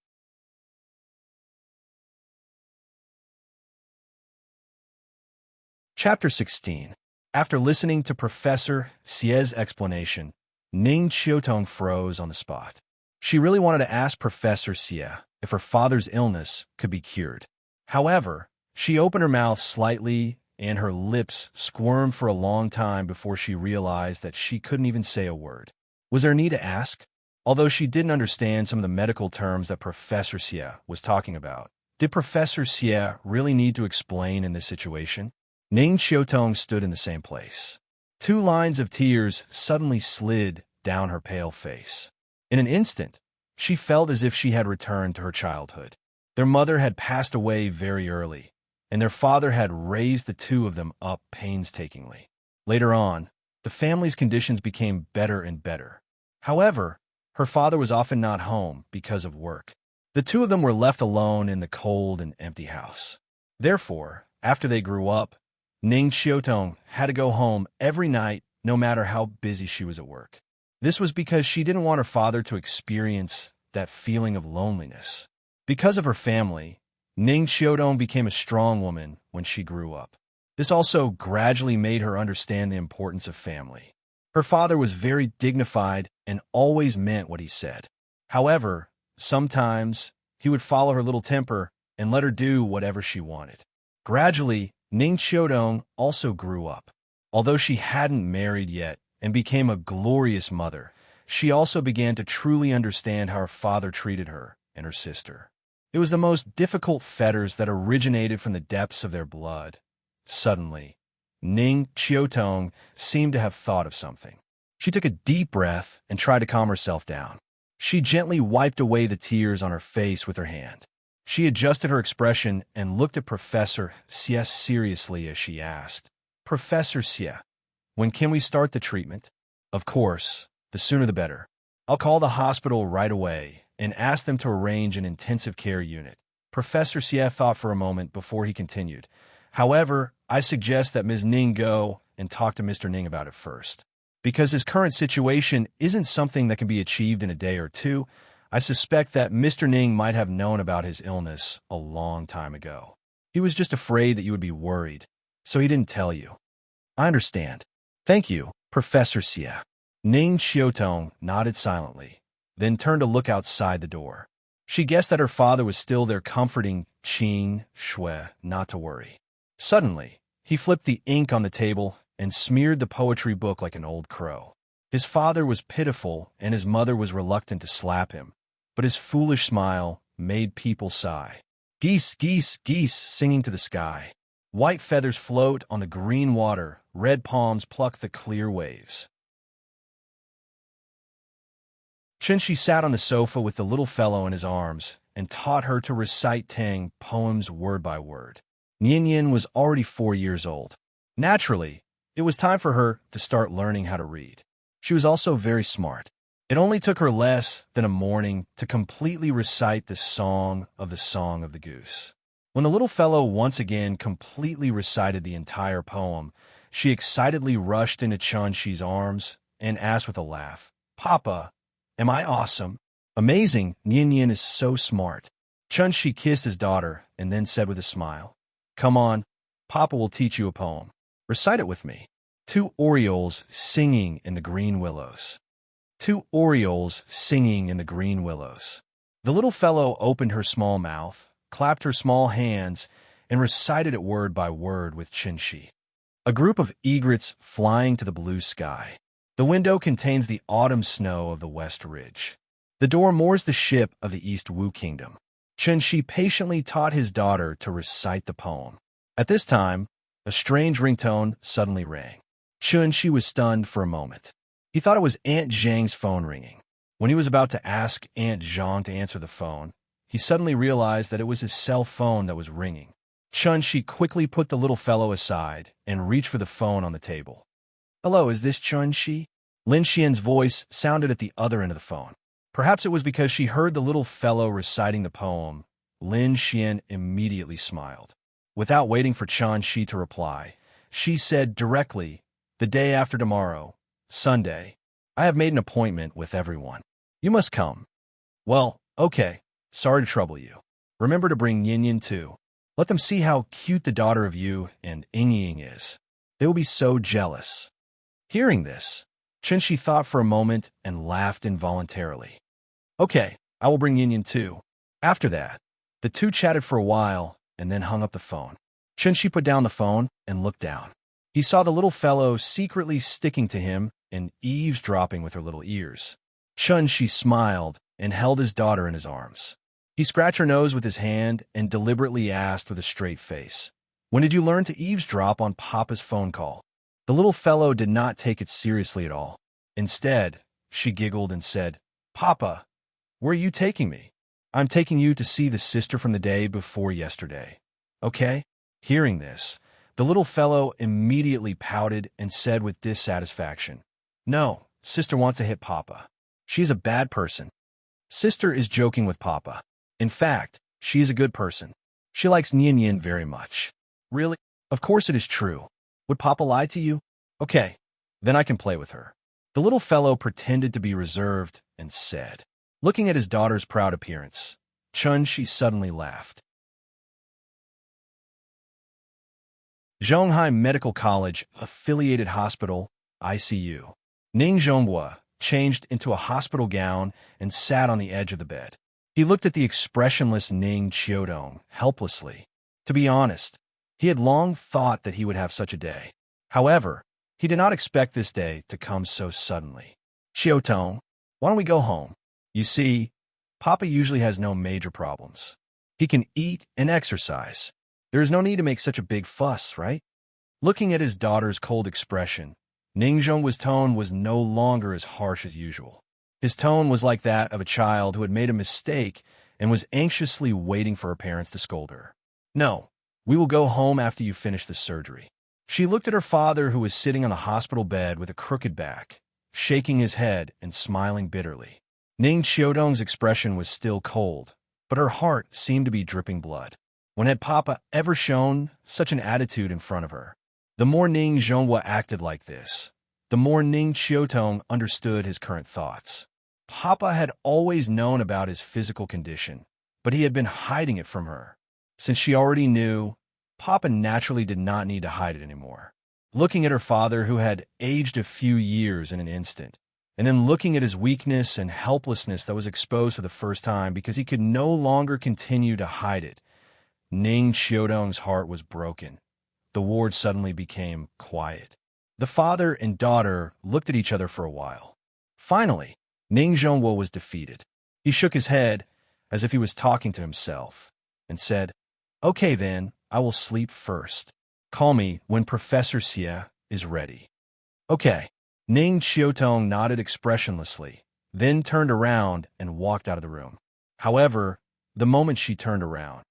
S1: Chapter 16. After listening to Professor Xie's explanation, Ning Xiaotong froze on the spot. She really wanted to ask Professor Xie if her father's illness could be cured. However, she opened her mouth slightly and her lips squirmed for a long time before she realized that she couldn't even say a word. Was there need to ask? Although she didn't understand some of the medical terms that Professor Xie was talking about, did Professor Xie really need to explain in this situation? Ning Xiaotong stood in the same place. 2 lines of tears suddenly slid down her pale face. In an instant, She felt as if she had returned to her childhood. Their mother had passed away very early, and their father had raised the two of them up painstakingly. Later on, the family's conditions became better and better. However, her father was often not home because of work. The two of them were left alone in the cold and empty house. Therefore, after they grew up, Ning Xiaotong had to go home every night no matter how busy she was at work. This was because she didn't want her father to experience that feeling of loneliness. Because of her family, Ning Xiaodong became a strong woman when she grew up. This also gradually made her understand the importance of family. Her father was very dignified and always meant what he said. However, sometimes he would follow her little temper and let her do whatever she wanted. Gradually, Ning Xiaodong also grew up. Although she hadn't married yet and became a glorious mother, she also began to truly understand how her father treated her and her sister. It was the most difficult fetters that originated from the depths of their blood. Suddenly, Ning Xiaotong seemed to have thought of something. She took a deep breath and tried to calm herself down. She gently wiped away the tears on her face with her hand. She adjusted her expression and looked at Professor Xie seriously as she asked, "Professor Xie, when can we start the treatment?" "Of course, the sooner the better. I'll call the hospital right away and ask them to arrange an intensive care unit." Professor Xie thought for a moment before he continued. "However, I suggest that Ms. Ning go and talk to Mr. Ning about it first. Because his current situation isn't something that can be achieved in a day or two, I suspect that Mr. Ning might have known about his illness a long time ago. He was just afraid that you would be worried, so he didn't tell you." "I understand. Thank you, Professor Xie." Ning Xiaotong nodded silently, then turned to look outside the door. She guessed that her father was still there comforting Qing Shui not to worry. Suddenly, he flipped the ink on the table and smeared the poetry book like an old crow. His father was pitiful and his mother was reluctant to slap him, but his foolish smile made people sigh. Geese, geese, geese singing to the sky. White feathers float on the green water, red palms pluck the clear waves. Chenxi sat on the sofa with the little fellow in his arms and taught her to recite Tang poems word by word. Nian was already 4 years old. Naturally, it was time for her to start learning how to read. She was also very smart. It only took her less than a morning to completely recite the Song of the Goose. When the little fellow once again completely recited the entire poem, she excitedly rushed into Chenxi's arms and asked with a laugh, "Papa, am I awesome?" "Amazing, Nian is so smart." Chenxi kissed his daughter and then said with a smile, "Come on, Papa will teach you a poem. Recite it with me." Two orioles singing in the green willows. Two orioles singing in the green willows. The little fellow opened her small mouth, clapped her small hands, and recited it word by word with Chenxi. A group of egrets flying to the blue sky. The window contains the autumn snow of the West Ridge. The door moors the ship of the East Wu Kingdom. Chenxi patiently taught his daughter to recite the poem. At this time, a strange ringtone suddenly rang. Chenxi was stunned for a moment. He thought it was Aunt Zhang's phone ringing. When he was about to ask Aunt Zhang to answer the phone, he suddenly realized that it was his cell phone that was ringing. Chenxi quickly put the little fellow aside and reached for the phone on the table. "Hello, is this Chenxi?" Lin Xian's voice sounded at the other end of the phone. Perhaps it was because she heard the little fellow reciting the poem. Lin Xian immediately smiled. Without waiting for Chenxi to reply, she said directly, "The day after tomorrow, Sunday, I have made an appointment with everyone. You must come." "Well, okay. Sorry to trouble you. Remember to bring Yin too. Let them see how cute the daughter of you and Ying is. They will be so jealous." Hearing this, Chenxi thought for a moment and laughed involuntarily. "Okay, I will bring Yin too." After that, the two chatted for a while and then hung up the phone. Chenxi put down the phone and looked down. He saw the little fellow secretly sticking to him and eavesdropping with her little ears. Chenxi smiled and held his daughter in his arms. He scratched her nose with his hand and deliberately asked with a straight face, "When did you learn to eavesdrop on Papa's phone call?" The little fellow did not take it seriously at all. Instead, she giggled and said, "Papa, Where are you taking me? I'm taking you to see the sister from the day before yesterday. Okay? Hearing this, the little fellow immediately pouted and said with dissatisfaction, No, sister wants to hit Papa. She's a bad person. Sister is joking with Papa. In fact, she is a good person. She likes Nian Yin very much. Really? Of course it is true. Would Papa lie to you? Okay, then I can play with her. The little fellow pretended to be reserved and said, looking at his daughter's proud appearance, she suddenly laughed. Zhonghai Medical College Affiliated Hospital, ICU. Ning Zhonghua changed into a hospital gown and sat on the edge of the bed. He looked at the expressionless Ning Qiudong helplessly. To be honest, he had long thought that he would have such a day. However, he did not expect this day to come so suddenly. Qiudong, why don't we go home? You see, Papa usually has no major problems. He can eat and exercise. There is no need to make such a big fuss, right? Looking at his daughter's cold expression, Ning Zhonghua's tone was no longer as harsh as usual. His tone was like that of a child who had made a mistake and was anxiously waiting for her parents to scold her. No, we will go home after you finish the surgery. She looked at her father, who was sitting on the hospital bed with a crooked back, shaking his head and smiling bitterly. Ning Qiudong's expression was still cold, but her heart seemed to be dripping blood. When had Papa ever shown such an attitude in front of her? The more Ning Zhonghua acted like this, the more Ning Qiudong understood his current thoughts. Papa had always known about his physical condition, but he had been hiding it from her. Since she already knew, Papa naturally did not need to hide it anymore. Looking at her father, who had aged a few years in an instant, and then looking at his weakness and helplessness that was exposed for the first time because he could no longer continue to hide it, Ning Qiudong's heart was broken. The ward suddenly became quiet. The father and daughter looked at each other for a while. Finally, Ning Zhonghua was defeated. He shook his head as if he was talking to himself and said, Okay then, I will sleep first. Call me when Professor Xie is ready. Okay. Ning Qiudong nodded expressionlessly, then turned around and walked out of the room. However, the moment she turned around,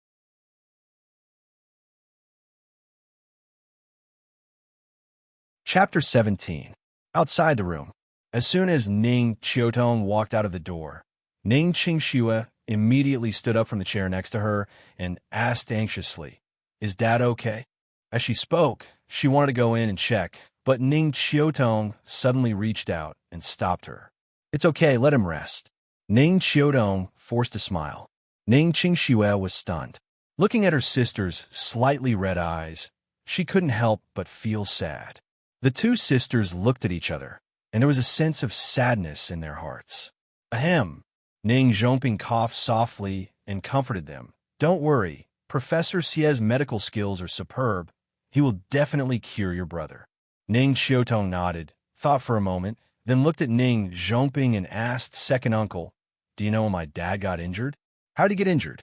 S1: Chapter 17. Outside the room. As soon as Ning Qiudong walked out of the door, Ning Qingxue immediately stood up from the chair next to her and asked anxiously, Is Dad okay? As she spoke, she wanted to go in and check, but Ning Qiudong suddenly reached out and stopped her. It's okay, let him rest. Ning Qiudong forced a smile. Ning Qingxue was stunned. Looking at her sister's slightly red eyes, she couldn't help but feel sad. The two sisters looked at each other, and there was a sense of sadness in their hearts. Ahem. Ning Zhongping coughed softly and comforted them. Don't worry, Professor Xie's medical skills are superb. He will definitely cure your brother. Ning Qiudong nodded, thought for a moment, then looked at Ning Zhongping and asked second uncle, Do you know when my dad got injured? How did he get injured?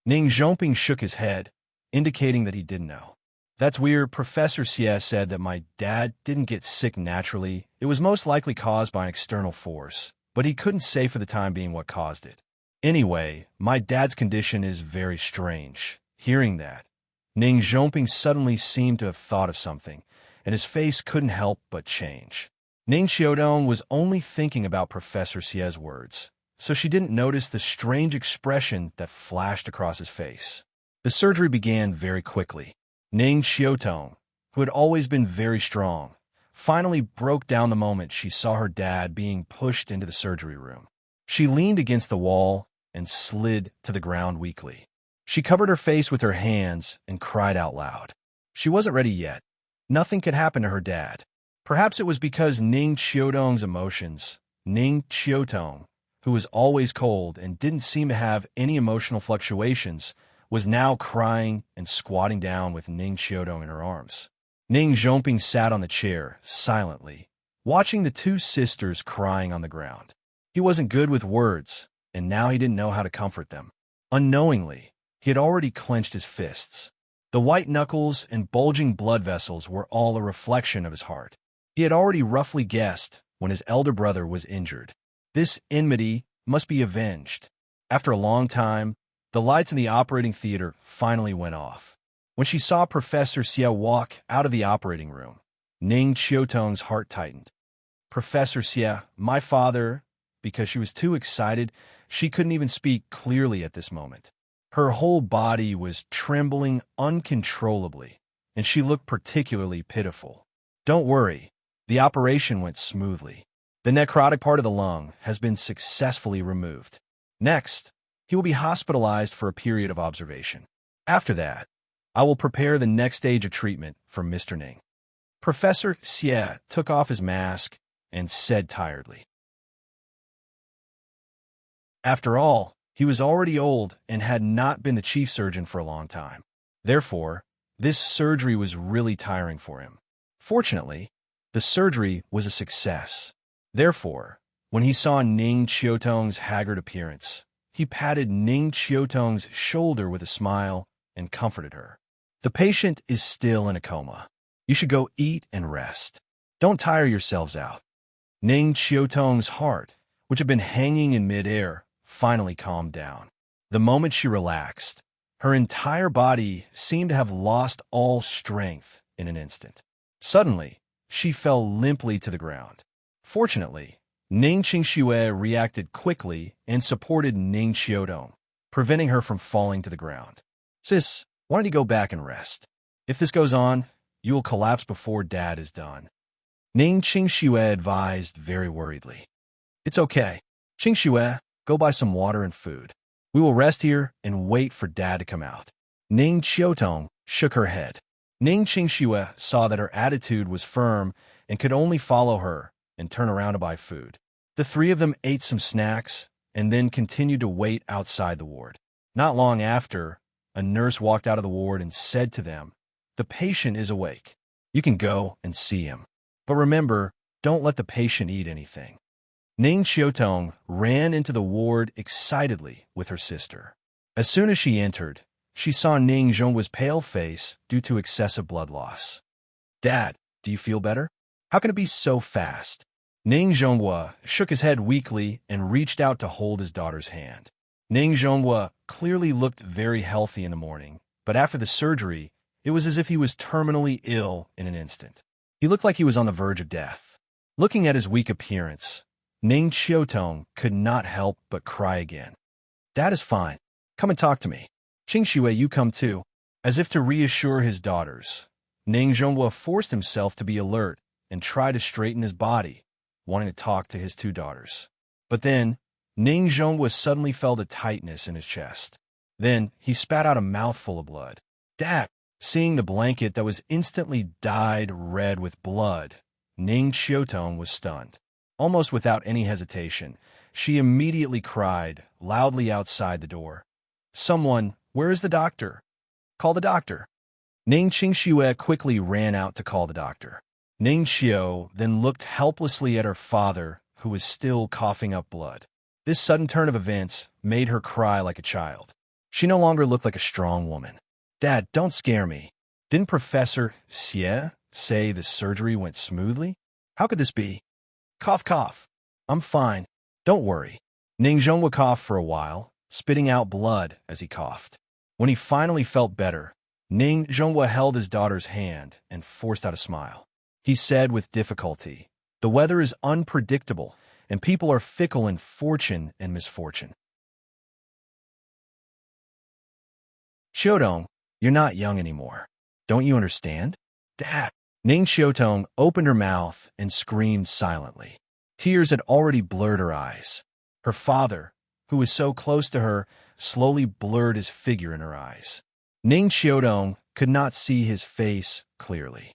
S1: Ning Zhongping shook his head, indicating that he didn't know. That's weird. Professor Xie said that my dad didn't get sick naturally. It was most likely caused by an external force, but he couldn't say for the time being what caused it. Anyway, my dad's condition is very strange. Hearing that, Ning Zhongping suddenly seemed to have thought of something, and his face couldn't help but change. Ning Qiudong was only thinking about Professor Xie's words, so she didn't notice the strange expression that flashed across his face. The surgery began very quickly. Ning Qiudong, who had always been very strong, finally broke down the moment she saw her dad being pushed into the surgery room. She leaned against the wall and slid to the ground weakly. She covered her face with her hands and cried out loud. She wasn't ready yet. Nothing could happen to her dad. Perhaps it was because Ning Qiudong's emotions, Ning Qiudong, who was always cold and didn't seem to have any emotional fluctuations, was now crying and squatting down with Ning Qiudong in her arms. Ning Zhongping sat on the chair, silently, watching the two sisters crying on the ground. He wasn't good with words, and now he didn't know how to comfort them. Unknowingly, he had already clenched his fists. The white knuckles and bulging blood vessels were all a reflection of his heart. He had already roughly guessed when his elder brother was injured. This enmity must be avenged. After a long time, the lights in the operating theater finally went off. When she saw Professor Xie walk out of the operating room, Ning Qiutong's heart tightened. Professor Xie, my father, because she was too excited, she couldn't even speak clearly at this moment. Her whole body was trembling uncontrollably, and she looked particularly pitiful. Don't worry, the operation went smoothly. The necrotic part of the lung has been successfully removed. Next, he will be hospitalized for a period of observation. After that, I will prepare the next stage of treatment for Mr. Ning. Professor Xie took off his mask and said tiredly. After all, he was already old and had not been the chief surgeon for a long time. Therefore, this surgery was really tiring for him. Fortunately, the surgery was a success. Therefore, when he saw Ning Qiutong's haggard appearance, he patted Ning Qiutong's shoulder with a smile and comforted her. The patient is still in a coma. You should go eat and rest. Don't tire yourselves out. Ning Qiutong's heart, which had been hanging in midair, finally calmed down. The moment she relaxed, her entire body seemed to have lost all strength in an instant. Suddenly, she fell limply to the ground. Fortunately, Ning Qingxue reacted quickly and supported Ning Qiutong, preventing her from falling to the ground. Sis, why don't you go back and rest? If this goes on, you will collapse before Dad is done. Ning Qingxue advised very worriedly. It's okay. Qingxue, go buy some water and food. We will rest here and wait for Dad to come out. Ning Qiutong shook her head. Ning Qingxue saw that her attitude was firm and could only follow her and turn around to buy food. The three of them ate some snacks and then continued to wait outside the ward. Not long after, a nurse walked out of the ward and said to them, "The patient is awake. You can go and see him. But remember, don't let the patient eat anything." Ning Qiutong ran into the ward excitedly with her sister. As soon as she entered, she saw Ning Zhonghua's pale face due to excessive blood loss. "Dad, do you feel better? How can it be so fast?" Ning Zhonghua shook his head weakly and reached out to hold his daughter's hand. Ning Zhonghua clearly looked very healthy in the morning, but after the surgery, it was as if he was terminally ill in an instant. He looked like he was on the verge of death. Looking at his weak appearance, Ning Qiutong could not help but cry again. "Dad is fine. Come and talk to me. Qingxue, you come too." As if to reassure his daughters, Ning Zhonghua forced himself to be alert and try to straighten his body, wanting to talk to his two daughters. But then, Ning Zhonghua suddenly felt a tightness in his chest. Then, he spat out a mouthful of blood. "Dad!" Seeing the blanket that was instantly dyed red with blood, Ning Qiutong was stunned. Almost without any hesitation, she immediately cried loudly outside the door. "Someone, where is the doctor? Call the doctor." Ning Qingxue quickly ran out to call the doctor. Ning Qiu then looked helplessly at her father, who was still coughing up blood. This sudden turn of events made her cry like a child. She no longer looked like a strong woman. "Dad, don't scare me. Didn't Professor Xie say the surgery went smoothly? How could this be? Cough, cough. I'm fine. Don't worry." Ning Zhonghua coughed for a while, spitting out blood as he coughed. When he finally felt better, Ning Zhonghua held his daughter's hand and forced out a smile. He said with difficulty, "The weather is unpredictable, and people are fickle in fortune and misfortune. Qiutong, you're not young anymore. Don't you understand?" "Dad!" Ning Qiutong opened her mouth and screamed silently. Tears had already blurred her eyes. Her father, who was so close to her, slowly blurred his figure in her eyes. Ning Qiutong could not see his face clearly.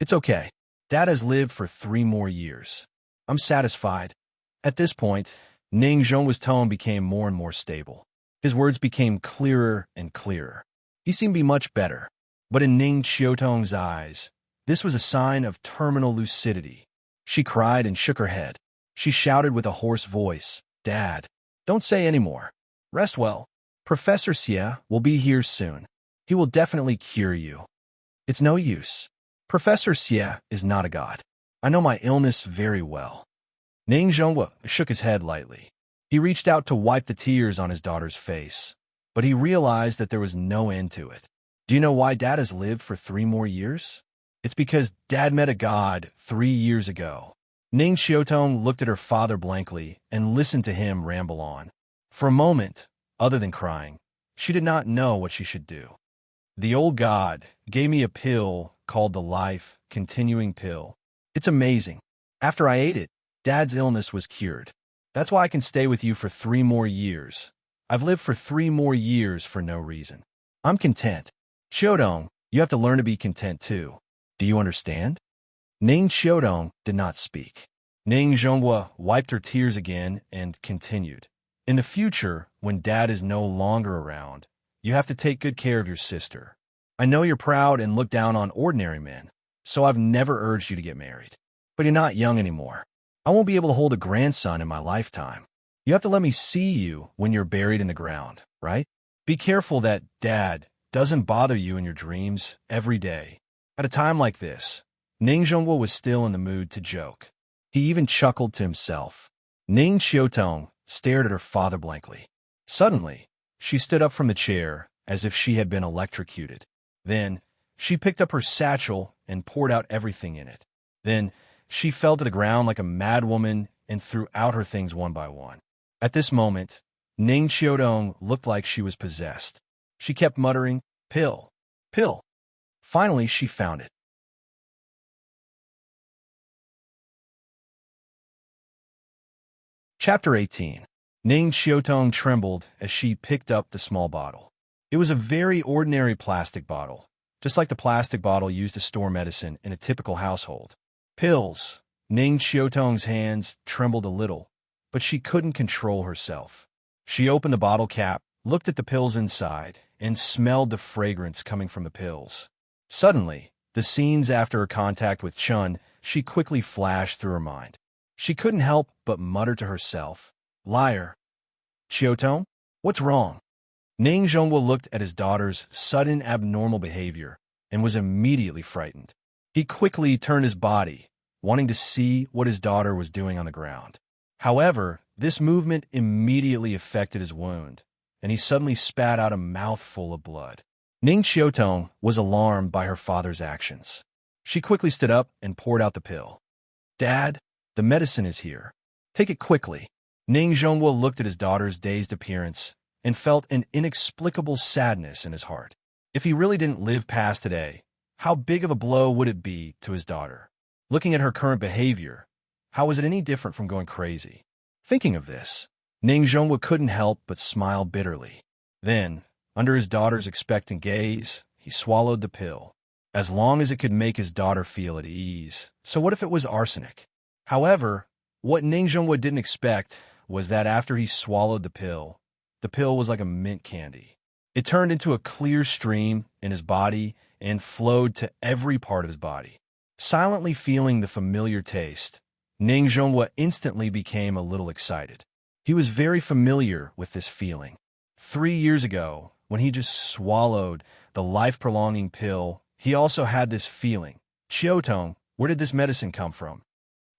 S1: "It's okay. Dad has lived for 3 more years. I'm satisfied." At this point, Ning Zhonghua's tone became more and more stable. His words became clearer and clearer. He seemed to be much better. But in Ning Qiutong's eyes, this was a sign of terminal lucidity. She cried and shook her head. She shouted with a hoarse voice, "Dad, don't say any more. Rest well. Professor Xie will be here soon. He will definitely cure you." "It's no use. Professor Xie is not a god. I know my illness very well." Ning Zhonghua shook his head lightly. He reached out to wipe the tears on his daughter's face, but he realized that there was no end to it. Do you know why Dad has lived for 3 more years? It's because Dad met a god 3 years ago. Ning Xiaotong looked at her father blankly and listened to him ramble on. For a moment, other than crying, she did not know what she should do. The old god gave me a pill called the Life Continuing Pill. It's amazing. After I ate it, Dad's illness was cured. That's why I can stay with you for 3 more years. I've lived for 3 more years for no reason. I'm content. Xiaodong, you have to learn to be content too. Do you understand? Ning Xiaodong did not speak. Ning Zhonghua wiped her tears again and continued. In the future, when Dad is no longer around, you have to take good care of your sister. I know you're proud and look down on ordinary men, so I've never urged you to get married. But you're not young anymore. I won't be able to hold a grandson in my lifetime. You have to let me see you when you're buried in the ground, right? Be careful that Dad doesn't bother you in your dreams every day. At a time like this, Ning Zhonghua was still in the mood to joke. He even chuckled to himself. Ning Xiaotong stared at her father blankly. Suddenly, she stood up from the chair as if she had been electrocuted. Then, she picked up her satchel and poured out everything in it. Then, she fell to the ground like a mad woman and threw out her things one by one. At this moment, Ning Xiaodong looked like she was possessed. She kept muttering, "Pill, pill." Finally, she found it. Chapter 18. Ning Xiaotong trembled as she picked up the small bottle. It was a very ordinary plastic bottle, just like the plastic bottle used to store medicine in a typical household. Pills. Ning Xiaotong's hands trembled a little, but she couldn't control herself. She opened the bottle cap, looked at the pills inside, and smelled the fragrance coming from the pills. Suddenly, the scenes after her contact with Chun, she quickly flashed through her mind. She couldn't help but mutter to herself, "Liar. Xiaotong, what's wrong?" Ning Zhonghua looked at his daughter's sudden abnormal behavior and was immediately frightened. He quickly turned his body, wanting to see what his daughter was doing on the ground. However, this movement immediately affected his wound, and he suddenly spat out a mouthful of blood. Ning Xiaotong was alarmed by her father's actions. She quickly stood up and poured out the pill. "Dad, the medicine is here. Take it quickly." Ning Zhonghua looked at his daughter's dazed appearance and felt an inexplicable sadness in his heart. If he really didn't live past today, how big of a blow would it be to his daughter? Looking at her current behavior, how was it any different from going crazy? Thinking of this, Ning Zhonghua couldn't help but smile bitterly. Then, under his daughter's expectant gaze, he swallowed the pill. As long as it could make his daughter feel at ease. So what if it was arsenic? However, what Ning Zhonghua didn't expect was that after he swallowed the pill was like a mint candy. It turned into a clear stream in his body and flowed to every part of his body. Silently feeling the familiar taste, Ning Zhonghua instantly became a little excited. He was very familiar with this feeling. 3 years ago, when he just swallowed the life-prolonging pill, he also had this feeling. "Xiaotong, where did this medicine come from?"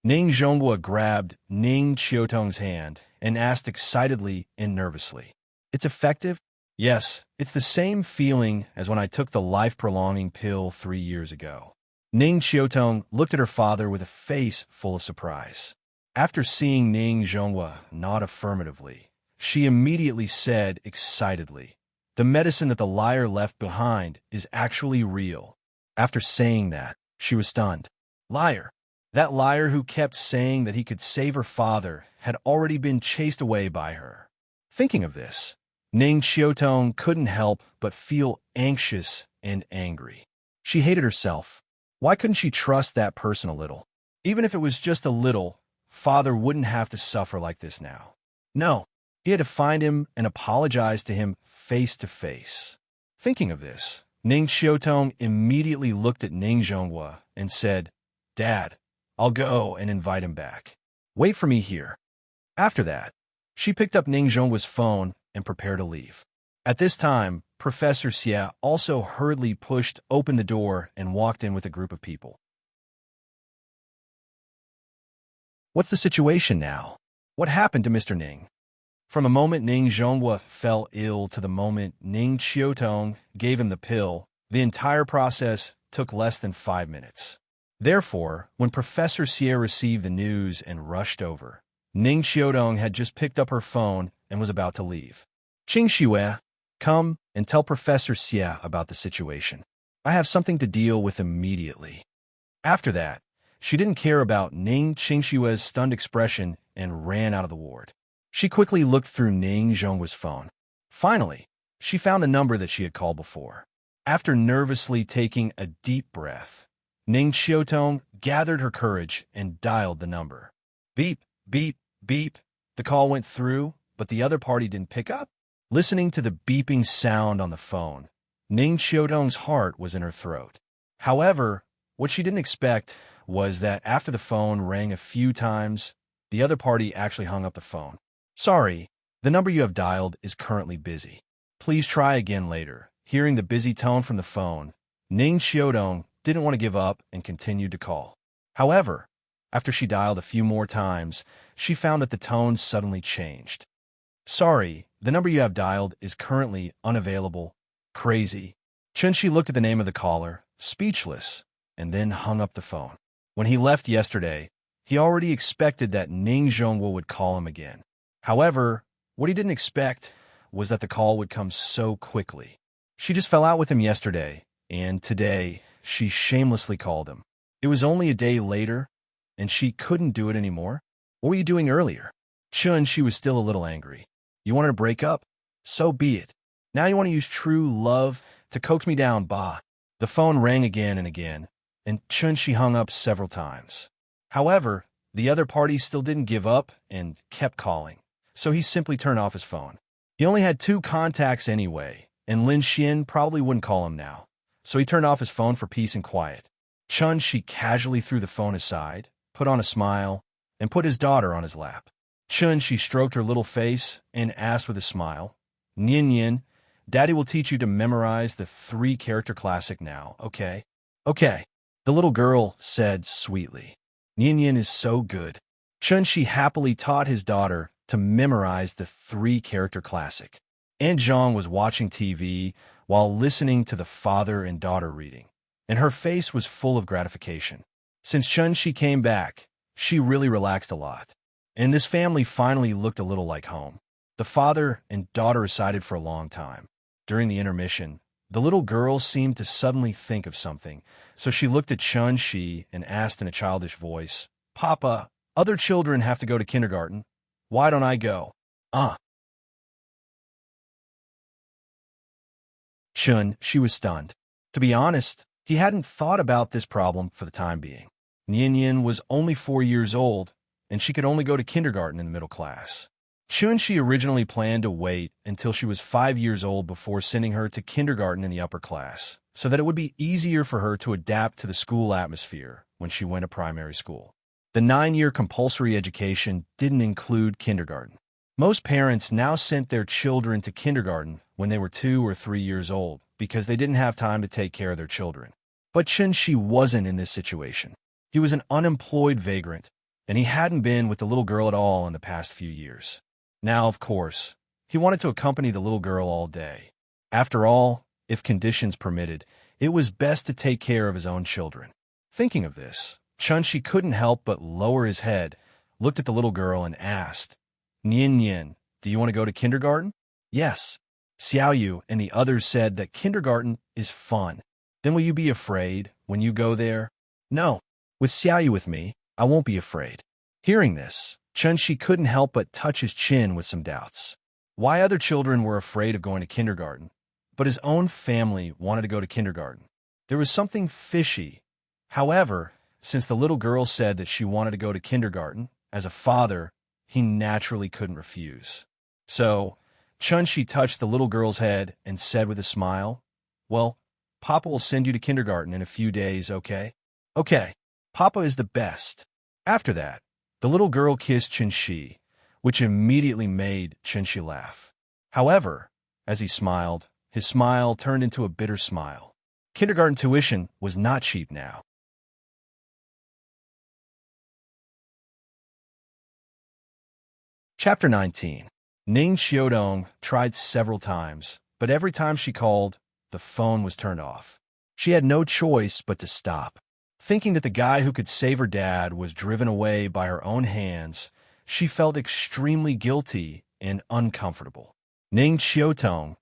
S1: Ning Zhonghua grabbed Ning Xiaotong's hand and asked excitedly and nervously. "It's effective?" "Yes, it's the same feeling as when I took the life-prolonging pill 3 years ago." Ning Xiaotong looked at her father with a face full of surprise. After seeing Ning Zhonghua nod affirmatively, she immediately said excitedly, "The medicine that the liar left behind is actually real." After saying that, she was stunned. Liar. That liar who kept saying that he could save her father had already been chased away by her. Thinking of this, Ning Xiaotong couldn't help but feel anxious and angry. She hated herself. Why couldn't she trust that person a little? Even if it was just a little, father wouldn't have to suffer like this now. No, he had to find him and apologize to him face to face. Thinking of this, Ning Xiaotong immediately looked at Ning Zhonghua and said, "Dad, I'll go and invite him back. Wait for me here." After that, she picked up Ning Zhonghua's phone and prepared to leave. At this time, Professor Xia also hurriedly pushed open the door and walked in with a group of people. "What's the situation now? What happened to Mr. Ning?" From the moment Ning Zhonghua fell ill to the moment Ning Qiutong gave him the pill, the entire process took less than 5 minutes. Therefore, when Professor Xie received the news and rushed over, Ning Qiutong had just picked up her phone and was about to leave. Qing Xue, come and tell Professor Xie about the situation. I have something to deal with immediately. After that, she didn't care about Ning Qingshue's stunned expression and ran out of the ward. She quickly looked through Ning Zhonghua's phone. Finally, she found the number that she had called before. After nervously taking a deep breath, Ning Qiutong gathered her courage and dialed the number. Beep, beep, beep. The call went through, but the other party didn't pick up. Listening to the beeping sound on the phone, Ning Qiutong's heart was in her throat. However, what she didn't expect was that after the phone rang a few times, the other party actually hung up the phone. Sorry, the number you have dialed is currently busy. Please try again later. Hearing the busy tone from the phone, Ning Qiutong didn't want to give up and continued to call. However, after she dialed a few more times, she found that the tone suddenly changed. Sorry, the number you have dialed is currently unavailable. Crazy. Chunshi looked at the name of the caller, speechless, and then hung up the phone. When he left yesterday, he already expected that Ning Zhonghua would call him again. However, what he didn't expect was that the call would come so quickly. She just fell out with him yesterday, and today she shamelessly called him. It was only a day later, and she couldn't do it anymore. What were you doing earlier? She was still a little angry. You wanted to break up? So be it. Now you want to use true love to coax me down, bah. The phone rang again and again, and she hung up several times. However, the other party still didn't give up and kept calling, so he simply turned off his phone. He only had 2 contacts anyway, and Lin Xian probably wouldn't call him now, so he turned off his phone for peace and quiet. She casually threw the phone aside, put on a smile, and put his daughter on his lap. She stroked her little face and asked with a smile, Nian, Daddy will teach you to memorize the 3-character classic now, okay? Okay, the little girl said sweetly. Nian is so good. Shi happily taught his daughter to memorize the 3-character classic. Aunt Zhang was watching TV while listening to the father and daughter reading, and her face was full of gratification. Since Shi came back, she really relaxed a lot, and this family finally looked a little like home. The father and daughter recited for a long time. During the intermission, the little girl seemed to suddenly think of something, so she looked at Shi and asked in a childish voice, Papa, other children have to go to kindergarten. Why don't I go? She was stunned. To be honest, he hadn't thought about this problem for the time being. Nian was only 4 years old, and she could only go to kindergarten in the middle class. She originally planned to wait until she was 5 years old before sending her to kindergarten in the upper class, so that it would be easier for her to adapt to the school atmosphere when she went to primary school. The 9-year compulsory education didn't include kindergarten. Most parents now sent their children to kindergarten when they were 2 or 3 years old because they didn't have time to take care of their children. But Shi wasn't in this situation. He was an unemployed vagrant, and he hadn't been with the little girl at all in the past few years. Now, of course, he wanted to accompany the little girl all day. After all, if conditions permitted, it was best to take care of his own children. Thinking of this, Shi couldn't help but lower his head, looked at the little girl, and asked, Nian, do you want to go to kindergarten? Yes. Xiaoyu and the others said that kindergarten is fun. Then will you be afraid when you go there? No. With Xiaoyu with me, I won't be afraid. Hearing this, Shi couldn't help but touch his chin with some doubts. Why other children were afraid of going to kindergarten, but his own family wanted to go to kindergarten. There was something fishy. However, since the little girl said that she wanted to go to kindergarten, as a father, he naturally couldn't refuse. So, Shi touched the little girl's head and said with a smile, Well, Papa will send you to kindergarten in a few days, okay? Okay, Papa is the best. After that, the little girl kissed Shi, which immediately made Shi laugh. However, as he smiled, his smile turned into a bitter smile. Kindergarten tuition was not cheap now. Chapter 19. Ning Xiaodong tried several times, but every time she called, the phone was turned off. She had no choice but to stop. Thinking that the guy who could save her dad was driven away by her own hands, she felt extremely guilty and uncomfortable. Ning Xiaotong,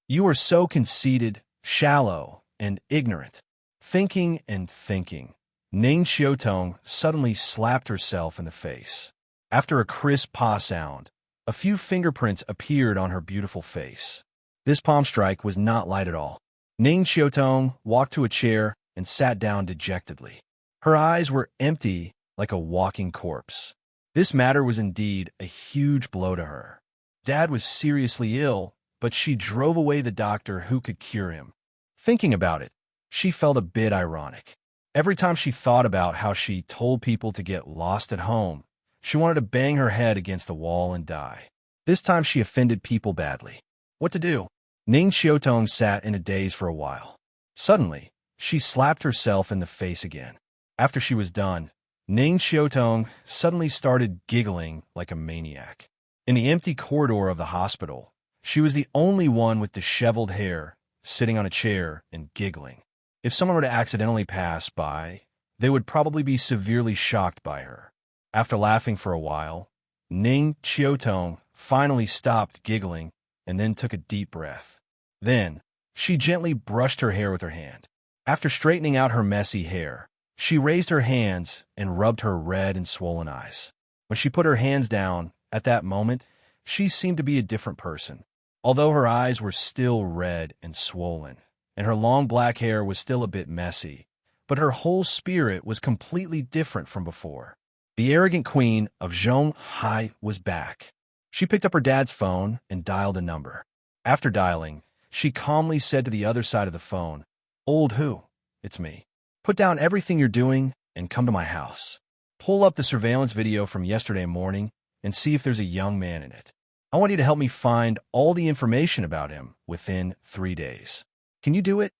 S1: you are so conceited, shallow, and ignorant. Thinking and thinking, Ning Xiaotong suddenly slapped herself in the face. After a crisp pa sound, a few fingerprints appeared on her beautiful face. This palm strike was not light at all. Ning Xiaotong walked to a chair and sat down dejectedly. Her eyes were empty like a walking corpse. This matter was indeed a huge blow to her. Dad was seriously ill, but she drove away the doctor who could cure him. Thinking about it, she felt a bit ironic. Every time she thought about how she told people to get lost at home, she wanted to bang her head against the wall and die. This time she offended people badly. What to do? Ning Xiaotong sat in a daze for a while. Suddenly, she slapped herself in the face again. After she was done, Ning Xiaotong suddenly started giggling like a maniac. In the empty corridor of the hospital, she was the only one with disheveled hair, sitting on a chair and giggling. If someone were to accidentally pass by, they would probably be severely shocked by her. After laughing for a while, Ning Xiaotong finally stopped giggling and then took a deep breath. Then, she gently brushed her hair with her hand. After straightening out her messy hair, she raised her hands and rubbed her red and swollen eyes. When she put her hands down, at that moment, she seemed to be a different person. Although her eyes were still red and swollen, and her long black hair was still a bit messy, but her whole spirit was completely different from before. The arrogant queen of Zhonghai was back. She picked up her dad's phone and dialed a number. After dialing, she calmly said to the other side of the phone, "Old who? It's me. Put down everything you're doing and come to my house. Pull up the surveillance video from yesterday morning and see if there's a young man in it. I want you to help me find all the information about him within 3 days. Can you do it?"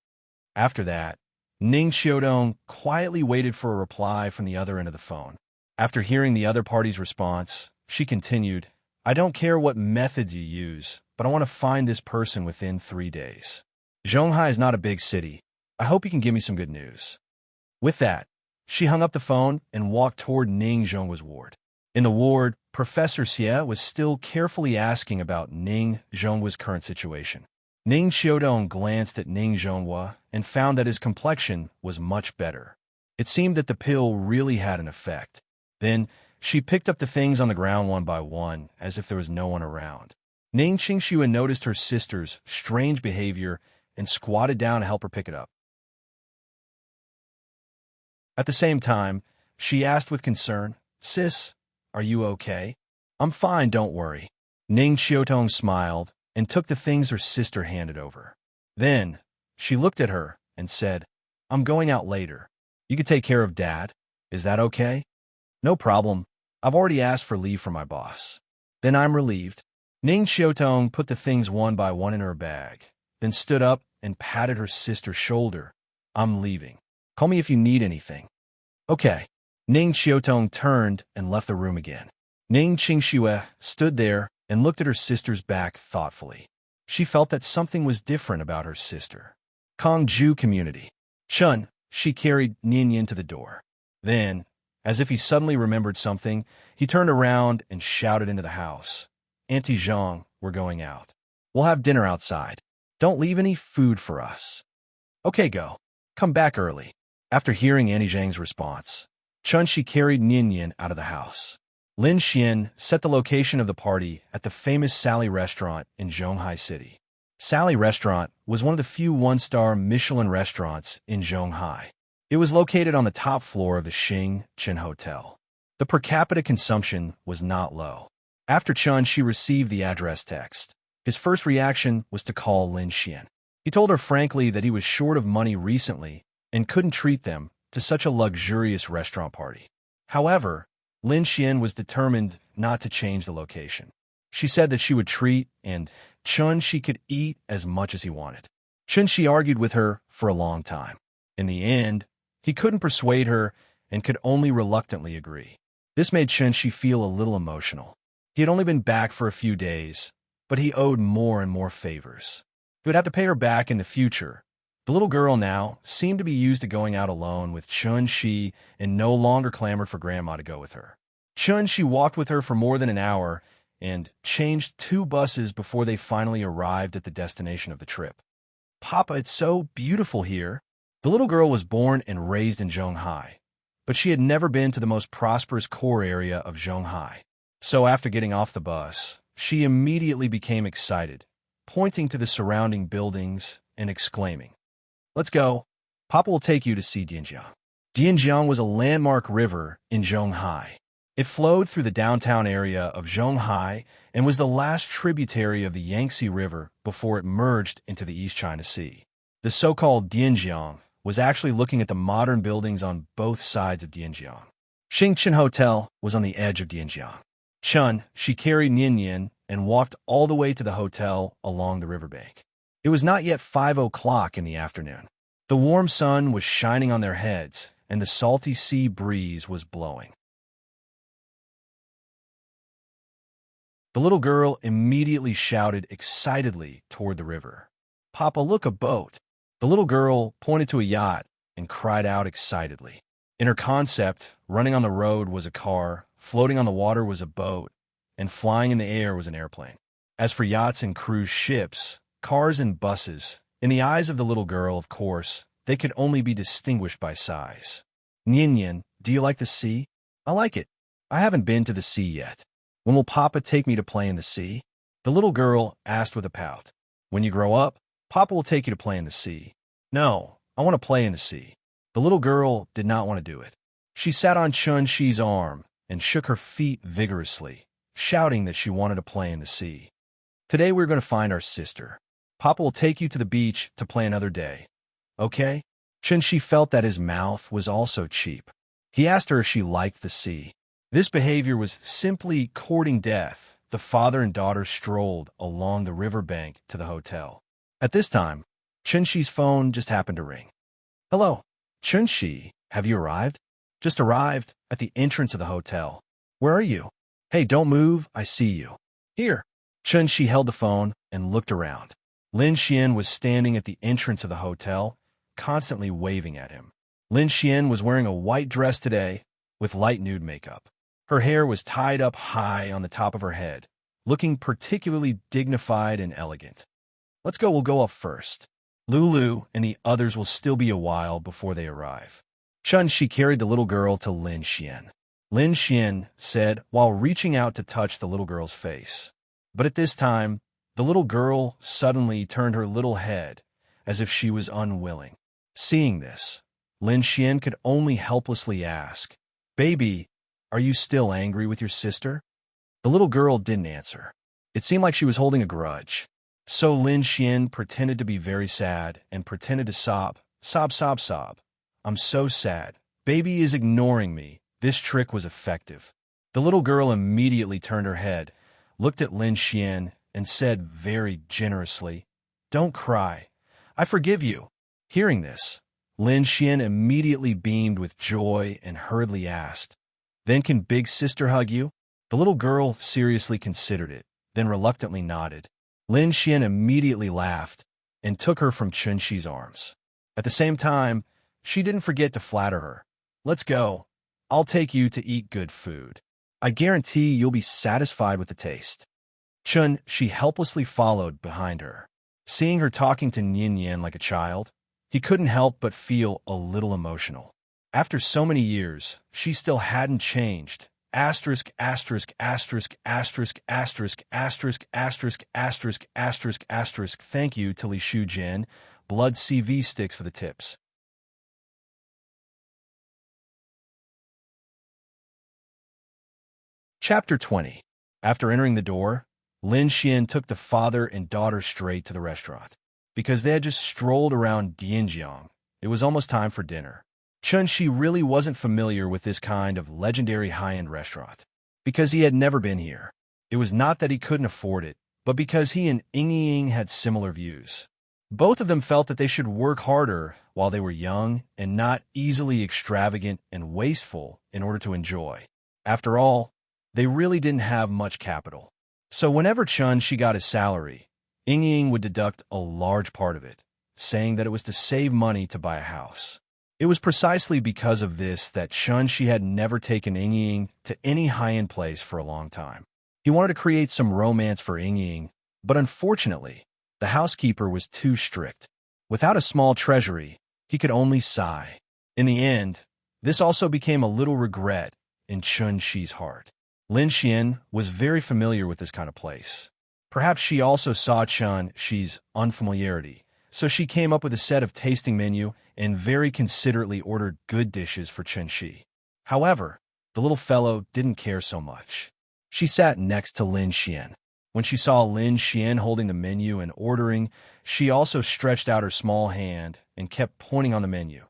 S1: After that, Ning Xiaodong quietly waited for a reply from the other end of the phone. After hearing the other party's response, she continued, "I don't care what methods you use, but I want to find this person within 3 days. Zhonghai is not a big city. I hope you can give me some good news." With that, she hung up the phone and walked toward Ning Zhonghua's ward. In the ward, Professor Xie was still carefully asking about Ning Zhonghua's current situation. Ning Xiaodong glanced at Ning Zhonghua and found that his complexion was much better. It seemed that the pill really had an effect. Then, she picked up the things on the ground one by one, as if there was no one around. Ning Qingxuan noticed her sister's strange behavior and squatted down to help her pick it up. At the same time, she asked with concern, "Sis, are you okay?" "I'm fine, don't worry." Ning Xiaotong smiled and took the things her sister handed over. Then, she looked at her and said, "I'm going out later. You could take care of Dad. Is that okay?" "No problem. I've already asked for leave from my boss." "Then I'm relieved." Ning Xiaotong put the things one by one in her bag, then stood up and patted her sister's shoulder. "I'm leaving. Call me if you need anything." "Okay." Ning Xiaotong turned and left the room again. Ning Qingxue stood there and looked at her sister's back thoughtfully. She felt that something was different about her sister. Kongju community. "Chun," she carried Nian to the door. Then, as if he suddenly remembered something, he turned around and shouted into the house, "Auntie Zhang, we're going out. We'll have dinner outside. Don't leave any food for us." "Okay, go. Come back early." After hearing Auntie Zhang's response, Chun-Shi carried Nian out of the house. Lin Xian set the location of the party at the famous Sally restaurant in Zhonghai City. Sally restaurant was one of the few one-star Michelin restaurants in Zhonghai. It was located on the top floor of the Xing Chen Hotel. The per capita consumption was not low. After Chun-Shi received the address text, his first reaction was to call Lin Xian. He told her frankly that he was short of money recently and couldn't treat them to such a luxurious restaurant party. However, Lin Xian was determined not to change the location. She said that she would treat, and Chun-Shi could eat as much as he wanted. Chun-Shi argued with her for a long time. In the end, he couldn't persuade her and could only reluctantly agree. This made Chun-Shi feel a little emotional. He had only been back for a few days, but he owed more and more favors. He would have to pay her back in the future. The little girl now seemed to be used to going out alone with Chun-Shi and no longer clamored for Grandma to go with her. Chun-Shi walked with her for more than an hour and changed 2 buses before they finally arrived at the destination of the trip. "Papa, it's so beautiful here." The little girl was born and raised in Zhonghai, but she had never been to the most prosperous core area of Zhonghai. So after getting off the bus, she immediately became excited, pointing to the surrounding buildings and exclaiming, "Let's go. Papa will take you to see Dianjiang." Dianjiang was a landmark river in Zhonghai. It flowed through the downtown area of Zhonghai and was the last tributary of the Yangtze River before it merged into the East China Sea. The so-called Dianjiang was actually looking at the modern buildings on both sides of Dianjiang. Xingchen Hotel was on the edge of Dianjiang. She carried Nian and walked all the way to the hotel along the riverbank. It was not yet 5 o'clock in the afternoon. The warm sun was shining on their heads, and the salty sea breeze was blowing. The little girl immediately shouted excitedly toward the river, "Papa, look, a boat!" The little girl pointed to a yacht and cried out excitedly. In her concept, running on the road was a car, floating on the water was a boat, and flying in the air was an airplane. As for yachts and cruise ships, cars and buses, in the eyes of the little girl, of course, they could only be distinguished by size. "Nian, do you like the sea?" "I like it. I haven't been to the sea yet. When will Papa take me to play in the sea?" The little girl asked with a pout. "When you grow up, Papa will take you to play in the sea." "No, I want to play in the sea." The little girl did not want to do it. She sat on Chun-Shi's arm and shook her feet vigorously, shouting that she wanted to play in the sea. "Today we're going to find our sister. Papa will take you to the beach to play another day. Okay?" Chun-Shi felt that his mouth was also cheap. He asked her if she liked the sea. This behavior was simply courting death. The father and daughter strolled along the riverbank to the hotel. At this time, Chun-Shi's phone just happened to ring. "Hello, Chun-Shi, have you arrived?" "Just arrived at the entrance of the hotel." "Where are you?" "Hey, don't move, I see you." "Here." Chun-Shi held the phone and looked around. Lin Xian was standing at the entrance of the hotel, constantly waving at him. Lin Xian was wearing a white dress today with light nude makeup. Her hair was tied up high on the top of her head, looking particularly dignified and elegant. "Let's go, we'll go up first. Lulu and the others will still be a while before they arrive." Chun-Shi carried the little girl to Lin Xian. Lin Xian said while reaching out to touch the little girl's face. But at this time, the little girl suddenly turned her little head as if she was unwilling. Seeing this, Lin Xian could only helplessly ask, "Baby, are you still angry with your sister?" The little girl didn't answer. It seemed like she was holding a grudge. So Lin Xian pretended to be very sad and pretended to sob. "Sob, sob, sob. I'm so sad. Baby is ignoring me." This trick was effective. The little girl immediately turned her head, looked at Lin Xian, and said very generously, "Don't cry. I forgive you." Hearing this, Lin Xian immediately beamed with joy and hurriedly asked, "Then can big sister hug you?" The little girl seriously considered it, then reluctantly nodded. Lin Xian immediately laughed and took her from Chun-Shi's arms. At the same time, she didn't forget to flatter her. "Let's go. I'll take you to eat good food. I guarantee you'll be satisfied with the taste." Chun-Shi helplessly followed behind her. Seeing her talking to Nian like a child, he couldn't help but feel a little emotional. After so many years, she still hadn't changed. Asterisk, asterisk, asterisk, asterisk, asterisk, asterisk, asterisk, asterisk, asterisk, asterisk. Thank you to Li Shu Jin. Blood CV sticks for the tips. Chapter 20. After entering the door, Lin Xian took the father and daughter straight to the restaurant. Because they had just strolled around Dianjiang, it was almost time for dinner. Chun-Shi really wasn't familiar with this kind of legendary high-end restaurant, because he had never been here. It was not that he couldn't afford it, but because he and Ying had similar views. Both of them felt that they should work harder while they were young and not easily extravagant and wasteful in order to enjoy. After all, They really didn't have much capital. So whenever she got his salary, Ying would deduct a large part of it, saying that it was to save money to buy a house. It was precisely because of this that she had never taken Ying to any high-end place for a long time. He wanted to create some romance for Ying, but unfortunately, the housekeeper was too strict. Without a small treasury, he could only sigh. In the end, this also became a little regret in Chun-Shi's heart. Lin Xian was very familiar with this kind of place. Perhaps she also saw Chun-Shi's unfamiliarity, so she came up with a set of tasting menu and very considerately ordered good dishes for Chun-Shi. However, the little fellow didn't care so much. She sat next to Lin Xian. When she saw Lin Xian holding the menu and ordering, she also stretched out her small hand and kept pointing on the menu.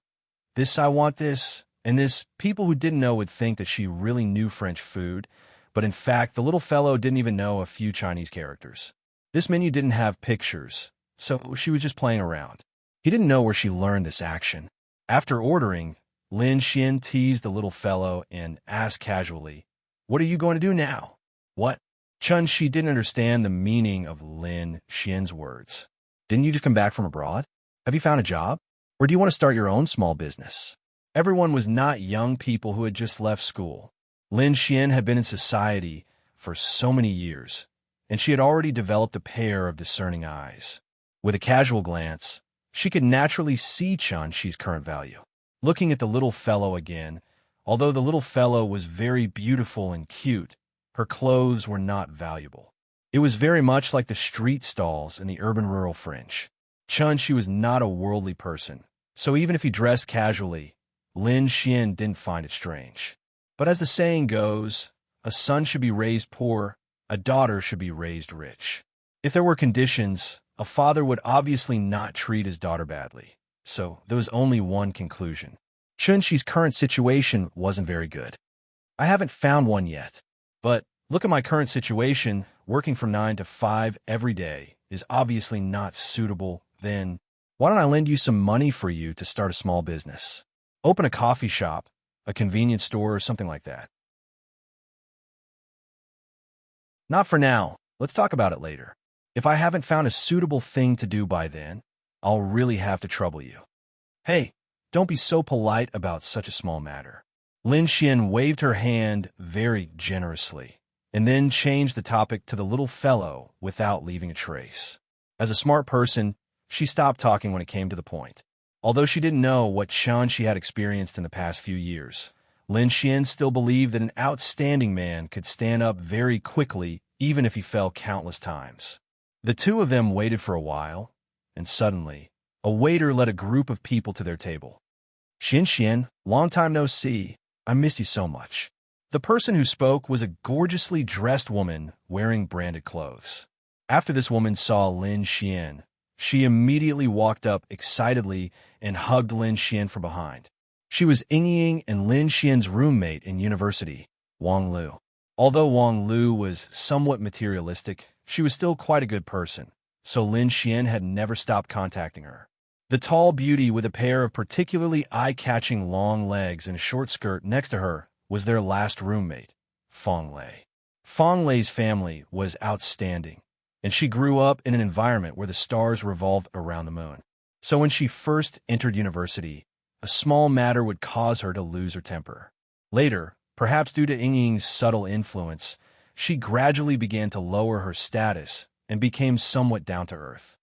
S1: This, I want this, and this. People who didn't know would think that she really knew French food, but in fact, the little fellow didn't even know a few Chinese characters. This menu didn't have pictures, so she was just playing around. He didn't know where she learned this action. After ordering, Lin Xian teased the little fellow and asked casually, "What are you going to do now?" "What?" Chun-Shi didn't understand the meaning of Lin Xian's words. "Didn't you just come back from abroad? Have you found a job? Or do you want to start your own small business?" Everyone was not young people who had just left school. Lin Xian had been in society for so many years, and she had already developed a pair of discerning eyes. With a casual glance, she could naturally see Chun-Shi's current value. Looking at the little fellow again, although the little fellow was very beautiful and cute, her clothes were not valuable. It was very much like the street stalls in the urban-rural fringe. Chun-Shi was not a worldly person, so even if he dressed casually, Lin Xian didn't find it strange. But as the saying goes, a son should be raised poor, a daughter should be raised rich. If there were conditions, a father would obviously not treat his daughter badly. So there was only one conclusion. Chun-Shi's current situation wasn't very good. "I haven't found one yet. But look at my current situation, working from 9 to 5 every day is obviously not suitable. Then why don't I lend you some money for you to start a small business? Open a coffee shop, a convenience store, or something like that." "Not for now. Let's talk about it later. If I haven't found a suitable thing to do by then, I'll really have to trouble you." "Hey, don't be so polite about such a small matter." Lin Xian waved her hand very generously, and then changed the topic to the little fellow without leaving a trace. As a smart person, she stopped talking when it came to the point. Although she didn't know what she had experienced in the past few years, Lin Xian still believed that an outstanding man could stand up very quickly even if he fell countless times. The two of them waited for a while, and suddenly, a waiter led a group of people to their table. "Xian, long time no see. I missed you so much." The person who spoke was a gorgeously dressed woman wearing branded clothes. After this woman saw Lin Xian, she immediately walked up excitedly and hugged Lin Xian from behind. She was Ying and Lin Xian's roommate in university, Wang Lu. Although Wang Lu was somewhat materialistic, she was still quite a good person, so Lin Xian had never stopped contacting her. The tall beauty with a pair of particularly eye-catching long legs and a short skirt next to her was their last roommate, Feng Lei. Feng Lei's family was outstanding, and she grew up in an environment where the stars revolved around the moon. So when she first entered university, a small matter would cause her to lose her temper. Later, perhaps due to Ying's subtle influence, she gradually began to lower her status and became somewhat down-to-earth.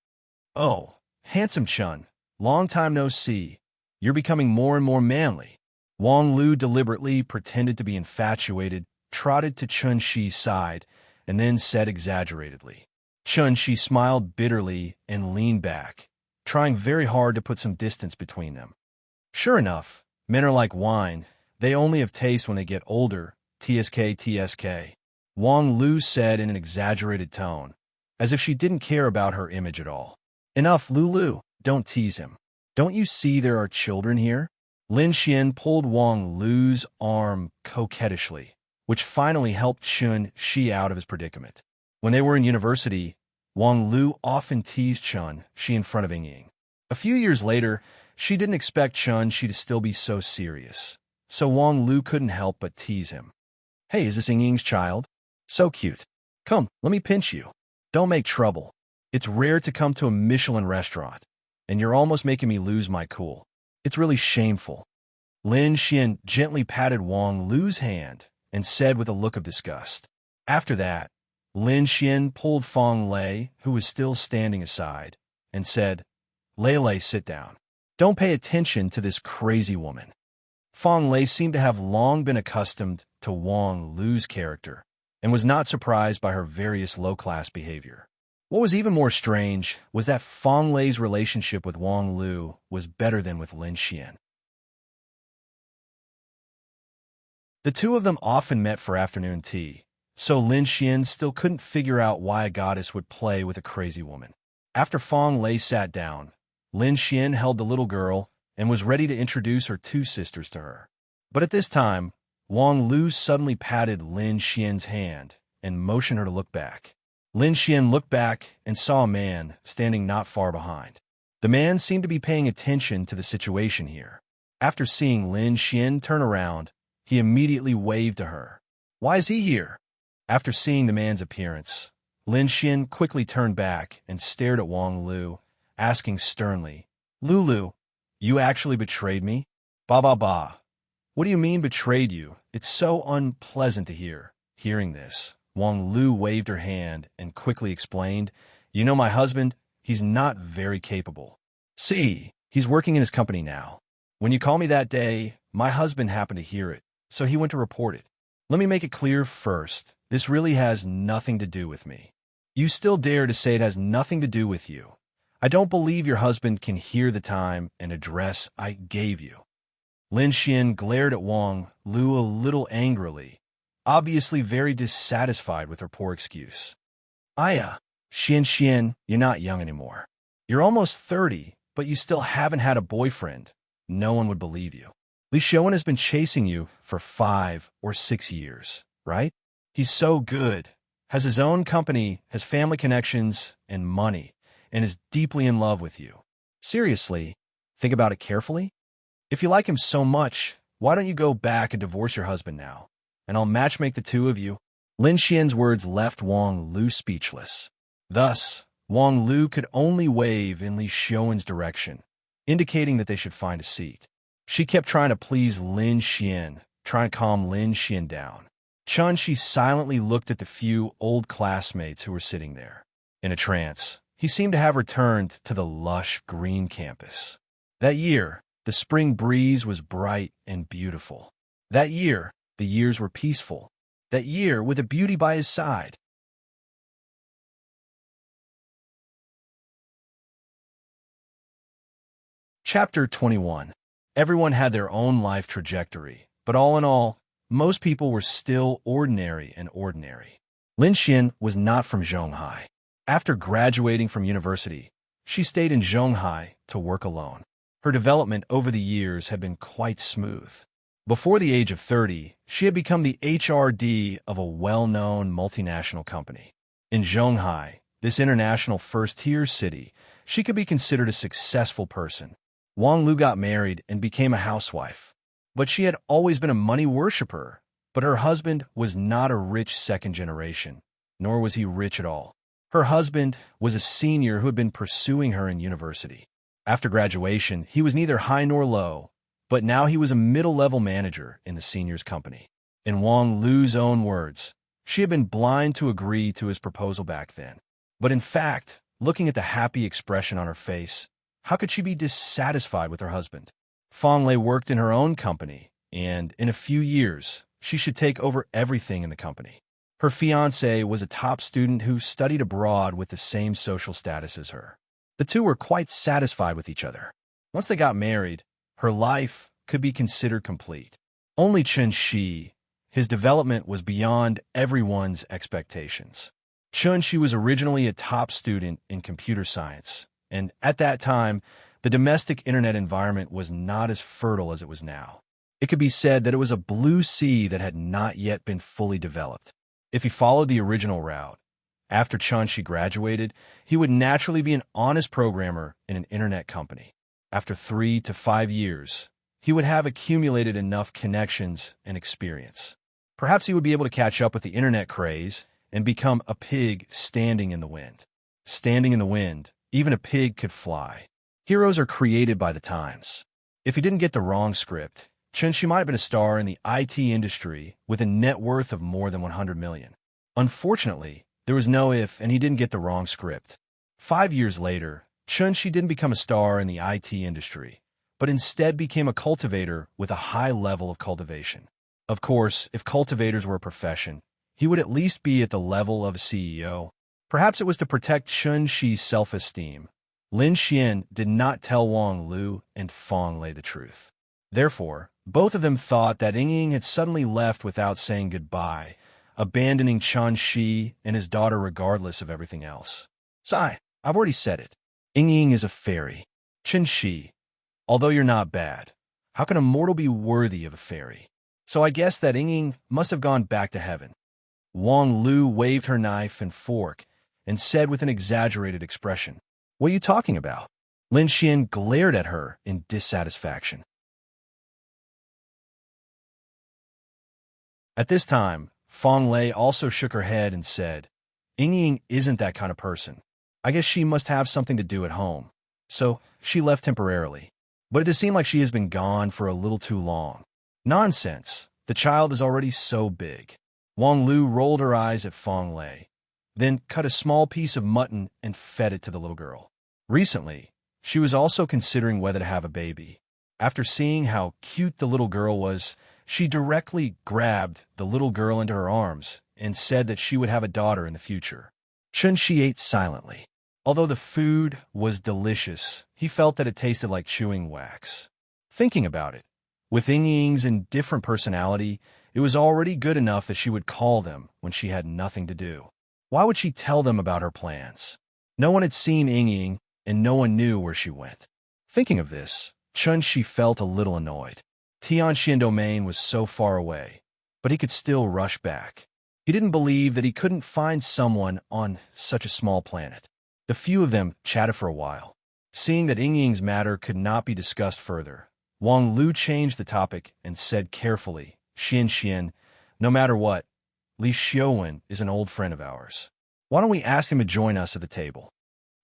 S1: "Oh, handsome Chun, long time no see. You're becoming more and more manly." Wang Lu deliberately pretended to be infatuated, trotted to Chun-Shi's side, and then said exaggeratedly. Chun-Shi smiled bitterly and leaned back, trying very hard to put some distance between them. Sure enough, men are like wine. They only have taste when they get older. TSK. Wang Lu said in an exaggerated tone, as if she didn't care about her image at all. "Enough, Lulu. Don't tease him. Don't you see there are children here?" Lin Xian pulled Wang Lu's arm coquettishly, which finally helped Chun-Shi out of his predicament. When they were in university, Wang Lu often teased Chun-Shi in front of Ying. A few years later, she didn't expect Chun-Shi to still be so serious, so Wang Lu couldn't help but tease him. Hey, is this Ying's child? So cute. Come, let me pinch you. Don't make trouble. It's rare to come to a Michelin restaurant, and you're almost making me lose my cool. It's really shameful. Lin Xian gently patted Wang Lu's hand and said with a look of disgust. After that, Lin Xian pulled Fong Lei, who was still standing aside, and said, Lei, sit down. Don't pay attention to this crazy woman. Fong Lei seemed to have long been accustomed to Wang Lu's character and was not surprised by her various low-class behavior. What was even more strange was that Fong Lei's relationship with Wang Lu was better than with Lin Xian. The two of them often met for afternoon tea, so Lin Xian still couldn't figure out why a goddess would play with a crazy woman. After Fong Lei sat down, Lin Xian held the little girl and was ready to introduce her two sisters to her. But at this time, Wang Lu suddenly patted Lin Xian's hand and motioned her to look back. Lin Xian looked back and saw a man standing not far behind. The man seemed to be paying attention to the situation here. After seeing Lin Xian turn around, he immediately waved to her. Why is he here? After seeing the man's appearance, Lin Xian quickly turned back and stared at Wang Lu, asking sternly, Lulu, you actually betrayed me? Ba. What do you mean betrayed you? It's so unpleasant to hear. Hearing this, Wang Lu waved her hand and quickly explained, You know my husband, he's not very capable. See, he's working in his company now. When you called me that day, my husband happened to hear it, so he went to report it. Let me make it clear first, this really has nothing to do with me. You still dare to say it has nothing to do with you. I don't believe your husband can hear the time and address I gave you. Lin Xian glared at Wang Lu a little angrily, obviously very dissatisfied with her poor excuse. Xian, you're not young anymore. You're almost 30, but you still haven't had a boyfriend. No one would believe you. Li Xiaowen has been chasing you for 5 or 6 years, right? He's so good, has his own company, has family connections and money, and is deeply in love with you. Seriously, think about it carefully. If you like him so much, why don't you go back and divorce your husband now, and I'll matchmake the two of you? Lin Xian's words left Wang Lu speechless. Thus, Wang Lu could only wave in Li Xiaowen's direction, indicating that they should find a seat. She kept trying to please Lin Xian, trying to calm Lin Xian down. She silently looked at the few old classmates who were sitting there. In a trance, he seemed to have returned to the lush green campus. That year, the spring breeze was bright and beautiful. That year, the years were peaceful. That year, with a beauty by his side. Chapter 21. Everyone had their own life trajectory, but all in all, most people were still ordinary and ordinary. Lin Xian was not from Zhonghai. After graduating from university, she stayed in Zhonghai to work alone. Her development over the years had been quite smooth. Before the age of 30, she had become the HRD of a well-known multinational company. In Zhonghai, this international first-tier city, she could be considered a successful person. Wang Lu got married and became a housewife. But she had always been a money worshiper. But her husband was not a rich second generation, nor was he rich at all. Her husband was a senior who had been pursuing her in university. After graduation, he was neither high nor low, but now he was a middle-level manager in the senior's company. In Wang Lu's own words, she had been blind to agree to his proposal back then. But in fact, looking at the happy expression on her face, how could she be dissatisfied with her husband? Fong Lei worked in her own company, and in a few years, she should take over everything in the company. Her fiancé was a top student who studied abroad with the same social status as her. The two were quite satisfied with each other. Once they got married, her life could be considered complete. Only Chen Shi, his development was beyond everyone's expectations. Chen Shi was originally a top student in computer science, and at that time, the domestic internet environment was not as fertile as it was now. It could be said that it was a blue sea that had not yet been fully developed. If he followed the original route, after Chunshi graduated, he would naturally be an honest programmer in an internet company. After 3 to 5 years, he would have accumulated enough connections and experience. Perhaps he would be able to catch up with the internet craze and become a pig standing in the wind. Standing in the wind, even a pig could fly. Heroes are created by the times. If he didn't get the wrong script, Chun-Shi might have been a star in the IT industry with a net worth of more than 100 million. Unfortunately, there was no if, and he didn't get the wrong script. 5 years later, Chun-Shi didn't become a star in the IT industry, but instead became a cultivator with a high level of cultivation. Of course, if cultivators were a profession, he would at least be at the level of a CEO. Perhaps it was to protect Chun-Shi's self-esteem. Lin Xian did not tell Wang Lu and Fong Lei the truth. Therefore, both of them thought that Ying had suddenly left without saying goodbye, abandoning Chun-Shi and his daughter regardless of everything else. Sigh, I've already said it. Ying is a fairy. Chun-Shi, although you're not bad, how can a mortal be worthy of a fairy? So I guess that Ying must have gone back to heaven. Wang Lu waved her knife and fork and said with an exaggerated expression, "What are you talking about?" Lin Xian glared at her in dissatisfaction. At this time, Fong Lei also shook her head and said, Ying isn't that kind of person. I guess she must have something to do at home. So, she left temporarily. But it does seem like she has been gone for a little too long. Nonsense. The child is already so big. Wang Lu rolled her eyes at Fong Lei, then cut a small piece of mutton and fed it to the little girl. Recently, she was also considering whether to have a baby. After seeing how cute the little girl was, she directly grabbed the little girl into her arms and said that she would have a daughter in the future. Chun-Shi ate silently. Although the food was delicious, he felt that it tasted like chewing wax. Thinking about it, with Ying's indifferent personality, it was already good enough that she would call them when she had nothing to do. Why would she tell them about her plans? No one had seen Ying, and no one knew where she went. Thinking of this, Chun-Shi felt a little annoyed. Tianxian Domain was so far away, but he could still rush back. He didn't believe that he couldn't find someone on such a small planet. The few of them chatted for a while. Seeing that Ying's matter could not be discussed further, Wang Lu changed the topic and said carefully, Xian, no matter what, Li Xiaowen is an old friend of ours. Why don't we ask him to join us at the table?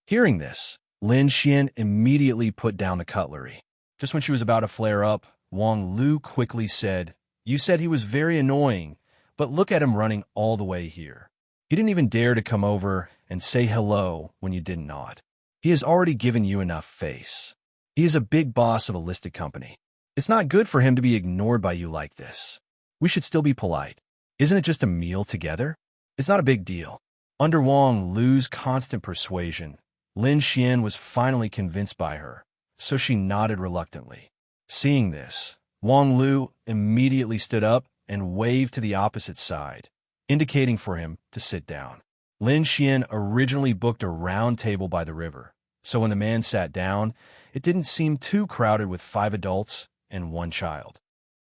S1: Hearing this, Lin Xian immediately put down the cutlery. Just when she was about to flare up, Wang Lu quickly said, You said he was very annoying, but look at him running all the way here. He didn't even dare to come over and say hello when you didn't nod. He has already given you enough face. He is a big boss of a listed company. It's not good for him to be ignored by you like this. We should still be polite. Isn't it just a meal together? It's not a big deal. Under Wang Lu's constant persuasion, Lin Xian was finally convinced by her, so she nodded reluctantly. Seeing this, Wang Lu immediately stood up and waved to the opposite side, indicating for him to sit down. Lin Xian originally booked a round table by the river, so when the man sat down, it didn't seem too crowded with 5 adults and 1 child.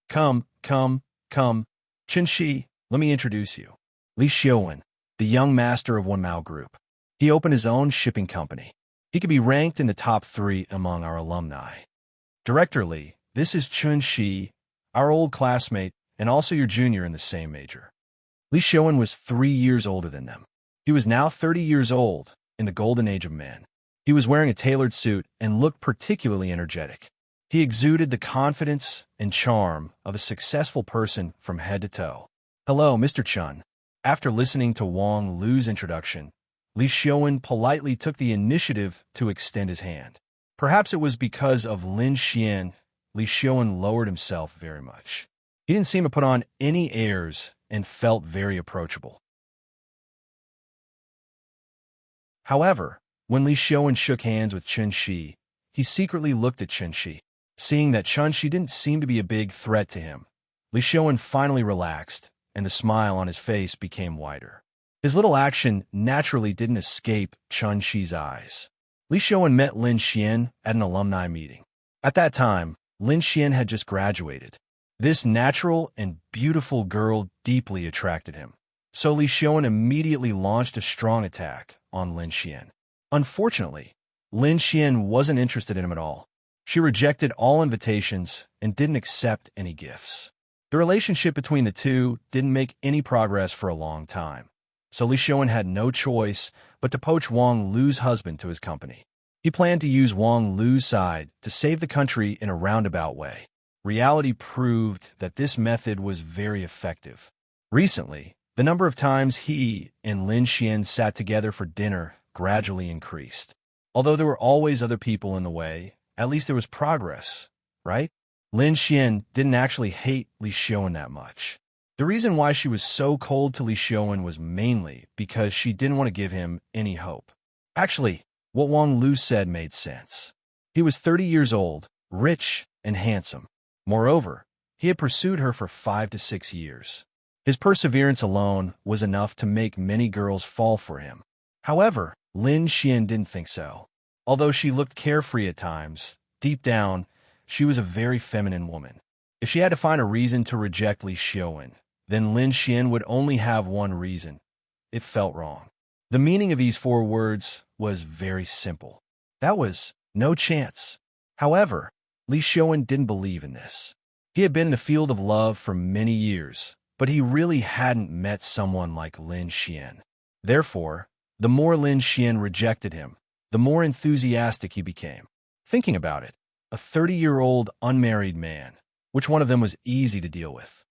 S1: Come. Chun-Shi, let me introduce you. Li Xiaowen, the young master of One Mao Group. He opened his own shipping company. He could be ranked in the top 3 among our alumni. Director Li, this is Chun-Shi, our old classmate, and also your junior in the same major. Li Xiaowen was 3 years older than them. He was now 30 years old, in the golden age of man. He was wearing a tailored suit and looked particularly energetic. He exuded the confidence and charm of a successful person from head to toe. Hello, Mr. Chun. After listening to Wang Lu's introduction, Li Xiaowen politely took the initiative to extend his hand. Perhaps it was because of Lin Xian, Li Xiaowen lowered himself very much. He didn't seem to put on any airs and felt very approachable. However, when Li Xiaowen shook hands with Chun-Shi, he secretly looked at Chun-Shi. Seeing that Chun-Shi didn't seem to be a big threat to him, Li Xiaowen finally relaxed, and the smile on his face became wider. His little action naturally didn't escape Chun-Shi's eyes. Li Xiaowen met Lin Xian at an alumni meeting. At that time, Lin Xian had just graduated. This natural and beautiful girl deeply attracted him, so Li Xiaowen immediately launched a strong attack on Lin Xian. Unfortunately, Lin Xian wasn't interested in him at all. She rejected all invitations and didn't accept any gifts. The relationship between the two didn't make any progress for a long time, so Li Xiaowen had no choice but to poach Wang Lu's husband to his company. He planned to use Wang Lu's side to save the country in a roundabout way. Reality proved that this method was very effective. Recently, the number of times he and Lin Xian sat together for dinner gradually increased. Although there were always other people in the way, at least there was progress, right? Lin Xian didn't actually hate Li Xiaowen that much. The reason why she was so cold to Li Xiaowen was mainly because she didn't want to give him any hope. Actually, what Wang Lu said made sense. He was 30 years old, rich, and handsome. Moreover, he had pursued her for 5 to 6 years. His perseverance alone was enough to make many girls fall for him. However, Lin Xian didn't think so. Although she looked carefree at times, deep down, she was a very feminine woman. If she had to find a reason to reject Li Xiaowen, then Lin Xian would only have one reason. It felt wrong. The meaning of these 4 words was very simple. That was no chance. However, Li Xiaowen didn't believe in this. He had been in the field of love for many years, but he really hadn't met someone like Lin Xian. Therefore, the more Lin Xian rejected him, the more enthusiastic he became. Thinking about it, a 30-year-old unmarried man, which one of them was easy to deal with?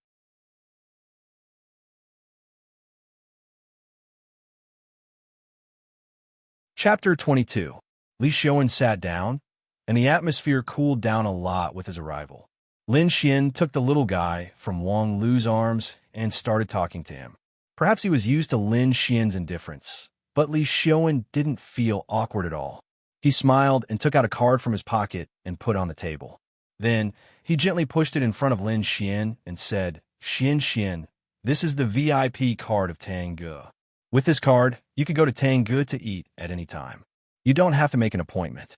S1: Chapter 22. Li Xiaowen sat down, and the atmosphere cooled down a lot with his arrival. Lin Xian took the little guy from Wang Lu's arms and started talking to him. Perhaps he was used to Lin Xian's indifference, but Li Xiaowen didn't feel awkward at all. He smiled and took out a card from his pocket and put it on the table. Then, he gently pushed it in front of Lin Xian and said, Xian, this is the VIP card of Tangge. With this card, you could go to Tangge to eat at any time. You don't have to make an appointment.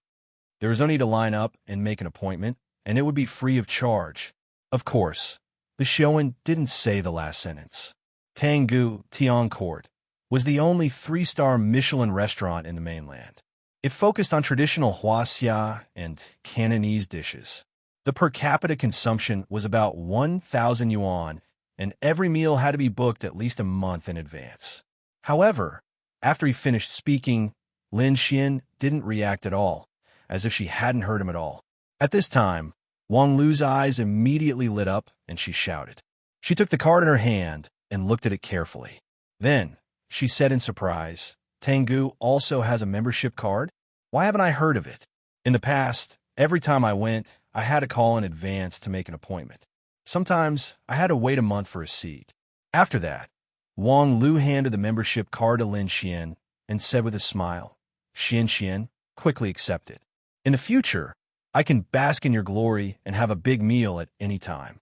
S1: There is no need to line up and make an appointment, and it would be free of charge. Of course, Li Xiaowen didn't say the last sentence. Tangge Tian Court was the only 3-star Michelin restaurant in the mainland. It focused on traditional Huaxia and Cantonese dishes. The per capita consumption was about 1,000 yuan, and every meal had to be booked at least a month in advance. However, after he finished speaking, Lin Xian didn't react at all, as if she hadn't heard him at all. At this time, Wang Lu's eyes immediately lit up, and she shouted. She took the card in her hand and looked at it carefully. Then, she said in surprise, Tangge also has a membership card? Why haven't I heard of it? In the past, every time I went, I had to call in advance to make an appointment. Sometimes, I had to wait a month for a seat. After that, Wang Lu handed the membership card to Lin Xian and said with a smile, Xian, quickly accept it. In the future, I can bask in your glory and have a big meal at any time.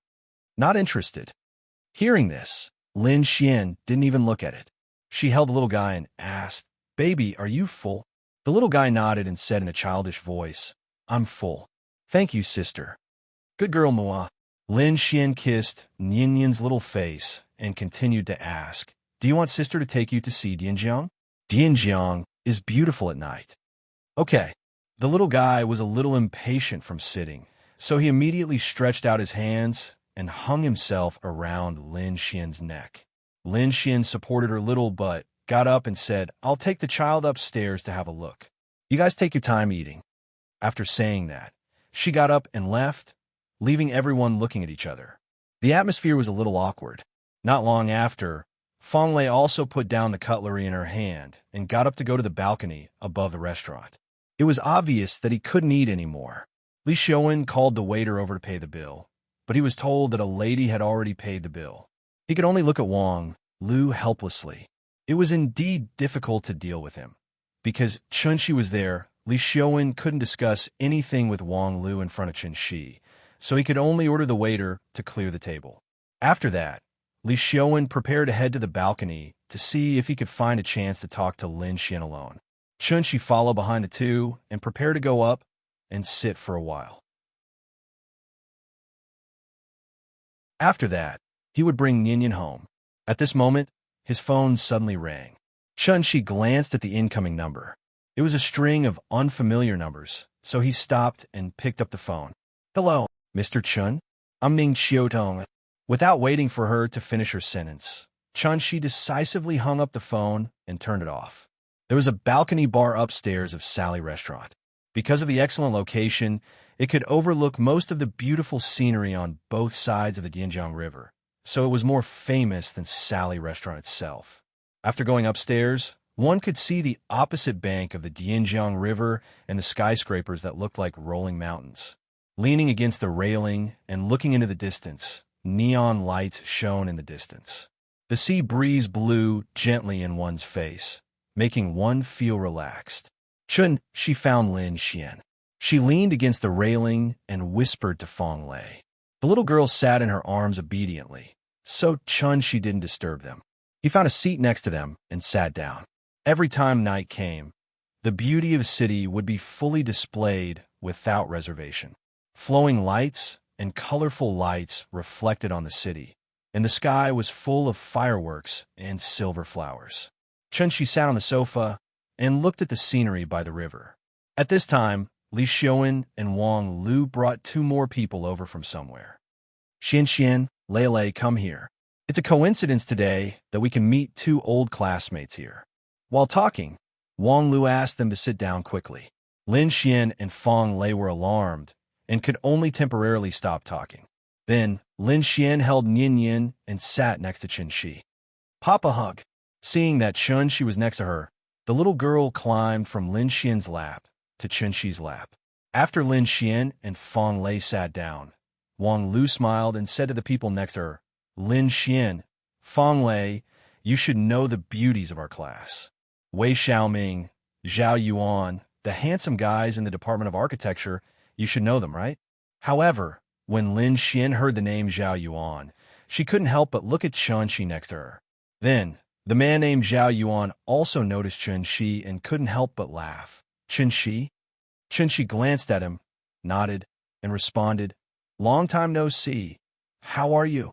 S1: Not interested. Hearing this, Lin Xian didn't even look at it. She held the little guy and asked, Baby, are you full? The little guy nodded and said in a childish voice, I'm full. Thank you, sister. Good girl, Mua. Lin Xian kissed Nianyan's little face and continued to ask, Do you want sister to take you to see Dianjiang? Dianjiang is beautiful at night. Okay. The little guy was a little impatient from sitting, so he immediately stretched out his hands and hung himself around Lin Xian's neck. Lin Xian supported her little butt, got up and said, I'll take the child upstairs to have a look. You guys take your time eating. After saying that, she got up and left, leaving everyone looking at each other. The atmosphere was a little awkward. Not long after, Fang Lei also put down the cutlery in her hand and got up to go to the balcony above the restaurant. It was obvious that he couldn't eat anymore. Li Xiaowen called the waiter over to pay the bill, but he was told that a lady had already paid the bill. He could only look at Wang Lu helplessly. It was indeed difficult to deal with him. Because Chunxi was there, Li Xiaowen couldn't discuss anything with Wang Lu in front of Chunxi, so he could only order the waiter to clear the table. After that, Li Xiaowen prepared to head to the balcony to see if he could find a chance to talk to Lin Xian alone. Chunxi followed behind the two and prepared to go up and sit for a while. After that, he would bring Nianyan home. At this moment, his phone suddenly rang. Chunxi glanced at the incoming number. It was a string of unfamiliar numbers, so he stopped and picked up the phone. Hello, Mr. Chun. I'm Ning Xiaotong. Without waiting for her to finish her sentence, Chun-Shi decisively hung up the phone and turned it off. There was a balcony bar upstairs of Sally Restaurant. Because of the excellent location, it could overlook most of the beautiful scenery on both sides of the Dianjiang River, so it was more famous than Sally Restaurant itself. After going upstairs, one could see the opposite bank of the Dianjiang River and the skyscrapers that looked like rolling mountains. Leaning against the railing and looking into the distance, neon lights shone in the distance. The sea breeze blew gently in one's face, making one feel relaxed. Chun-Shi found Lin Xian. She leaned against the railing and whispered to Fong Lei. The little girl sat in her arms obediently, so Chun-Shi didn't disturb them. He found a seat next to them and sat down. Every time night came, the beauty of the city would be fully displayed without reservation. Flowing lights and colorful lights reflected on the city, and the sky was full of fireworks and silver flowers. Chun-Shi sat on the sofa and looked at the scenery by the river. At this time, Li Xiaowen and Wang Lu brought 2 more people over from somewhere. Xian, Lei, come here. It's a coincidence today that we can meet 2 old classmates here. While talking, Wang Lu asked them to sit down quickly. Lin Xian and Fong Lei were alarmed and could only temporarily stop talking. Then, Lin Xian held Yin and sat next to Chun-Shi. Papa hug. Seeing that Chun-Shi was next to her, the little girl climbed from Lin Xian's lap to Chun-Shi's lap. After Lin Xian and Fong Lei sat down, Wang Lu smiled and said to the people next to her, Lin Xian, Fong Lei, you should know the beauties of our class. Wei Xiaoming, Zhao Yuan, the handsome guys in the Department of Architecture, you should know them, right? However, when Lin Xian heard the name Zhao Yuan, she couldn't help but look at Chun-Shi next to her. Then, the man named Zhao Yuan also noticed Chun-Shi and couldn't help but laugh. Chun-Shi? Chun-Shi glanced at him, nodded, and responded, Long time no see. How are you?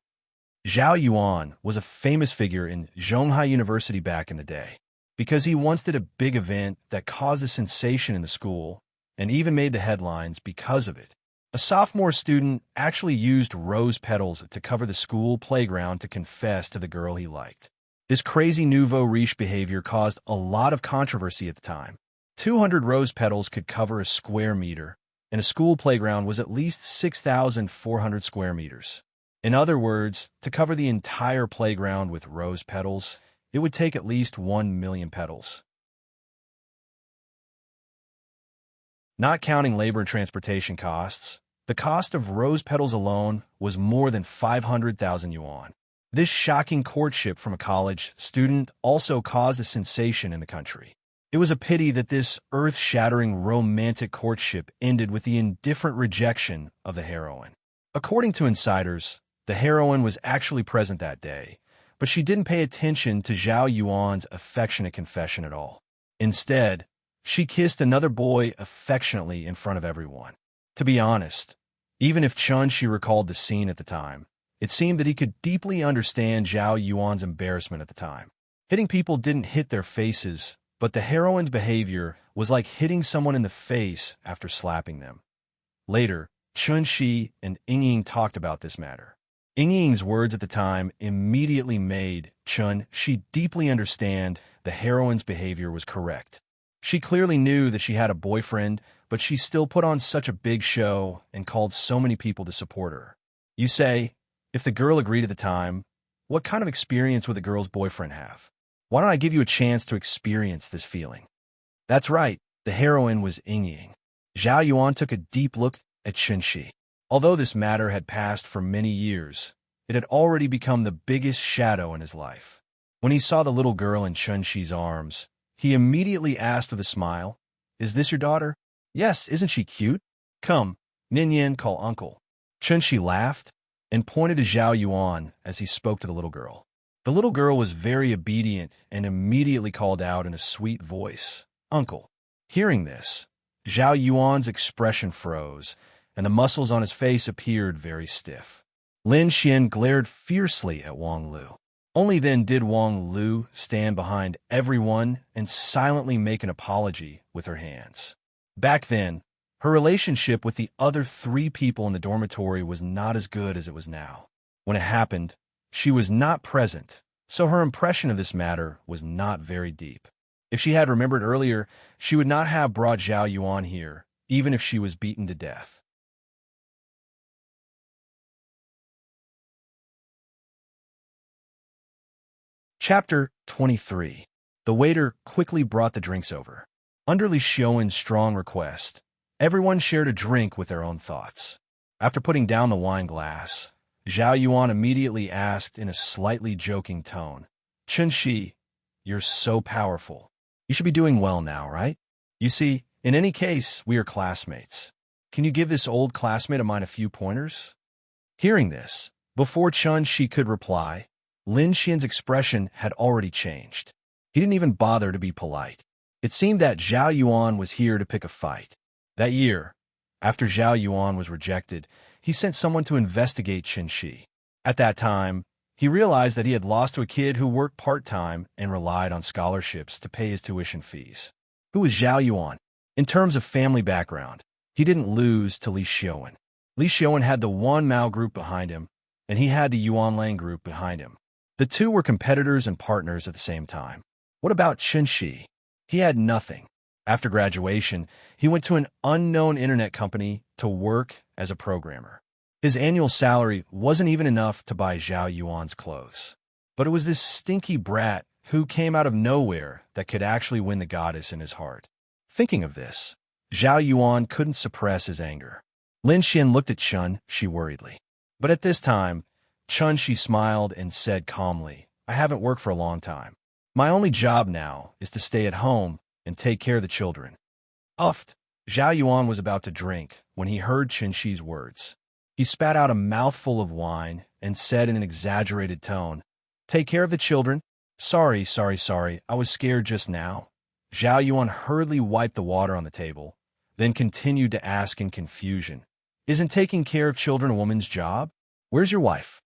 S1: Zhao Yuan was a famous figure in Zhonghai University back in the day, because he once did a big event that caused a sensation in the school and even made the headlines because of it. A sophomore student actually used rose petals to cover the school playground to confess to the girl he liked. This crazy nouveau riche behavior caused a lot of controversy at the time. 200 rose petals could cover a square meter, and a school playground was at least 6,400 square meters. In other words, to cover the entire playground with rose petals, it would take at least 1 million petals. Not counting labor and transportation costs, the cost of rose petals alone was more than 500,000 yuan. This shocking courtship from a college student also caused a sensation in the country. It was a pity that this earth-shattering romantic courtship ended with the indifferent rejection of the heroine. According to insiders, the heroine was actually present that day, but she didn't pay attention to Zhao Yuan's affectionate confession at all. Instead, she kissed another boy affectionately in front of everyone. To be honest, even if Chun-Shi recalled the scene at the time, it seemed that he could deeply understand Zhao Yuan's embarrassment at the time. Hitting people didn't hit their faces, but the heroine's behavior was like hitting someone in the face after slapping them. Later, Chun-Shi and Ying talked about this matter. Ying's words at the time immediately made Chun-Shi deeply understand the heroine's behavior was correct. She clearly knew that she had a boyfriend, but she still put on such a big show and called so many people to support her. You say, if the girl agreed at the time, what kind of experience would the girl's boyfriend have? Why don't I give you a chance to experience this feeling? That's right, the heroine was Ying. Zhao Yuan took a deep look at Chun-Shi. Although this matter had passed for many years, it had already become the biggest shadow in his life. When he saw the little girl in Chun-Shi's arms, he immediately asked with a smile, Is this your daughter? Yes, isn't she cute? Come, Ninian, call uncle. Chun-Shi laughed and pointed to Zhao Yuan as he spoke to the little girl. The little girl was very obedient and immediately called out in a sweet voice, Uncle. Hearing this, Zhao Yuan's expression froze, and the muscles on his face appeared very stiff. Lin Xian glared fiercely at Wang Lu. Only then did Wang Lu stand behind everyone and silently make an apology with her hands. Back then, her relationship with the other 3 people in the dormitory was not as good as it was now. When it happened, she was not present, so her impression of this matter was not very deep. If she had remembered earlier, she would not have brought Zhao Yuan here, even if she was beaten to death. Chapter 23. The waiter quickly brought the drinks over. Under Li Xiaowen's strong request, everyone shared a drink with their own thoughts. After putting down the wine glass, Zhao Yuan immediately asked in a slightly joking tone, "Chen Shi, you're so powerful. You should be doing well now, right? You see, in any case, we are classmates. Can you give this old classmate of mine a few pointers?" Hearing this, before Chen Shi could reply, Lin Xian's expression had already changed. He didn't even bother to be polite. It seemed that Zhao Yuan was here to pick a fight. That year, after Zhao Yuan was rejected, he sent someone to investigate Chen Shi. At that time, he realized that he had lost to a kid who worked part-time and relied on scholarships to pay his tuition fees. Who was Zhao Yuan? In terms of family background, he didn't lose to Li Xiaowen. Li Xiaowen had the Wan Mao group behind him, and he had the Yuan Lang group behind him. The two were competitors and partners at the same time. What about Chen Shi? He had nothing. After graduation, he went to an unknown internet company to work as a programmer. His annual salary wasn't even enough to buy Zhao Yuan's clothes. But it was this stinky brat who came out of nowhere that could actually win the goddess in his heart. Thinking of this, Zhao Yuan couldn't suppress his anger. Lin Xian looked at Chen Shi worriedly. But at this time, Chen Shi smiled and said calmly, "I haven't worked for a long time. My only job now is to stay at home and take care of the children." Uffed, Zhao Yuan was about to drink when he heard Chen Shi's words. He spat out a mouthful of wine and said in an exaggerated tone, "Take care of the children? Sorry, I was scared just now." Zhao Yuan hurriedly wiped the water on the table, then continued to ask in confusion, "Isn't taking care of children a woman's job? Where's your wife?"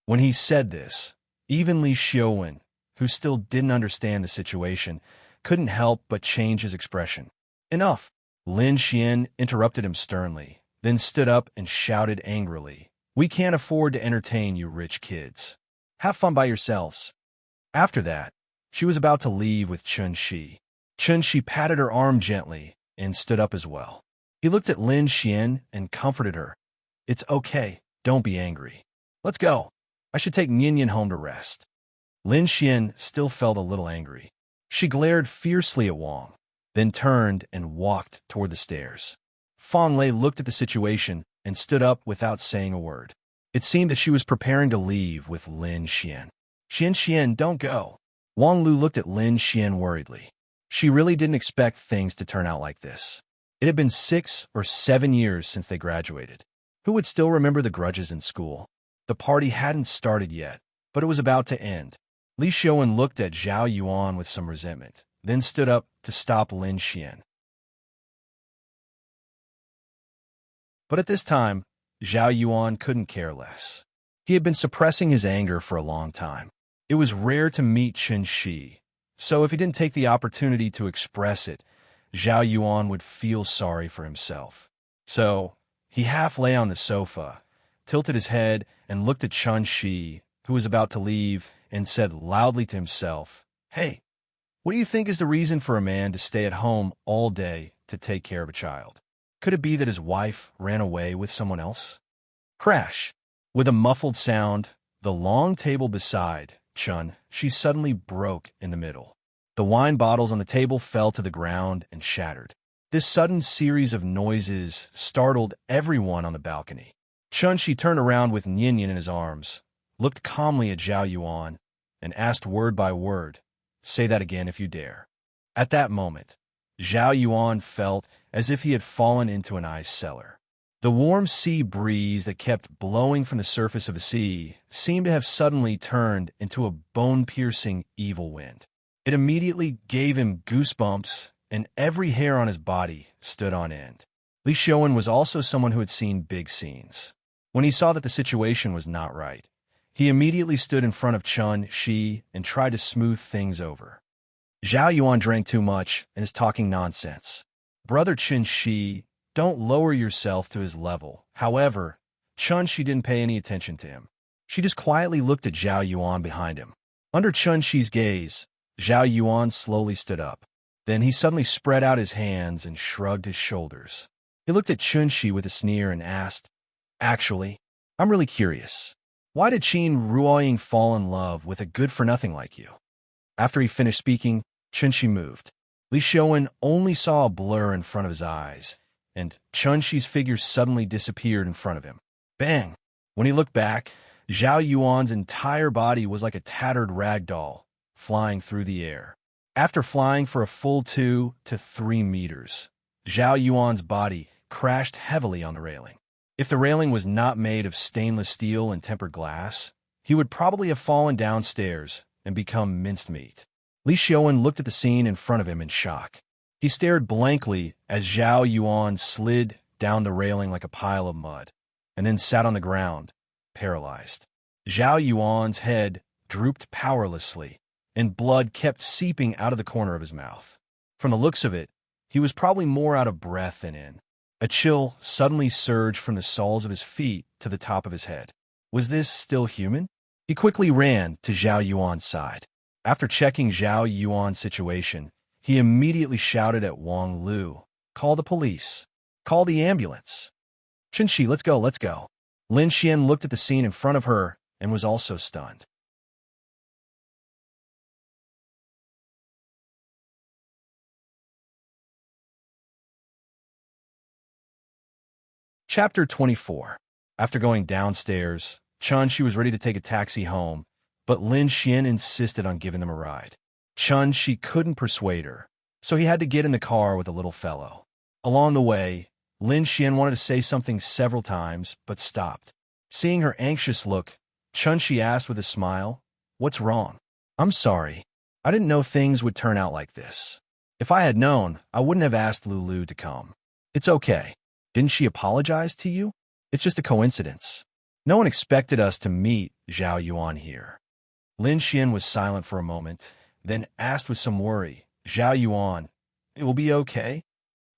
S1: When he said this, even Li Xiaowen, who still didn't understand the situation, couldn't help but change his expression. "Enough!" Lin Xian interrupted him sternly, then stood up and shouted angrily, "We can't afford to entertain you rich kids. Have fun by yourselves." After that, she was about to leave with Chen Shi. Chen Shi patted her arm gently and stood up as well. He looked at Lin Xian and comforted her. "It's okay, don't be angry. Let's go. I should take Nian home to rest." Lin Xian still felt a little angry. She glared fiercely at Wang, then turned and walked toward the stairs. Fang Lei looked at the situation and stood up without saying a word. It seemed that she was preparing to leave with Lin Xian. "Xian, don't go." Wang Lu looked at Lin Xian worriedly. She really didn't expect things to turn out like this. It had been 6 or 7 years since they graduated. Who would still remember the grudges in school? The party hadn't started yet, but it was about to end. Li Xiaowen looked at Zhao Yuan with some resentment, then stood up to stop Lin Xian. But at this time, Zhao Yuan couldn't care less. He had been suppressing his anger for a long time. It was rare to meet Chen Shi, so if he didn't take the opportunity to express it, Zhao Yuan would feel sorry for himself. So, he half lay on the sofa, tilted his head, and looked at Chen Shi, who was about to leave, and said loudly to himself, "Hey, what do you think is the reason for a man to stay at home all day to take care of a child? Could it be that his wife ran away with someone else?" Crash! With a muffled sound, the long table beside Chen Shi suddenly broke in the middle. The wine bottles on the table fell to the ground and shattered. This sudden series of noises startled everyone on the balcony. Chen Shi turned around with Nian in his arms, looked calmly at Zhao Yuan, and asked word by word, "Say that again if you dare." At that moment, Zhao Yuan felt as if he had fallen into an ice cellar. The warm sea breeze that kept blowing from the surface of the sea seemed to have suddenly turned into a bone-piercing evil wind. It immediately gave him goosebumps, and every hair on his body stood on end. Li Xiaowen was also someone who had seen big scenes. When he saw that the situation was not right, he immediately stood in front of Chen Shi and tried to smooth things over. "Zhao Yuan drank too much and is talking nonsense. Brother Chen Shi, don't lower yourself to his level." However, Chen Shi didn't pay any attention to him. She just quietly looked at Zhao Yuan behind him. Under Chun-Shi's gaze, Zhao Yuan slowly stood up. Then he suddenly spread out his hands and shrugged his shoulders. He looked at Chun-Shi with a sneer and asked, "Actually, I'm really curious. Why did Qin Ruoying fall in love with a good-for-nothing like you?" After he finished speaking, Chun-Shi moved. Li Xiaowen only saw a blur in front of his eyes, and Chun-Shi's figure suddenly disappeared in front of him. Bang! When he looked back, Zhao Yuan's entire body was like a tattered rag doll, flying through the air. After flying for a full 2 to 3 meters, Zhao Yuan's body crashed heavily on the railing. If the railing was not made of stainless steel and tempered glass, he would probably have fallen downstairs and become minced meat. Li Xiaowen looked at the scene in front of him in shock. He stared blankly as Zhao Yuan slid down the railing like a pile of mud, and then sat on the ground, paralyzed. Zhao Yuan's head drooped powerlessly, and blood kept seeping out of the corner of his mouth. From the looks of it, he was probably more out of breath than in. A chill suddenly surged from the soles of his feet to the top of his head. Was this still human? He quickly ran to Zhao Yuan's side. After checking Zhao Yuan's situation, he immediately shouted at Wang Lu, "Call the police. Call the ambulance. Chun-Shi, let's go, let's go." Lin Xian looked at the scene in front of her and was also stunned. Chapter 24. After going downstairs, Chun-Shi was ready to take a taxi home, but Lin Xian insisted on giving them a ride. Chun-Shi couldn't persuade her, so he had to get in the car with the little fellow. Along the way, Lin Xian wanted to say something several times, but stopped. Seeing her anxious look, Chun-Shi asked with a smile, "What's wrong?" "I'm sorry. I didn't know things would turn out like this. If I had known, I wouldn't have asked Lulu to come." "It's okay. Didn't she apologize to you?" "It's just a coincidence. No one expected us to meet Zhao Yuan here." Lin Xian was silent for a moment, then asked with some worry, "Zhao Yuan, it will be okay?"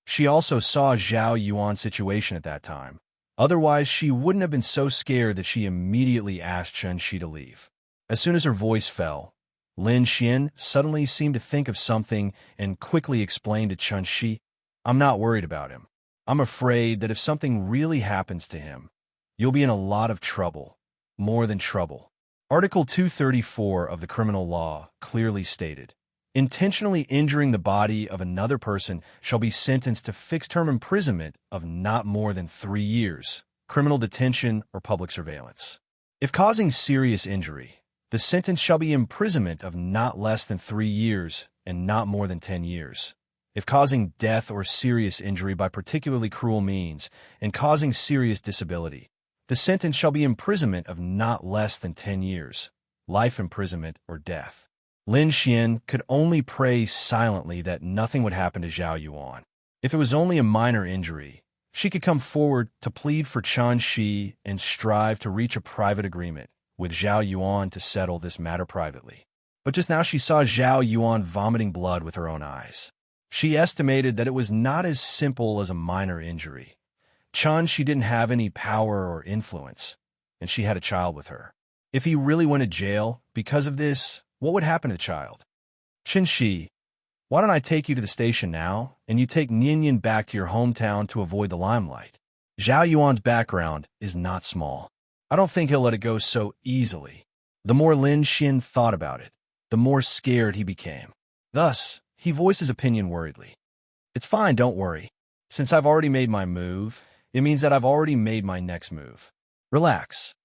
S1: She also saw Zhao Yuan's situation at that time. Otherwise, she wouldn't have been so scared that she immediately asked Chun-Shi to leave. As soon as her voice fell, Lin Xian suddenly seemed to think of something and quickly explained to Chun-Shi, "I'm not worried about him. I'm afraid that if something really happens to him, you'll be in a lot of trouble, more than trouble." Article 234 of the criminal law clearly stated, "Intentionally injuring the body of another person shall be sentenced to fixed-term imprisonment of not more than 3 years, criminal detention, or public surveillance. If causing serious injury, the sentence shall be imprisonment of not less than 3 years and not more than 10 years. If causing death or serious injury by particularly cruel means and causing serious disability, the sentence shall be imprisonment of not less than 10 years, life imprisonment, or death." Lin Xian could only pray silently that nothing would happen to Zhao Yuan. If it was only a minor injury, she could come forward to plead for Chun-Shi and strive to reach a private agreement with Zhao Yuan to settle this matter privately. But just now she saw Zhao Yuan vomiting blood with her own eyes. She estimated that it was not as simple as a minor injury. Chun-Shi didn't have any power or influence, and she had a child with her. If he really went to jail because of this, what would happen to the child? "Chun-Shi, why don't I take you to the station now, and you take Ninian back to your hometown to avoid the limelight?" Zhao Yuan's background is not small. I don't think he'll let it go so easily. The more Lin Xian thought about it, the more scared he became. Thus, he voiced his opinion worriedly. "It's fine, don't worry. Since I've already made my move, it means that I've already made my next move. Relax."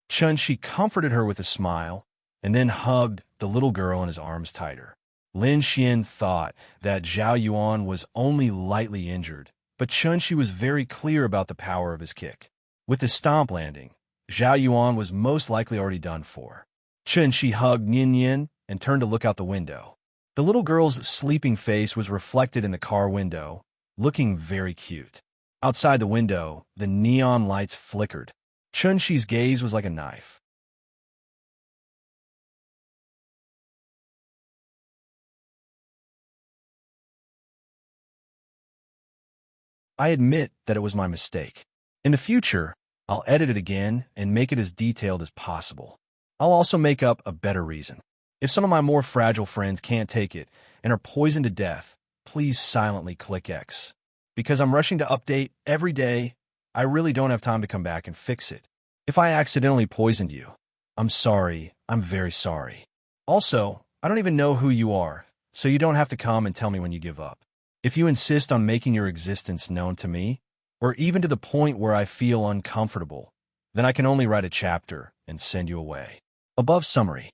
S1: Chun-Shi comforted her with a smile, and then hugged the little girl in his arms tighter. Lin Xian thought that Zhao Yuan was only lightly injured, but Chun-Shi was very clear about the power of his kick. With his stomp landing, Zhao Yuan was most likely already done for. Chun-Shi hugged Ninian and turned to look out the window. The little girl's sleeping face was reflected in the car window, looking very cute. Outside the window, the neon lights flickered. Chun-Shi's gaze was like a knife. "I admit that it was my mistake. In the future, I'll edit it again and make it as detailed as possible. I'll also make up a better reason. If some of my more fragile friends can't take it and are poisoned to death, please silently click X. Because I'm rushing to update every day, I really don't have time to come back and fix it. If I accidentally poisoned you, I'm sorry. I'm very sorry. Also, I don't even know who you are, so you don't have to come and tell me when you give up. If you insist on making your existence known to me, or even to the point where I feel uncomfortable, then I can only write a chapter and send you away. Above summary.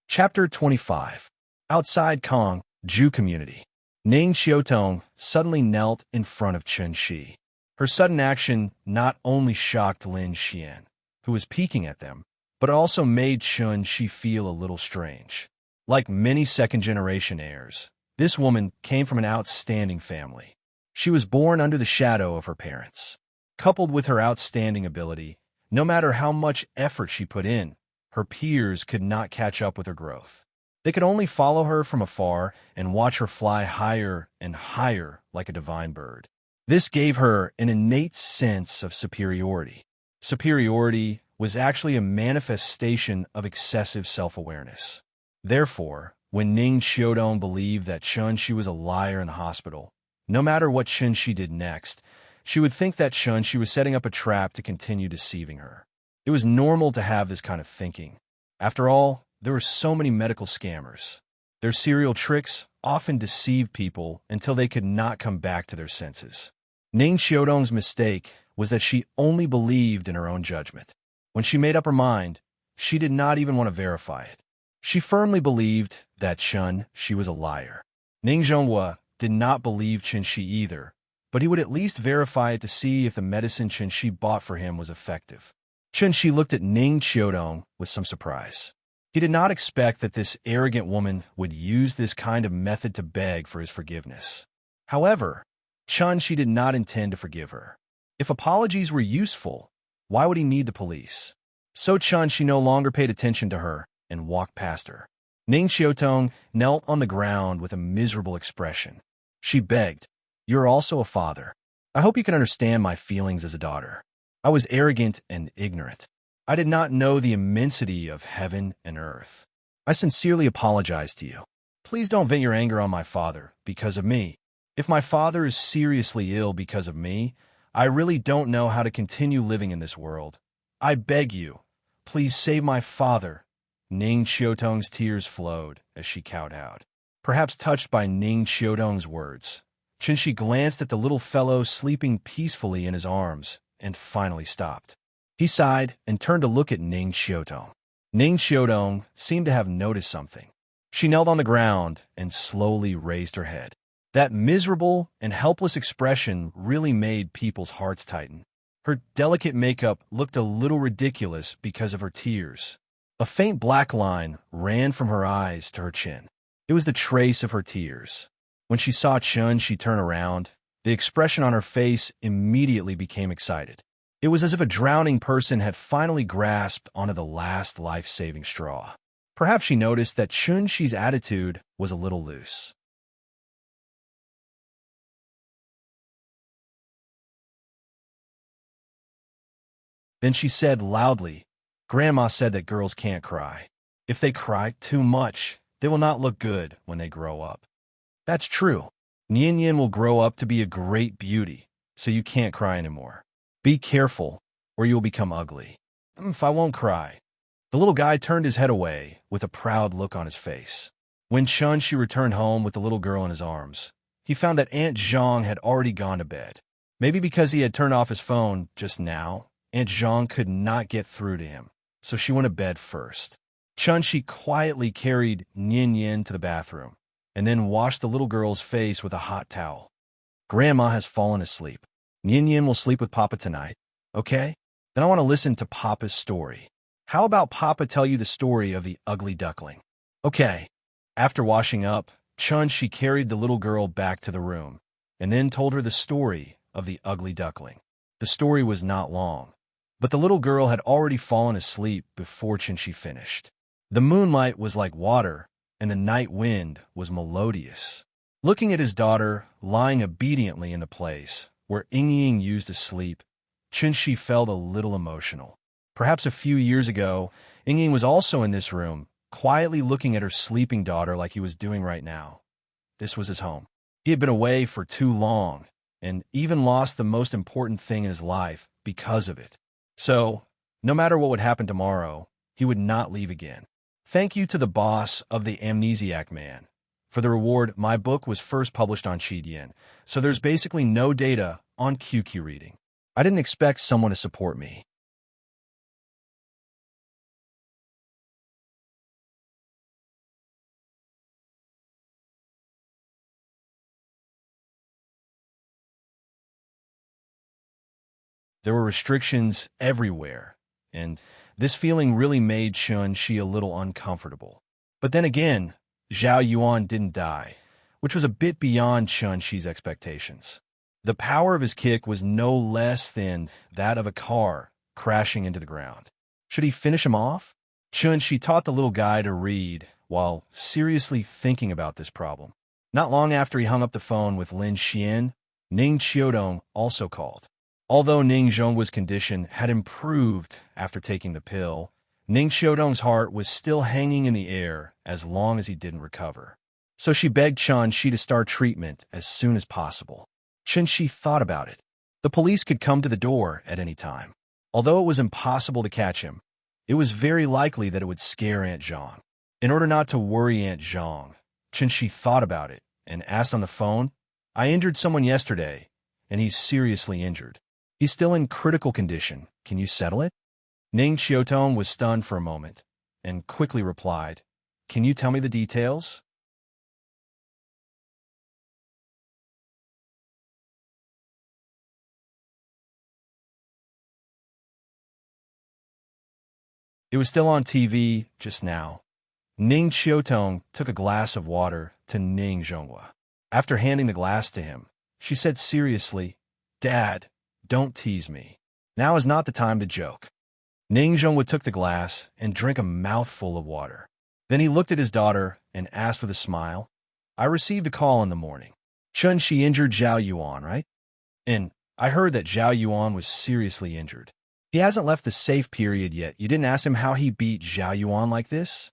S1: Chapter 25. Outside Kong, Ju Community. Ning Xiaotong suddenly knelt in front of Chen Shi. Her sudden action not only shocked Lin Xian, who was peeking at them, but also made Chen Shi feel a little strange. Like many second-generation heirs, this woman came from an outstanding family. She was born under the shadow of her parents. Coupled with her outstanding ability, no matter how much effort she put in, her peers could not catch up with her growth. They could only follow her from afar and watch her fly higher and higher like a divine bird. This gave her an innate sense of superiority. Superiority was actually a manifestation of excessive self-awareness. Therefore, when Ning Xiaodong believed that Chen Shi was a liar in the hospital, no matter what Chen Shi did next, she would think that Chen Shi was setting up a trap to continue deceiving her. It was normal to have this kind of thinking. After all, there were so many medical scammers. Their serial tricks often deceived people until they could not come back to their senses. Ning Xiaodong's mistake was that she only believed in her own judgment. When she made up her mind, she did not even want to verify it. She firmly believed that Chen Shi was a liar. Ning Zhonghua did not believe Chen Shi either, but he would at least verify it to see if the medicine Chen Shi bought for him was effective. Chen Shi looked at Ning Xiaodong with some surprise. He did not expect that this arrogant woman would use this kind of method to beg for his forgiveness. However, Chen Shi did not intend to forgive her. If apologies were useful, why would he need the police? So Chen Shi no longer paid attention to her and walked past her. Ning Xiaotong knelt on the ground with a miserable expression. She begged, "You're also a father. I hope you can understand my feelings as a daughter. I was arrogant and ignorant. I did not know the immensity of heaven and earth. I sincerely apologize to you. Please don't vent your anger on my father because of me. If my father is seriously ill because of me, I really don't know how to continue living in this world. I beg you, please save my father." Ning Xiaotong's tears flowed as she kowtowed. Perhaps touched by Ning Xiaodong's words, Chen Shi glanced at the little fellow sleeping peacefully in his arms and finally stopped. He sighed and turned to look at Ning Xiaotong. Ning Xiaodong seemed to have noticed something. She knelt on the ground and slowly raised her head. That miserable and helpless expression really made people's hearts tighten. Her delicate makeup looked a little ridiculous because of her tears. A faint black line ran from her eyes to her chin. It was the trace of her tears. When she saw Chen Shi turn around, the expression on her face immediately became excited. It was as if a drowning person had finally grasped onto the last life-saving straw. Perhaps she noticed that Chen Shi's attitude was a little loose. Then she said loudly, "Grandma said that girls can't cry. If they cry too much, they will not look good when they grow up." That's true. Nian Yin will grow up to be a great beauty, so you can't cry anymore. Be careful, or you will become ugly. If I won't cry." The little guy turned his head away with a proud look on his face. When Chen Shi returned home with the little girl in his arms, he found that Aunt Zhang had already gone to bed. Maybe because he had turned off his phone just now, Aunt Zhang could not get through to him, so she went to bed first. Chen Shi quietly carried Nian Yin to the bathroom, and then washed the little girl's face with a hot towel. "Grandma has fallen asleep. Nian Yin will sleep with Papa tonight, okay? Then I want to listen to Papa's story. How about Papa tell you the story of the ugly duckling?" "Okay." After washing up, Chen Shi carried the little girl back to the room, and then told her the story of the ugly duckling. The story was not long, but the little girl had already fallen asleep before Chen Shi finished. The moonlight was like water, and the night wind was melodious. Looking at his daughter lying obediently in the place where Ying used to sleep, Chunshi felt a little emotional. Perhaps a few years ago, Ying was also in this room, quietly looking at her sleeping daughter like he was doing right now. This was his home. He had been away for too long, and even lost the most important thing in his life because of it. So, no matter what would happen tomorrow, he would not leave again. Thank you to the boss of the Amnesiac Man. For the reward, my book was first published on Qidian, so there's basically no data on QQ reading. I didn't expect someone to support me. There were restrictions everywhere, and this feeling really made Chun-Shi a little uncomfortable. But then again, Zhao Yuan didn't die, which was a bit beyond Chun-Shi's expectations. The power of his kick was no less than that of a car crashing into the ground. Should he finish him off? Chun-Shi taught the little guy to read while seriously thinking about this problem. Not long after he hung up the phone with Lin Xian, Ning Qiudong also called. Although Ning Zhongguo's condition had improved after taking the pill, Ning Qiudong's heart was still hanging in the air as long as he didn't recover. So she begged Chun-Shi to start treatment as soon as possible. Chun-Shi thought about it. The police could come to the door at any time. Although it was impossible to catch him, it was very likely that it would scare Aunt Zhang. In order not to worry Aunt Zhang, Chun-Shi thought about it and asked on the phone, "I injured someone yesterday, and he's seriously injured. He's still in critical condition. Can you settle it?" Ning Qiudong was stunned for a moment and quickly replied, "Can you tell me the details?" It was still on TV just now. Ning Qiudong took a glass of water to Ning Zhonghua. After handing the glass to him, she said seriously, "Dad, don't tease me. Now is not the time to joke." Ning Zhonghua took the glass and drank a mouthful of water. Then he looked at his daughter and asked with a smile, "I received a call in the morning. Chun-Shi injured Zhao Yuan, right? And I heard that Zhao Yuan was seriously injured. He hasn't left the safe period yet. You didn't ask him how he beat Zhao Yuan like this?"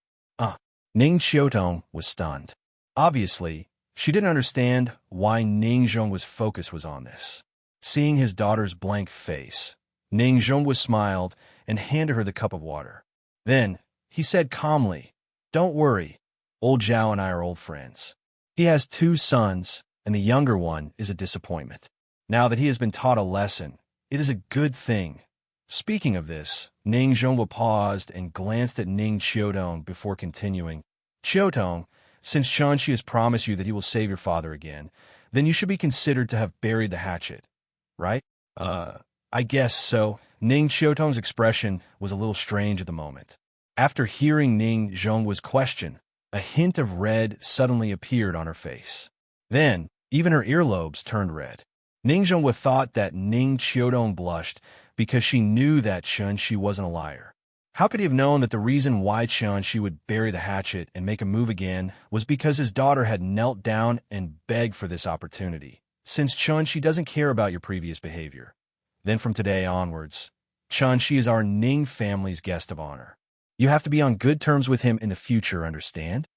S1: Ning Qiudong was stunned. Obviously, she didn't understand why Ning Zhonguo's focus was on this. Seeing his daughter's blank face, Ning Zhonghua smiled and handed her the cup of water. Then, he said calmly, "Don't worry, old Zhao and I are old friends. He has 2 sons, and the younger one is a disappointment. Now that he has been taught a lesson, it is a good thing." Speaking of this, Ning Zhonghua paused and glanced at Ning Qiudong before continuing. "Qiudong, since Chun-Shi has promised you that he will save your father again, then you should be considered to have buried the hatchet, right?" I guess so." Ning Qiudong's expression was a little strange at the moment. After hearing Ning Zhongguo's question, a hint of red suddenly appeared on her face. Then, even her earlobes turned red. Ning Zhonghua thought that Ning Qiudong blushed because she knew that Chun-Shi wasn't a liar. How could he have known that the reason why Chun-Shi would bury the hatchet and make a move again was because his daughter had knelt down and begged for this opportunity? Since Chun-Shi doesn't care about your previous behavior, then from today onwards, Chun-Shi is our Ning family's guest of honor. You have to be on good terms with him in the future, understand?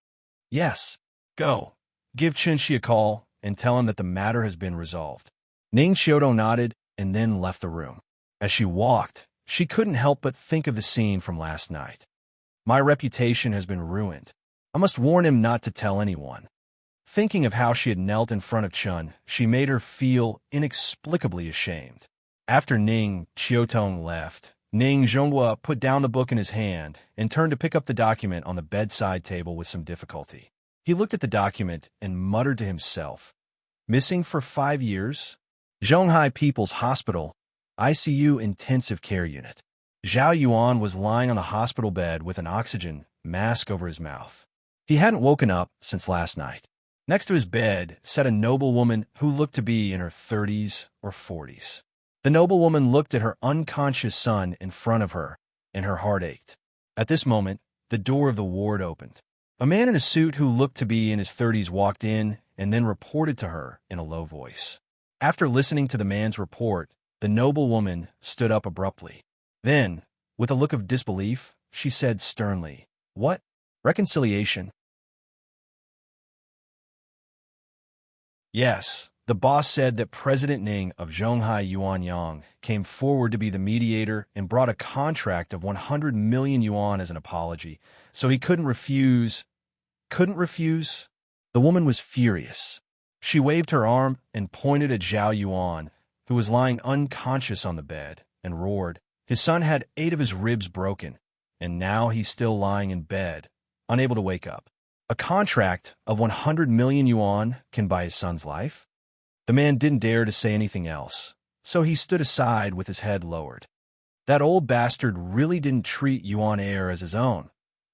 S1: Yes. Go. Give Chun-Shi a call and tell him that the matter has been resolved. Ning Qiudong nodded and then left the room. As she walked, she couldn't help but think of the scene from last night. My reputation has been ruined. I must warn him not to tell anyone. Thinking of how she had knelt in front of Chun, she made her feel inexplicably ashamed. After Ning Qiudong left, Ning Zhonghua put down the book in his hand and turned to pick up the document on the bedside table with some difficulty. He looked at the document and muttered to himself, "Missing for 5 years? Zhonghai People's Hospital, ICU Intensive Care Unit." Zhao Yuan was lying on the hospital bed with an oxygen mask over his mouth. He hadn't woken up since last night. Next to his bed sat a noblewoman who looked to be in her 30s or 40s. The noblewoman looked at her unconscious son in front of her, and her heart ached. At this moment, the door of the ward opened. A man in a suit who looked to be in his 30s walked in and then reported to her in a low voice. After listening to the man's report, the noble woman stood up abruptly. Then, with a look of disbelief, she said sternly, "What? Reconciliation?" Yes, the boss said that President Ning of Zhonghai Yuanyang came forward to be the mediator and brought a contract of 100 million yuan as an apology, so he couldn't refuse. Couldn't refuse? The woman was furious. She waved her arm and pointed at Zhao Yuan, who was lying unconscious on the bed, and roared. His son had 8 of his ribs broken, and now he's still lying in bed, unable to wake up. A contract of 100 million yuan can buy his son's life? The man didn't dare to say anything else, so he stood aside with his head lowered. That old bastard really didn't treat Yuan Air as his own.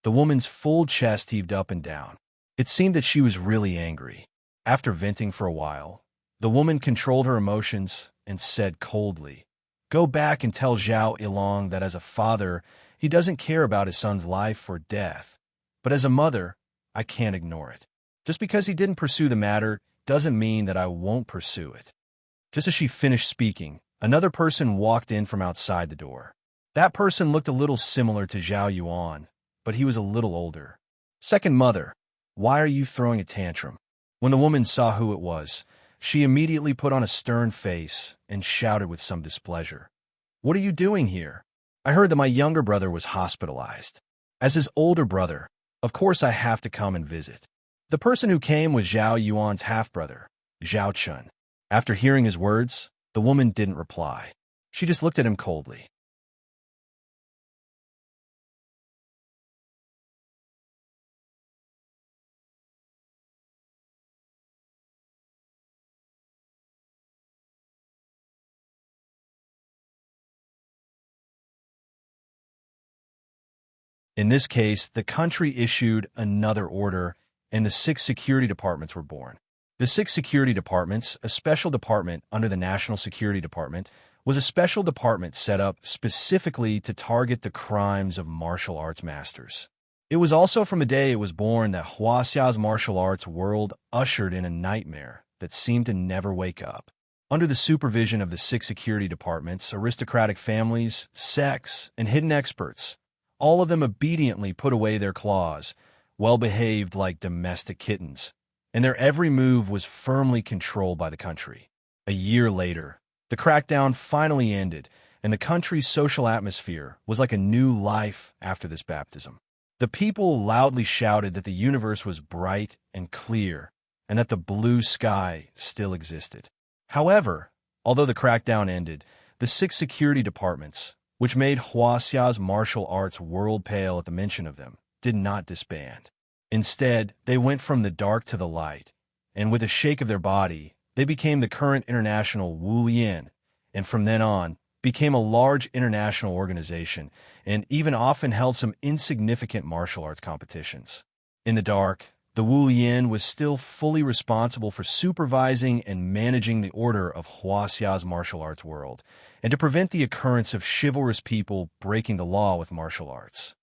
S1: The woman's full chest heaved up and down. It seemed that she was really angry. After venting for a while, the woman controlled her emotions and said coldly, "Go back and tell Zhao Ilong that as a father, he doesn't care about his son's life or death. But as a mother, I can't ignore it. Just because he didn't pursue the matter doesn't mean that I won't pursue it." Just as she finished speaking, another person walked in from outside the door. That person looked a little similar to Zhao Yuan, but he was a little older. "Second mother, why are you throwing a tantrum?" When the woman saw who it was, she immediately put on a stern face and shouted with some displeasure, "What are you doing here? I heard that my younger brother was hospitalized. As his older brother, of course I have to come and visit." The person who came was Zhao Yuan's half-brother, Zhao Chun. After hearing his words, the woman didn't reply. She just looked at him coldly. In this case, the country issued another order, and the 6 security departments were born. The 6 security departments, a special department under the National Security Department, was a special department set up specifically to target the crimes of martial arts masters. It was also from the day it was born that Huaxia's martial arts world ushered in a nightmare that seemed to never wake up. Under the supervision of the 6 security departments, aristocratic families, sects, and hidden experts, all of them obediently put away their claws, well-behaved like domestic kittens, and their every move was firmly controlled by the country. A year later, the crackdown finally ended, and the country's social atmosphere was like a new life after this baptism. The people loudly shouted that the universe was bright and clear, and that the blue sky still existed. However, although the crackdown ended, the 6 security departments, which made Huaxia's martial arts world pale at the mention of them, did not disband. Instead, they went from the dark to the light, and with a shake of their body, they became the current international Wu Lian, and from then on, became a large international organization, and even often held some insignificant martial arts competitions. In the dark, the Wu Lian was still fully responsible for supervising and managing the order of Huaxia's martial arts world, and to prevent the occurrence of chivalrous people breaking the law with martial arts.